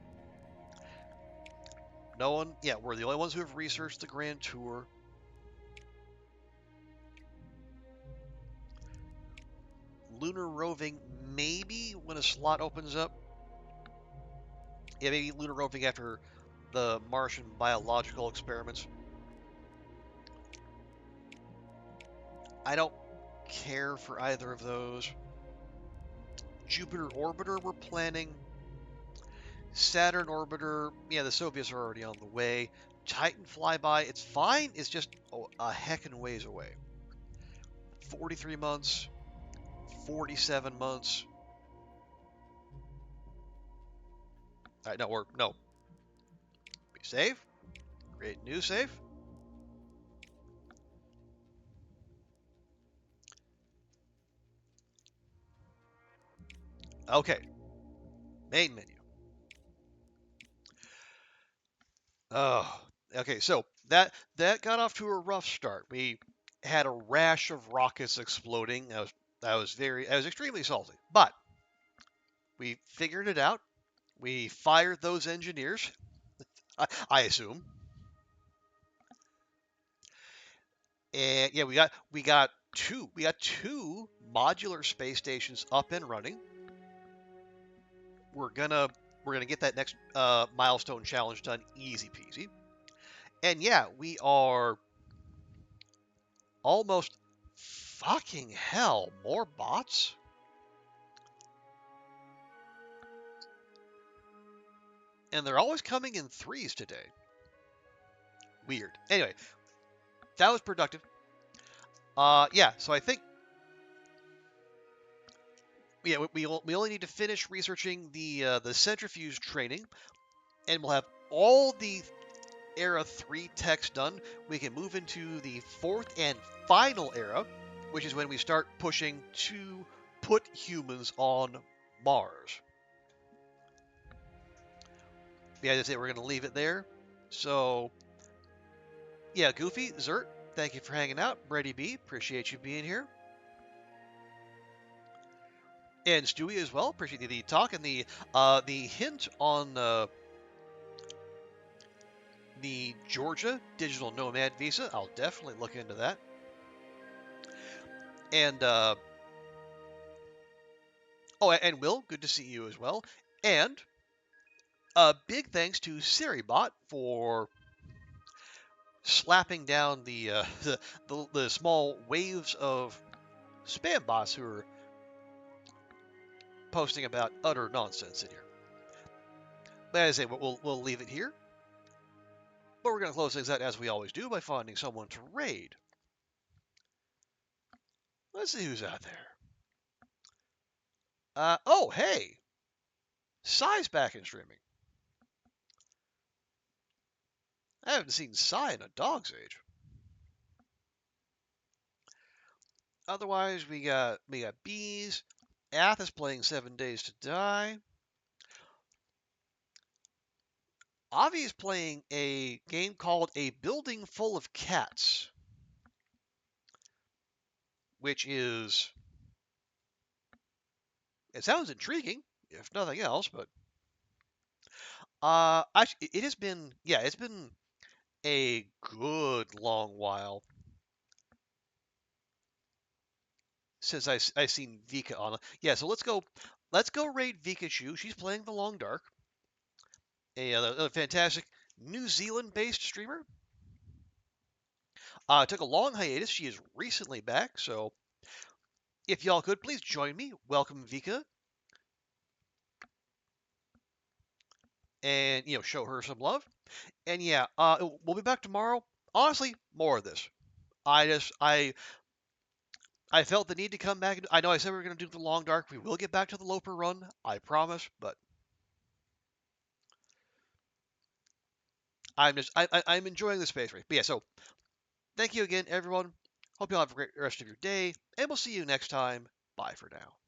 No one. Yeah, we're the only ones who have researched the Grand Tour. Lunar roving, maybe when a slot opens up. Yeah, maybe lunar roving after the Martian biological experiments. I don't care for either of those. Jupiter orbiter, we're planning. Saturn orbiter, yeah, the Soviets are already on the way. Titan flyby, it's fine. It's just a heckin' ways away. 43 months, 47 months. All right, no. We save. Create new save. Okay, main menu. Oh, okay. So that got off to a rough start. We had a rash of rockets exploding. I was extremely salty. But we figured it out. We fired those engineers. I assume. And yeah, we got two modular space stations up and running. We're gonna we're gonna get that next milestone challenge done easy peasy. And yeah, we are almost fucking hell, more bots? And they're always coming in threes today. Weird. Anyway, that was productive. Yeah, so I think we only need to finish researching the centrifuge training, and we'll have all the Era 3 tech's done, we can move into the fourth and final era, which is when we start pushing to put humans on Mars. Yeah, that's it. We're going to leave it there. So, yeah, Goofy, Zert, thank you for hanging out. Brady B, appreciate you being here. And Stewie as well, appreciate the talk and the hint on the Georgia Digital Nomad visa. I'll definitely look into that. And oh, and Will, good to see you as well. And big thanks to Seribot for slapping down the small waves of spam bots who are posting about utter nonsense in here. But as I say, we'll leave it here. But we're going to close things out as we always do by finding someone to raid. Let's see who's out there. Oh, hey! Psy's back in streaming. I haven't seen Psy in a dog's age. Otherwise, we got Bees. Ath is playing 7 Days to Die. Avi is playing a game called A Building Full of Cats, which is, it sounds intriguing, if nothing else, but actually, it has been, yeah, it's been a good long while since I seen Vika on. Yeah, so let's go raid Vikachu. She's playing the Long Dark, a fantastic New Zealand-based streamer. Took a long hiatus. She is recently back, so if y'all could please join me, welcome Vika, and show her some love. And yeah, we'll be back tomorrow. Honestly, more of this. I felt the need to come back. I know I said we were going to do the Long Dark. We will get back to the Loper run, I promise. But I'm enjoying the space race. But yeah, so thank you again, everyone. Hope you all have a great rest of your day, and we'll see you next time. Bye for now.